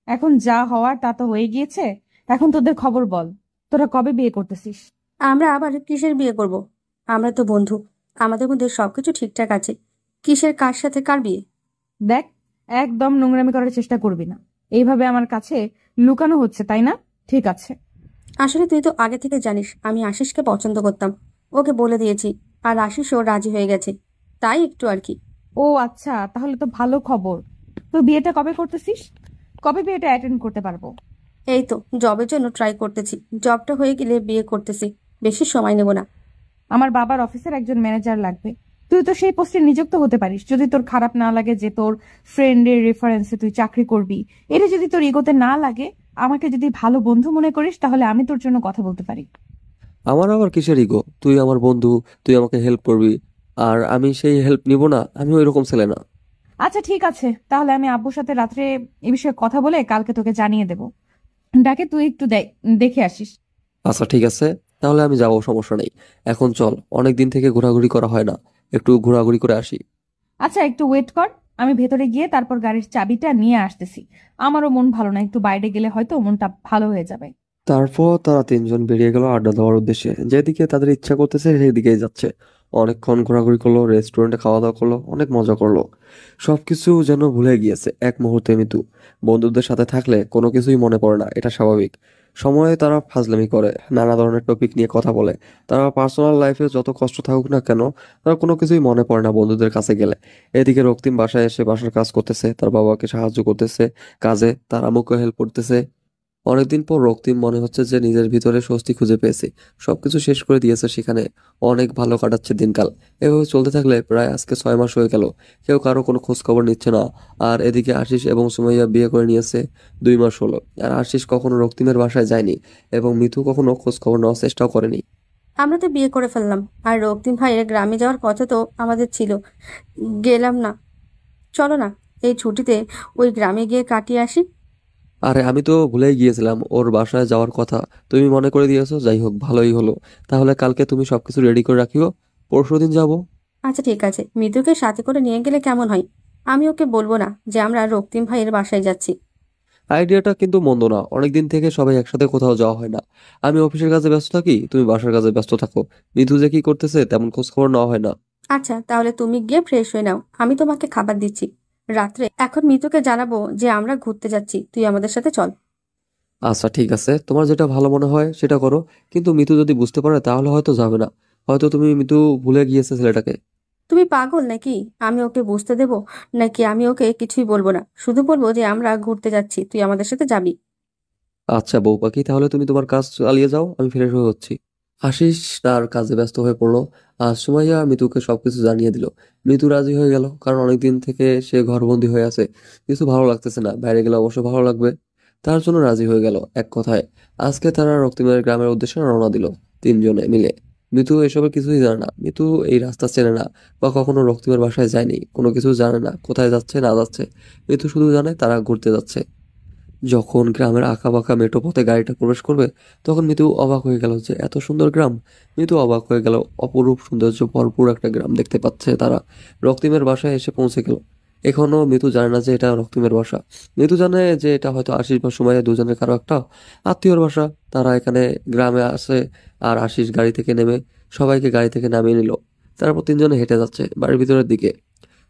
এখন যা হওয়ার তা তো হয়ে গিয়েছে। এখন তোদের খবর বল, তোরা কবে বিয়ে করতেছিস? আমরা আবার কিসের বিয়ে করব? আমরা তো বন্ধু, আমাদের মধ্যে সবকিছু ঠিকঠাক আছে। কিসের কার সাথে কার বিয়ে? দেখ, একদম নোংরামি করার চেষ্টা করবি না। এইভাবে আমার কাছে লুকানো হচ্ছে, তাই না? ঠিক আছে। আসলে তুই তো আগে থেকে জানিস আমি আশিসকে পছন্দ করতাম, ওকে বলে দিয়েছি, আর আশিসও রাজি হয়ে গেছে, তাই একটু আর কি। ও আচ্ছা, তাহলে তো ভালো খবর। তো বিয়েটা কবে করতেছিস? কবে বিয়েটা অ্যাটেন্ড করতে পারবো? এই তো জবের জন্য ট্রাই করতেছি, জবটা হয়ে গেলে বিয়ে করতেছি, বেশি সময় নেব না। আমার বাবার অফিসের একজন ম্যানেজার লাগবে। তুই তো সেই পোস্টে নিযুক্ত হতে পারিস, যদি তোর খারাপ না লাগে যে তোর ফ্রেন্ডের রেফারেন্সে তুই চাকরি করবি। এটা যদি তোর ইগোতে না লাগে, আমাকে যদি ভালো বন্ধু মনে করিস, তাহলে আমি তোর জন্য কথা বলতে পারি। আমার আবার কিসের ইগো? তুই আমার বন্ধু, তুই আমাকে হেল্প করবি, আর আমি সেই হেল্প নিব না? আমি ওই রকম ছেলে না। আচ্ছা ঠিক আছে, তাহলে আমি আব্বুর সাথে রাত্রে এ বিষয়ে কথা বলে কালকে তোকে জানিয়ে দেব। ডাকে তুই একটু দেখে আসিস। আচ্ছা ঠিক আছে, তাহলে আমি যাবো, সমস্যা নেই। এখন চল, অনেক দিন থেকে ঘোরাঘুরি করা হয় না, একটু ঘোরাঘুরি করে আসি। আচ্ছা একটু ওয়েট কর, আমি ভেতরে গিয়ে তারপর গাড়ির চাবিটা নিয়ে আসতেছি। আমারও মন ভালো না, একটু বাইরে গেলে হয়তো মনটা ভালো হয়ে যাবে। তারপর তারা তিনজন বেরিয়ে গেল আড্ডা দেওয়ার উদ্দেশ্যে। যেদিকে তাদের ইচ্ছা করতেছে সেদিকেই যাচ্ছে। অনেকক্ষণ ঘোরাঘুরি করলো, রেস্টুরেন্টে খাওয়া দাওয়া করলো, অনেক মজা করলো। সবকিছু যেন ভুলে গিয়েছে এক মুহূর্তে মিতু। বন্ধুদের সাথে থাকলে কোনো কিছুই মনে পড়ে না, এটা স্বাভাবিক। সময়ে তারা ফাজলামি করে, নানা ধরনের টপিক নিয়ে কথা বলে। তারা পার্সোনাল লাইফে যত কষ্ট থাকুক না কেন, তার কোনো কিছুই মনে পড়ে না বন্ধুদের কাছে গেলে। এদিকে রক্তিম বাসায় এসে বাসার কাজ করতেছে, তার বাবাকে সাহায্য করতেছে কাজে, তার আম্মুকে হেল্প করতেছে। অনেকদিন পর রক্তিম মনে হচ্ছে যে নিজের ভিতরে স্বস্তি খুঁজে পেয়েছে। সবকিছু শেষ করে দিয়েছে সেখানে। অনেক ভালো কাটাচ্ছে দিনকাল। এভাবে চলতে থাকলে প্রায় আজকে 6 মাস হয়ে গেল। কেউ কারো কোনো খোঁজ খবর নিচ্ছে না। আর এদিকে আশিস এবং সুমাইয়া বিয়ে করে নিয়েছে 2 মাস হলো। আর আশিস কখনো রক্তিমের বাসায় যায়নি এবং মিতু কখনো খোঁজ খবর নেওয়ার চেষ্টাও করেনি। আমরা তো বিয়ে করে ফেললাম, আর রক্তিম ভাইয়ের গ্রামে যাওয়ার কথা তো আমাদের ছিল, গেলাম না। চলো না, এই ছুটিতে ওই গ্রামে গিয়ে কাটিয়ে আসি। আরে আমি তো ভুলেই গিয়েছিলাম ওর বাসায় যাওয়ার কথা, তুমি মনে করে দিয়েছো। যাই হোক, ভালোই হলো। তাহলে কালকে তুমি সবকিছু রেডি করে রাখিও, পরশুদিন যাবো। আচ্ছা ঠিক আছে, মিতুকে সাথে করে নিয়ে গেলে কেমন হয়? আমি ওকে বলবো না যে আমরা রক্তিম ভাইয়ের বাসায় যাচ্ছি। আইডিয়াটা কিন্তু মন্দ না, অনেকদিন থেকে সবাই একসাথে কোথাও যাওয়া হয় না। আমি অফিসের কাজে ব্যস্ত থাকি, তুমি বাসার কাজে ব্যস্ত থাকো। নিধু যে কি করতেছে তেমন খোঁজ খবর নেওয়া হয় না। আচ্ছা তাহলে তুমি গিয়ে ফ্রেশ হয়ে নাও, আমি তোমাকে খাবার দিচ্ছি রাত্রে। এখন মিতুকে জানাবো যে আমরা ঘুরতে যাচ্ছি, তুই আমাদের সাথে চল। আচ্ছা ঠিক আছে, তোমার যেটা ভালো মনে হয় সেটা করো। কিন্তু মিতু যদি বুঝতে পারে তাহলে হয়তো যাবে না। হয়তো তুমি মিতু ভুলে গিয়েছে ছেলেটাকে। তুমি পাগল নাকি? আমি ওকে বুঝতে দেবো নাকি? আমি ওকে কিছুই বলবো না, শুধু বলবো যে আমরা ঘুরতে যাচ্ছি, তুই আমাদের সাথে যাবি। আচ্ছা বউ পাখি, তাহলে তুমি তোমার কাজ চালিয়ে যাও, আমি ফ্রেশ হয়ে হচ্ছি। আশিস তার কাজে ব্যস্ত হয়ে পড়লো। আর সুমাইয়া মিতুকে সবকিছু জানিয়ে দিল। মিতু রাজি হয়ে গেল, কারণ অনেকদিন থেকে সে ঘরবন্দি হয়ে আছে। কিছু ভালো লাগতেছে না, বাইরে গেলে অবশ্য ভালো লাগবে। তার জন্য রাজি হয়ে গেল এক কথায়। আজকে তারা রক্তিমের গ্রামের উদ্দেশ্যে রওনা দিল, তিনজনে মিলে। মিতু এসবের কিছুই জানে না। মিতু এই রাস্তা চেনে না, বা কখনো রক্তিমের বাসায় যায়নি, কোনো কিছু জানে না কোথায় যাচ্ছে না যাচ্ছে। মিতু শুধু জানে তারা ঘুরতে যাচ্ছে। যখন গ্রামের আঁকাবাঁকা মেঠো পথে গাড়িটা প্রবেশ করবে, তখন মিতু অবাক হয়ে গেল যে এত সুন্দর গ্রাম। মিতু অবাক হয়ে গেল, অপরূপ সৌন্দর্য ভরপুর একটা গ্রাম দেখতে পাচ্ছে তারা। রক্তিমের বাসায় এসে পৌঁছে গেল। এখনো মিতু জানে না যে এটা রক্তিমের বাসা। মিতু জানে যে এটা হয়তো আশিস বা সুমাইয়া দুজনের কারো একটা আত্মীয়র বাসা। তারা এখানে গ্রামে আসে। আর আশিস গাড়ি থেকে নেমে সবাইকে গাড়ি থেকে নামিয়ে নিল। তারপর তিনজনে হেঁটে যাচ্ছে বাড়ির ভিতরের দিকে।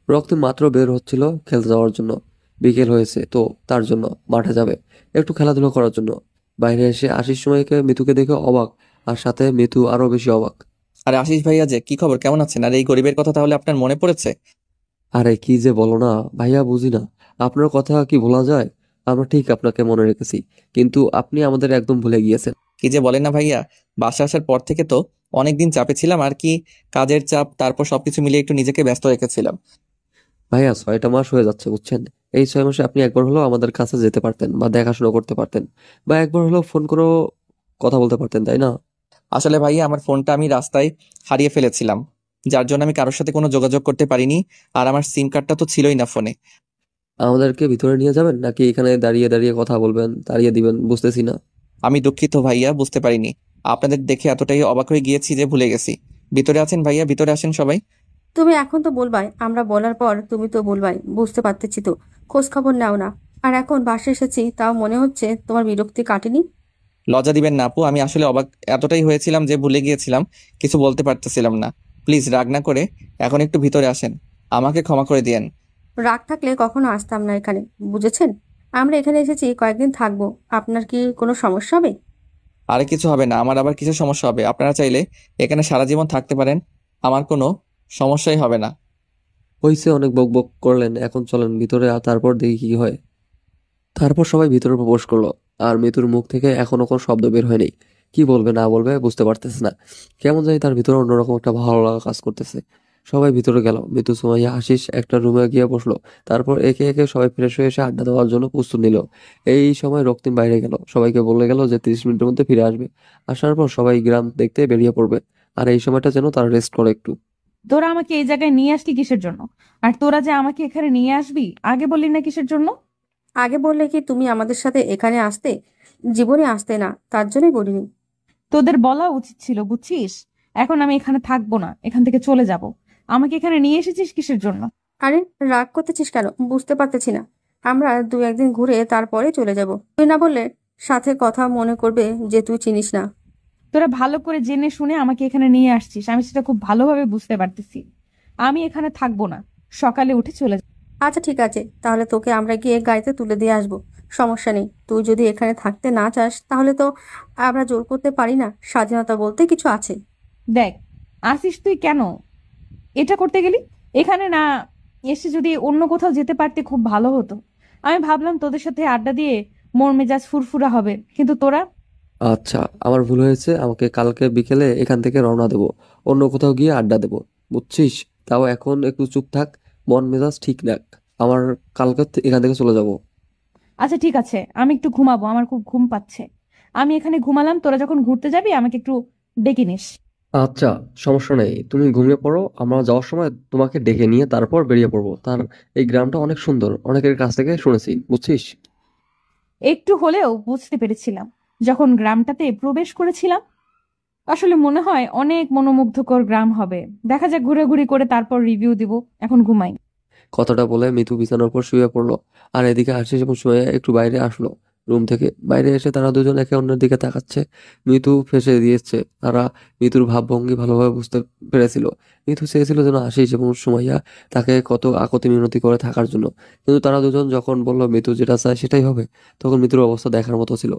রক্তিম মাত্র বের হচ্ছিল খেলতে যাওয়ার জন্য। বিকেল হয়েছে তো তার জন্য মাঠে যাবে একটু খেলাধুলা করার জন্য। বাইরে এসে আশিস সময়কে মিতুকে দেখে অবাক, আর সাথে মিতু আরো বেশি অবাক। আরে আশিস ভাইয়া, যে কি খবর, কেমন আছেন? আর এই গরিবের কথা তাহলে আপনার মনে পড়েছে? আরে কি যে বলো না ভাইয়া, বুঝি না, আপনার কথা কি ভোলা যায়? আমরা ঠিক আপনাকে মনে রেখেছি, কিন্তু আপনি আমাদের একদম ভুলে গিয়েছেন। কি যে বলেন না ভাইয়া, বাসা আসার পর থেকে তো অনেকদিন চাপে ছিলাম আর কি। কাজের চাপ, তারপর সবকিছু মিলিয়ে একটু নিজেকে ব্যস্ত রেখেছিলাম। ভাইয়া 6টা মাস হয়ে যাচ্ছে বুঝছেন। এই 6 মাসে আপনি একবার হলেও আমাদের কাছে যেতে পারতেন বা দেখাশোনা করতে পারতেন বা একবার হলেও ফোন করেও কথা বলতে পারতেন, তাই না? আসলে ভাইয়া আমার ফোনটা আমি রাস্তায় হারিয়ে ফেলেছিলাম, যার জন্য আমি কারোর সাথে কোনো যোগাযোগ করতে পারিনি। আর আমার সিম কার্ডটা তো ছিলই না ফোনে। আমাদেরকে ভিতরে নিয়ে যাবেন নাকি এখানে দাঁড়িয়ে দাঁড়িয়ে কথা বলবেন, তাড়িয়ে দিবেন, বুঝতেছি না। আমি দুঃখিত ভাইয়া, বুঝতে পারিনি। আপনাদের দেখে এতটাই অবাক হয়ে গিয়েছি যে ভুলে গেছি। ভিতরে আছেন ভাইয়া, ভিতরে আসেন সবাই। তুমি এখন তো বলবাই, আমরা বলার পর তুমি তো বলবাই, বুঝতে পারতেছি তো। খোঁজ খবর নাও না। আর এখন বাসায় এসেছি তাও মনে হচ্ছে তোমার বিরক্তি কাটেনি। লজ্জা দিবেন না আপু, আমি আসলে অবাক এতটাই হয়েছিলাম যে ভুলে গিয়েছিলাম, কিছু বলতে পারতেছিলাম না। প্লিজ রাগ না করে এখন একটু ভিতরে আসেন, আমাকে ক্ষমা করে দিয়েন। রাগ থাকলে কখনো আসতাম না এখানে, বুঝেছেন? আমরা এখানে এসেছি কয়েকদিন থাকবো। আপনার কি কোনো সমস্যা হবে? আরে কিছু হবে না, আমার আবার কিছু সমস্যা হবে? আপনারা চাইলে এখানে সারা জীবন থাকতে পারেন, আমার কোনো সমস্যাই হবে না। হইছে, অনেক বক বক করলেন, এখন চলেন ভিতরে আর তারপর দেখি কি হয়। তারপর সবাই ভিতরে প্রবেশ করলো। আর মিতুর মুখ থেকে এখনো কোনো শব্দ বের হয়নি। কি বলবে না বলবে বুঝতে পারতেছে না। কেমন জানি তার ভিতরে অন্যরকম একটা ভালো লাগা কাজ করতেছে। সবাই ভিতরে গেল। মিতু, সুমাইয়া, আশিস একটা রুমে গিয়ে বসলো। তারপর একে একে সবাই ফ্রেশ হয়ে এসে আড্ডা দেওয়ার জন্য প্রস্তুত নিল। এই সময় রক্তিম বাইরে গেল, সবাইকে বলে গেল যে 30 মিনিটের মধ্যে ফিরে আসবে। আসার পর সবাই গ্রাম দেখতে বেরিয়ে পড়বে। আর এই সময়টা যেন তারা রেস্ট করে একটু। তোরা আমাকে এই জায়গায় নিয়ে আসলি কিসের জন্য? আর তোরা যে আমাকে এখানে নিয়ে আসবি আগে বললি না কিসের জন্য? আগে বললে কি তুমি আমাদের সাথে এখানে আসতে? জীবনে আসতে না, তার জন্যই বলিনি। তোদের বলা উচিত ছিল, বুঝছিস? এখন আমি এখানে থাকবো না, এখান থেকে চলে যাব। আমাকে এখানে নিয়ে এসেছিস কিসের জন্য? আরে রাগ করতেছিস কেন? বুঝতে পারতেছি না। আমরা 2-1 দিন ঘুরে তারপরে চলে যাব। তুই না বললে সাথে কথা মনে করবে যে তুই চিনিস না। তোরা ভালো করে জেনে শুনে আমাকে এখানে নিয়ে আসছিস, আমি সেটা খুব ভালোভাবে বুঝতে পারতেছি। আমি এখানে থাকবো না, সকালে উঠে চলে যাব। আচ্ছা ঠিক আছে, তাহলে তোকে আমরা গিয়ে গাড়িতে তুলে দিয়ে আসবো। সমস্যা নেই। তুই যদি এখানে থাকতে না চাস তাহলে তো আমরা জোর করতে পারি না। স্বাধীনতা বলতে কিছু আছে। দেখ, আসিস তুই কেন এটা করতে গেলি? এখানে না এসে যদি অন্য কোথাও যেতে পারতে খুব ভালো হতো। আমি ভাবলাম তোদের সাথে আড্ডা দিয়ে মন মেজাজ ফুরফুরা হবে, কিন্তু তোরা। আচ্ছা, আমার ভুল হয়েছে। আমাকে কালকে বিকেলে এখান থেকে রওনা দেবো, অন্য কোথাও গিয়ে আড্ডা দেবো, বুঝছিস? তাও এখন একটু চুপ থাক, মন মেজাজ ঠিক রাখ। আমার কালকে এখান থেকে চলে যাব। আচ্ছা ঠিক আছে, আমি একটু ঘুমাবো, আমার খুব ঘুম পাচ্ছে। আমি এখানে ঘুমালাম, তোরা যখন ঘুরতে যাবি আমাকে একটু ডেকে নিস। আচ্ছা, সমস্যা নেই, তুমি ঘুমিয়ে পড়ো। আমরা যাওয়ার সময় তোমাকে ডেকে নিয়ে তারপর বেরিয়ে পড়বো। এই গ্রামটা অনেক সুন্দর, অনেকের কাছ থেকে শুনেছি, বুঝছিস? একটু হলেও বুঝতে পেরেছিলাম যখন গ্রামটাতে প্রবেশ করেছিলাম। আসলে মনে হয় অনেক মনোমুগ্ধকর গ্রাম হবে। দেখা যাক, ঘুরে করে তারপর রিভিউ দিব। এখন ঘুমাই। কথাটা বলে মিতু বিছানার উপর শুয়ে পড়লো। আর এদিকে আশিস এবং সুমাইয়া একটু বাইরে আসলো রুম থেকে। বাইরে এসে তারা দুজন একে অন্যের দিকে তাকাচ্ছে। মিতু ফেঁসে দিয়েছে। তারা মিতুর ভাবভঙ্গি ভালোভাবে বুঝতে পেরেছিল। মিতু চেয়েছিল যেন আশিস এবং সুমাইয়া তাকে কত আকতি মিনতি করে থাকার জন্য, কিন্তু তারা দুজন যখন বলল মিতু যেটা চায় সেটাই হবে, তখন মিতুর অবস্থা দেখার মতো ছিল।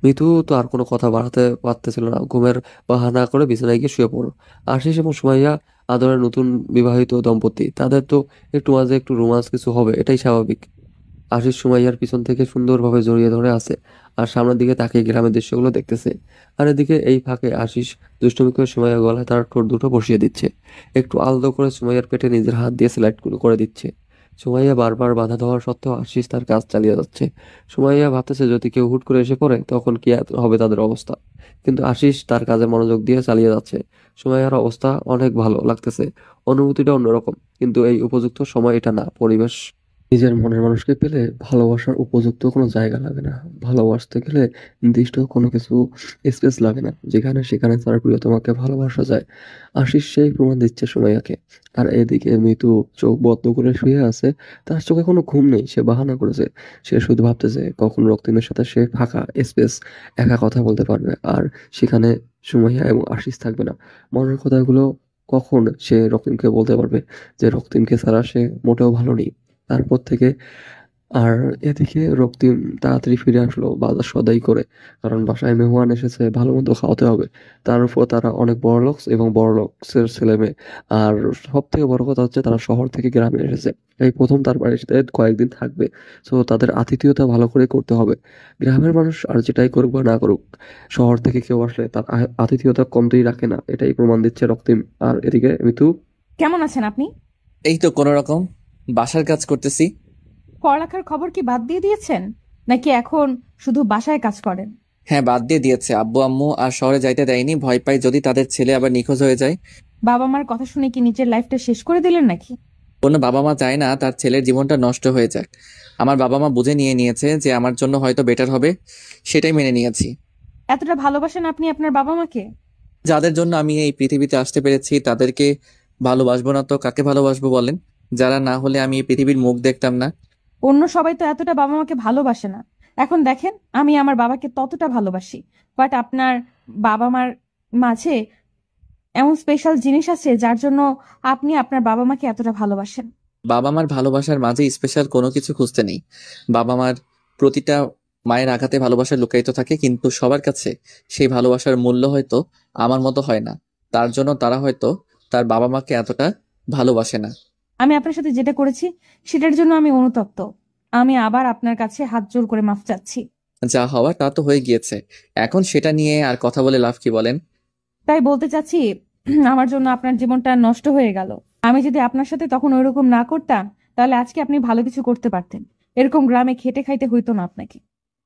মিতু তো আর কোনো কথা বাড়াতে পারতেছিল না। ঘুমের বাহানা করে বিছানায় গিয়ে শুয়ে পড়ল। আশিস এবং সুমাইয়া আদরের নতুন বিবাহিত দম্পতি, তাদের তো একটু মাঝে একটু রোমান্স কিছু হবে, এটাই স্বাভাবিক। আশিস সুমাইয়ার পিছন থেকে সুন্দরভাবে জড়িয়ে ধরে আছে আর সামনের দিকে তাকিয়ে গ্রামের দৃশ্যগুলো দেখতেছে। আর এদিকে এই ফাঁকে আশিস দুষ্টুমি করে সুমাইয়ার গলায় তার ঠোঁট দুটো বসিয়ে দিচ্ছে। একটু আলতো করে সুমাইয়ার পেটে নিজের হাত দিয়ে স্লাইড করে দিচ্ছে। সুমাইয়া বারবার বাধা দেওয়ার সত্ত্বেও আশিস তার কাজ চালিয়ে যাচ্ছে। সুমাইয়া ভাবতেছে যদি কেউ হুট করে এসে পড়ে তখন কি হবে তাদের অবস্থা। কিন্তু আশিস তার কাজে মনোযোগ দিয়ে চালিয়ে যাচ্ছে। সুমাইয়ার অবস্থা অনেক ভালো লাগতেছে, অনুভূতিটা অন্যরকম। কিন্তু এই উপযুক্ত সময় এটা না, পরিবেশ। নিজের মনের মানুষকে পেলে ভালোবাসার উপযুক্ত কোনো জায়গা লাগে না। ভালোবাসতে গেলে নির্দিষ্ট কোনো কিছু স্পেস লাগে না, যেখানে সেখানে তার প্রিয়তমাকে ভালোবাসা যায়। আশিস সেই প্রমাণ দিচ্ছে সুমাইয়াকে। আর এদিকে মিতু চোখ বদ্ধ করে শুয়ে আছে। তার চোখে কোনো ঘুম নেই, সে বাহানা করেছে। সে শুধু ভাবতেছে কখন রক্তিমের সাথে সে ফাঁকা স্পেস একা কথা বলতে পারবে, আর সেখানে সুমাইয়া এবং আশিস থাকবে না। মনের কথাগুলো কখন সে রক্তিমকে বলতে পারবে যে রক্তিমকে ছাড়া সে মোটেও ভালো নেই। তারপর থেকে আর এদিকে রক্তিম তাড়াতাড়ি ফিরে আসলো বাজার সদাই করে, কারণ বাসায় মেহমান এসেছে, ভালো মন্দ খাওয়াতে হবে। তার উপর তারা অনেক বড়লোক এবং বড়লোকসের ছেলে মেয়ে। আর সব থেকে বড় কথা হচ্ছে তারা শহর থেকে গ্রামে এসেছে, এই প্রথম তার বাড়িতে কয়েকদিন থাকবে। তো তাদের আতিথেয়তা ভালো করে করতে হবে। গ্রামের মানুষ আর যেটাই করুক বা না করুক, শহর থেকে কেউ আসলে তার আতিথেয়তা কমতেই রাখে না, এটাই প্রমাণ দিচ্ছে রক্তিম। আর এদিকে মিতু। কেমন আছেন আপনি? এই তো কোনো রকম। বাসার কাজ করতেছি। পড়ালেখার খবর কি বাদ দিয়ে দিয়েছেন, নাকি এখন শুধু বাসায় কাজ করেন? হ্যাঁ, বাদ দিয়ে দিয়েছে। আব্বু আম্মু আর শহরে যাইতে দেয়নি, ভয় পাই যদি তাদের ছেলে আবার নিখোঁজ হয়ে যায়। বাবা মার কথা শুনে কি নিজের লাইফটা শেষ করে দিলেন নাকি? কোনো বাবা মা চায় না তার ছেলের জীবনটা নষ্ট হয়ে যাক। আমার বাবা মা বুঝে নিয়েছে যে আমার জন্য হয়তো বেটার হবে, সেটাই মেনে নিয়েছি। এতটা ভালোবাসেন আপনি আপনার বাবা মাকে? যাদের জন্য আমি এই পৃথিবীতে আসতে পেরেছি তাদেরকে ভালোবাসবো না তো কাকে ভালোবাসবো বলেন? যারা না হলে আমি এই পৃথিবীর মুখ দেখতাম না। অন্য সবাই তো এতটা বাবা মাকে ভালোবাসে না। এখন দেখেন, আমি আমার বাবাকে ততটা ভালোবাসি, বাট আপনার বাবা মার মাঝে এমন স্পেশাল জিনিস আছে যার জন্য আপনি আপনার বাবা মাকে এতটা ভালোবাসেন। বাবা মার ভালোবাসার মাঝে স্পেশাল কোনো কিছু খুঁজতে নেই। বাবা মার প্রতিটা মায়ের আঘাতে ভালোবাসা লুকায়িত থাকে, কিন্তু সবার কাছে সেই ভালোবাসার মূল্য হয়তো আমার মতো হয় না। তার জন্য তারা হয়তো তার বাবা মাকে এতটা ভালোবাসে না। আমি আপনার সাথে যেটা করেছি সেটার জন্য আমি অনুতপ্ত। আমি আবার আপনার কাছে হাত জোর করে মাফ চাচ্ছি। যা হওয়া তা তো হয়ে গিয়েছে, এখন সেটা নিয়ে আর কথা বলে লাভ কি বলেন? তাই বলতে চাচ্ছি, আমার জন্য আপনার জীবনটা নষ্ট হয়ে গেল। আমি যদি আপনার সাথে তখন ওইরকম না করতাম, তাহলে আজকে আপনি ভালো কিছু করতে পারতেন। এরকম গ্রামে খেটে খাইতে হইতো না আপনাকে।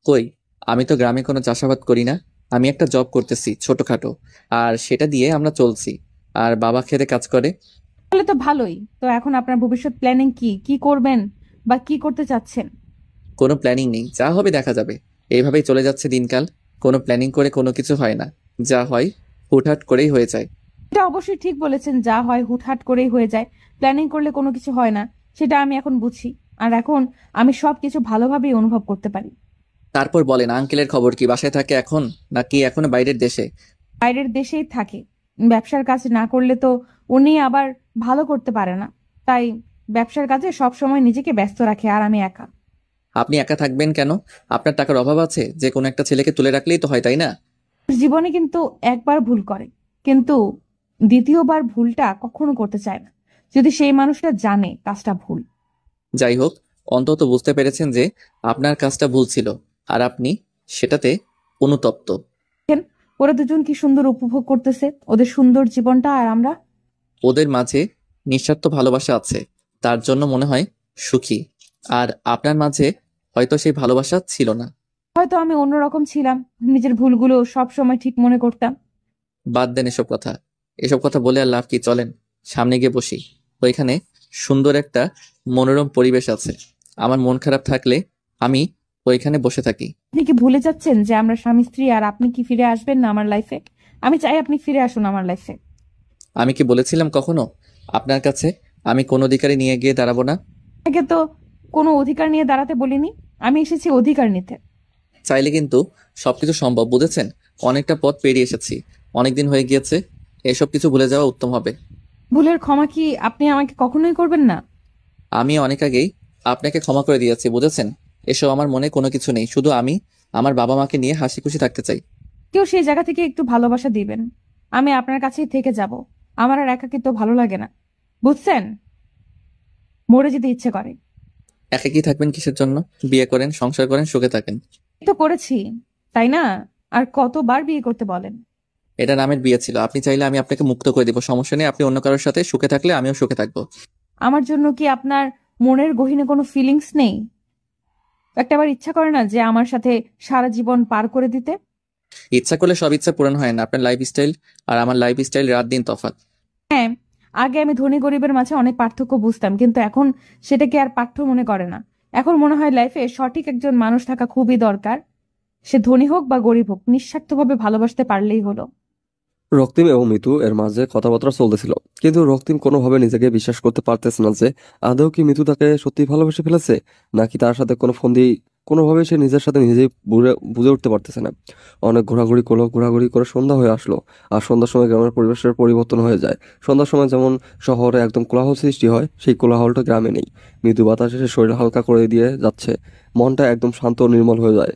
কই, আমি তো গ্রামে কোনো চাষাবাদ করি না। আমি একটা জব করতেছি ছোটখাটো, আর সেটা দিয়ে আমরা চলছি। আর বাবা খেতে কাজ করে। তাহলে তো ভালোই। তো এখন আপনার ভবিষ্যৎ প্ল্যানিং কি, কি করবেন বা কি করতে চাচ্ছেন? কোনো প্ল্যানিং নেই, যা হবে দেখা যাবে। এইভাবেই চলে যাচ্ছে দিনকাল। কোনো প্ল্যানিং করে কোনো কিছু হয় না, যা হয় হুটহাট করেই হয়ে যায়। এটা অবশ্যই ঠিক বলেছেন, যা হয় হুটহাট করেই হয়ে যায়। প্ল্যানিং করলে কোনো কিছু হয় না, সেটা আমি এখন বুঝি। আর এখন আমি সবকিছু ভালোভাবেই অনুভব করতে পারি। তারপর বলেন, আঙ্কেলের খবর কি? বাসায় থাকে এখন নাকি এখনো বাইরের দেশে? বাইরের দেশেই থাকে। ব্যবসার কাজ না করলে তো উনি আবার ভালো করতে পারে না, তাই ব্যবসার কাজে সব সময় নিজেকে ব্যস্ত রাখে। আর আমি একা। আপনি একা থাকবেন কেন? আপনার টাকার অভাব আছে? যে কোনো একটা ছেলেকে তুলে রাখলেই তো হয়, তাই না? জীবনে কিন্তু একবার ভুল করে, কিন্তু দ্বিতীয়বার ভুলটা কখনো করতে চায় না, যদি সেই মানুষটা জানে কাজটা ভুল। যাই হোক, অন্তত বুঝতে পেরেছেন যে আপনার কাজটা ভুল ছিল, আর আপনি সেটাতে অনুতপ্ত। ওরা দুজন কি সুন্দর উপভোগ করতেছে ওদের সুন্দর জীবনটা, আর আমরা? ওদের মাঝে নিঃস্বার্থ ভালোবাসা আছে, তার জন্য মনে হয় সুখী। আর আপনার মাঝে হয়তো সেই ভালোবাসা ছিল না। হয়তো আমি অন্যরকম ছিলাম, নিজের ভুলগুলো সব সময় ঠিক মনে করতাম। বাদ দেন এসব কথা। এসব কথা বলে আর লাভ কি? চলেন সামনে গিয়ে বসি। ওইখানে সুন্দর একটা মনোরম পরিবেশ আছে। আমার মন খারাপ থাকলে আমি ওইখানে বসে থাকি। আপনি কি ভুলে যাচ্ছেন যে আমরা স্বামী স্ত্রী, আর আপনি কি ফিরে আসবেন না আমার লাইফে? আমি চাই আপনি ফিরে আসুন আমার লাইফে। আমি কি বলেছিলাম কখনো আপনার কাছে আমি কোন অধিকারে নিয়ে গিয়ে দাঁড়াবো না? আগে তো কোনো অধিকার নিয়ে দাঁড়াতে বলিনি, আমি এসেছি অধিকার নিতে। চাইলে কিন্তু সবকিছু সম্ভব, বুঝেছেন? অনেকটা পথ পেরিয়ে এসেছি, অনেকদিন হয়ে গিয়েছে। এসব কিছু ভুলে যাওয়া উত্তম হবে। ভুলের ক্ষমা কি আপনি আমাকে কখনোই করবেন না? আমি অনেক আগেই আপনাকে ক্ষমা করে দিয়েছি, বুঝেছেন? এসব আমার মনে কোনো কিছু নেই, শুধু আমি আমার বাবা মাকে নিয়ে হাসি খুশি থাকতে চাই। কেউ সেই জায়গা থেকে একটু ভালোবাসা দিবেন। আমি আপনার কাছেই থেকে যাব। আমার আর একাকিত্ব ভালো লাগে না, বুঝছেন? মরে যেতে ইচ্ছে করে। একাকী থাকবেন কিসের জন্য? বিয়ে করেন, সংসার করেন, সুখে থাকেন। তো করেছি, তাই না? আর কতবার বিয়ে করতে বলেন? এটা নামের বিয়ে ছিল। আপনি চাইলে আমি আপনাকে মুক্ত করে দিব, সমস্যা নেই। আপনি অন্য কারোর সাথে সুখে থাকলে আমিও সুখে থাকবো। আমার জন্য কি আপনার মনের গহীনে কোনো ফিলিংস নেই? একটাবার ইচ্ছা করে না যে আমার সাথে সারা জীবন পার করে দিতে? ইচ্ছা করলে সব ইচ্ছা পূরণ হয় না। আপনার লাইফস্টাইল আর আমার লাইফস্টাইল রাত দিন তফাৎ। হ্যাঁ, আগে আমি ধনী গরিবের মাঝে অনেক পার্থক্য বুঝতাম, কিন্তু এখন সেটাকে আর পাঠ্য মনে করে না। এখন মনে হয় লাইফে সঠিক একজন মানুষ থাকা খুবই দরকার। সে ধনী হোক বা গরিব হোক, নিঃস্বার্থভাবে ভালোবাসতে পারলেই হলো। রক্তিম এবং মিতু এর মাঝে কথাবার্তা চলতেছিল, কিন্তু রক্তিম কোনোভাবে নিজেকে বিশ্বাস করতে পারতেছে না যে আদৌ কি মিতু তাকে সত্যি ভালোবেসে ফেলেছে, নাকি তার সাথে কোনো ফন্দি। কোনোভাবে সে নিজের সাথে নিজেই বুঝে উঠতে পারতেছে না। অনেক ঘোরাঘুরি করলো, ঘোরাঘুরি করে সন্ধ্যা হয়ে আসলো। আর সন্ধ্যার সময় গ্রামের পরিবেশের পরিবর্তন হয়ে যায়। সন্ধ্যার সময় যেমন শহরে একদম কোলাহল সৃষ্টি হয়, সেই কোলাহলটা গ্রামে নেই। মৃদু বাতাসে সে শরীর হালকা করে দিয়ে যাচ্ছে, মনটা একদম শান্ত ও নির্মল হয়ে যায়।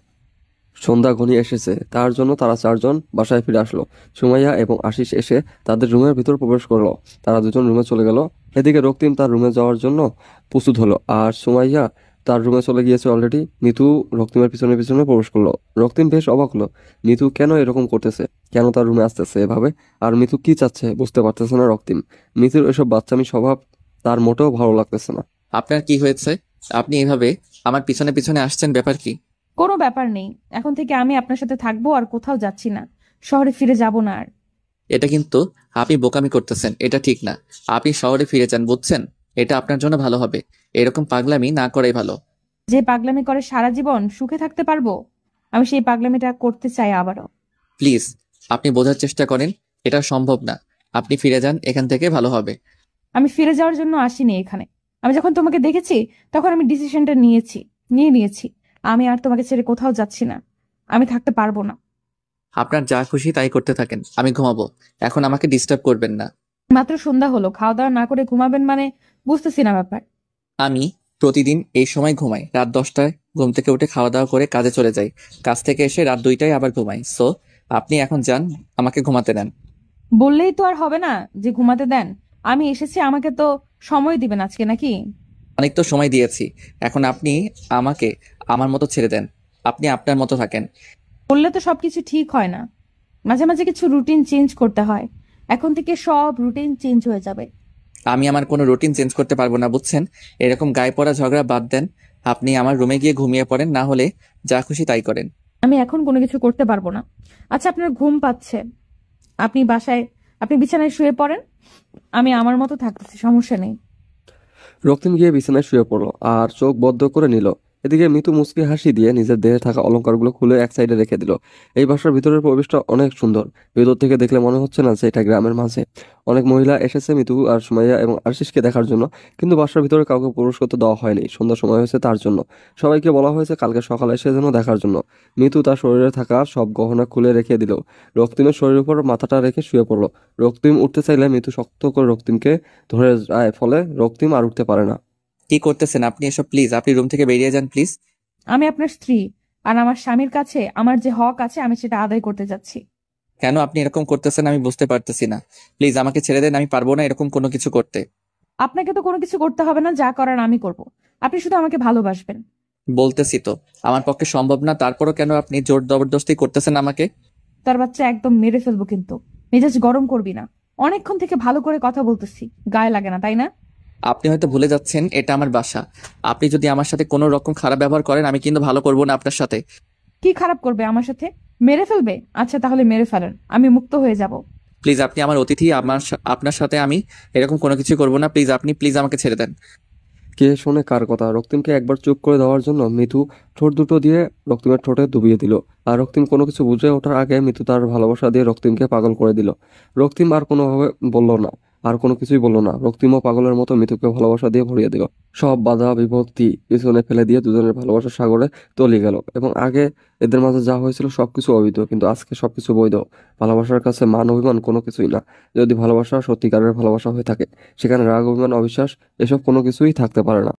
সন্ধ্যা ঘনিয়ে এসেছে, তার জন্য তারা চারজন বাসায় ফিরে আসলো। সুমাইয়া এবং আশিস এসে তাদের রুমের ভিতর প্রবেশ করলো। তারা দুজন রুমে চলে গেল। এদিকে রক্তিম তার রুমে যাওয়ার জন্য প্রস্তুত হলো, আর সুমাইয়া তার রুমে চলে গিয়েছে অলরেডি। মিতু রক্তিমের পিছনে পিছনে প্রবেশ করলো। রক্তিম বেশ অবাক হলো, মিতু কেন এরকম করতেছে, কেন তার রুমে আসতেছে এভাবে, আর মিতু কি চাচ্ছে বুঝতে পারতেছে না রক্তিম। মিতুর এসব বাচ্চামি স্বভাব তার মোটেও ভালো লাগতেছে না। আপনার কি হয়েছে? আপনি এভাবে আমার পিছনে পিছনে আসছেন, ব্যাপার কি? কোনো ব্যাপার নেই, এখন থেকে আমি আপনার সাথে থাকবো আর কোথাও যাচ্ছি না, শহরে ফিরে যাব না আর। এটা কিন্তু আপনি বোকামি করতেছেন, এটা ঠিক না। আপনি শহরে ফিরে যান, বুঝছেন? এটা আপনার জন্য ভালো হবে। এরকম পাগলামি না করাই ভালো। যে পাগলামি করে সারা জীবন সুখে থাকতে পারবো, আমি সেই পাগলামিটা করতে চাই আবারও। প্লিজ, আপনি বোঝার চেষ্টা করেন, এটা সম্ভব না। আপনি ফিরে যান এখান থেকে, ভালো হবে। আমি ফিরে যাওয়ার জন্য আসিনি এখানে। আমি যখন তোমাকে দেখেছি তখন আমি ডিসিশনটা নিয়েছি। আমি আর তোমাকে ছেড়ে কোথাও যাচ্ছি না, আমি থাকতে পারবো না। আপনার যা খুশি তাই করতে থাকেন, আমি ঘুমাবো। এখন আমাকে ডিস্টার্ব করবেন না। মাত্র সন্ধ্যা হলো, খাওয়া দাওয়া না করে ঘুমাবেন মানে বুঝতেছি না ব্যাপার। আমি প্রতিদিন এই সময় ঘুমাই, রাত 10টায় ঘুম থেকে উঠে খাওয়া দাওয়া করে কাজে চলে যাই। কাজ থেকে এসে রাত 2টায় আবার ঘুমাই। সো আপনি এখন যান, আমাকে ঘুমাতে দেন। বললেই তো আর হবে না যে ঘুমাতে দেন। আমি এসেছি, আমাকে তো সময় দিবেন আজকে নাকি? অনেক তো সময় দিয়েছি, এখন আপনি আমাকে আমার মতো ছেড়ে দেন। আপনি আপনার মতো থাকেন। বললে তো সবকিছু ঠিক হয় না, মাঝে মাঝে কিছু রুটিন চেঞ্জ করতে হয়। এখন থেকে সব রুটিন চেঞ্জ হয়ে যাবে। আমি আমার কোনো রুটিন চেঞ্জ করতে পারবো না, বুঝছেন? এরকম গায়ে পড়া ঝগড়া বাদ দেন। আপনি আমার রুমে গিয়ে ঘুমিয়ে পড়েন, না হলে যা খুশি তাই করেন। আমি এখন কোনো কিছু করতে পারবো না। আচ্ছা, আপনার ঘুম পাচ্ছে, আপনি বিছানায় শুয়ে পড়েন, আমি আমার মতো থাকতেছি, সমস্যা নেই। রক্তিম গিয়ে বিছানায় শুয়ে পড়লো আর চোখ বদ্ধ করে নিল। এদিকে মিতু মুচকি হাসি দিয়ে নিজের দেহে থাকা অলংকারগুলো খুলে এক সাইডে রেখে দিল। এই বাসার ভিতরের পরিবেশটা অনেক সুন্দর। ভেতর থেকে দেখলে মনে হচ্ছে না যে এটা গ্রামের মাঝে। অনেক মহিলা এসেছে মিতু আর সুমাইয়া এবং আশিসকে দেখার জন্য, কিন্তু বাসার ভিতরে কাউকে প্রবেশ করতে দেওয়া হয়নি। সন্ধ্যার সময় হয়েছে তার জন্য সবাইকে বলা হয়েছে কালকে সকালে এসে যেন দেখার জন্য। মিতু তার শরীরে থাকা সব গহনা খুলে রেখে দিল। রক্তিমের শরীরের উপর মাথাটা রেখে শুয়ে পড়লো। রক্তিম উঠতে চাইলে মিতু শক্ত করে রক্তিমকে ধরে যায়, ফলে রক্তিম আর উঠতে পারে না। কি করতেছেন আপনি এসব? প্লিজ আপনি রুম থেকে বেরিয়ে যান, প্লিজ। আমি আপনার স্ত্রী, আর আমার স্বামীর কাছে আমার যে হক আছে আমি সেটা আদায় করতে যাচ্ছি। কেন আপনি এরকম করতেছেন আমি বুঝতে পারতেছি না। প্লিজ আমাকে ছেড়ে দেন, আমি পারবো না এরকম কোনো কিছু করতে। আপনাকে তো কোনো কিছু করতে হবে না, যা করার আমি করব। আপনি শুধু আমাকে ভালোবাসবেন। বলতেছি তো আমার পক্ষে সম্ভব না, তারপরও কেন আপনি জোর জবরদস্তি করতেছেন আমাকে? তার বাচ্চা, একদম মেরে ফেলবো কিন্তু। মেজাজ গরম করবি না, অনেকক্ষণ থেকে ভালো করে কথা বলতেছি, গায়ে লাগে না তাই না? আপনি হয়তো ভুলে যাচ্ছেন এটা আমার বাসা। আপনি যদি আমার সাথে কোনো রকম খারাপ ব্যবহার করেন আমি কিন্তু ভালো করবো না আপনার সাথে। কি খারাপ করবে আমার সাথে? মেরে ফেলবে? আচ্ছা তাহলে মেরে ফেলেন, আমি মুক্ত হয়ে যাব। প্লিজ আপনি আমার অতিথি, আপনার সাথে আমি এরকম কোনো কিছু করবো না। প্লিজ আপনি প্লিজ আমাকে ছেড়ে দেন। কে শোনে কার কথা? রক্তিমকে একবার চুপ করে দেওয়ার জন্য মিতু ঠোঁট দুটো দিয়ে রক্তিমের ঠোঁটে ডুবিয়ে দিল। আর রক্তিম কোনো কিছু বুঝে ওঠার আগে মিতু তার ভালোবাসা দিয়ে রক্তিমকে পাগল করে দিল। রক্তিম আর কোনোভাবে বলল না, আর কোনো কিছুই বলল না। রক্তিমও পাগলের মতো মিতুকে ভালোবাসা দিয়ে ভরিয়ে দিল। সব বাধা বিভক্তি পিছনে ফেলে দিয়ে দুজনের ভালোবাসার সাগরে তলিয়ে গেল। এবং আগে এদের মাঝে যা হয়েছিল সবকিছু অবৈধ, কিন্তু আজকে সবকিছু বৈধ। ভালোবাসার কাছে মান অভিমান কোনো কিছুই না। যদি ভালোবাসা সত্যিকারের ভালোবাসা হয়ে থাকে, সেখানে রাগ অভিমান অবিশ্বাস এসব কোনো কিছুই থাকতে পারে না।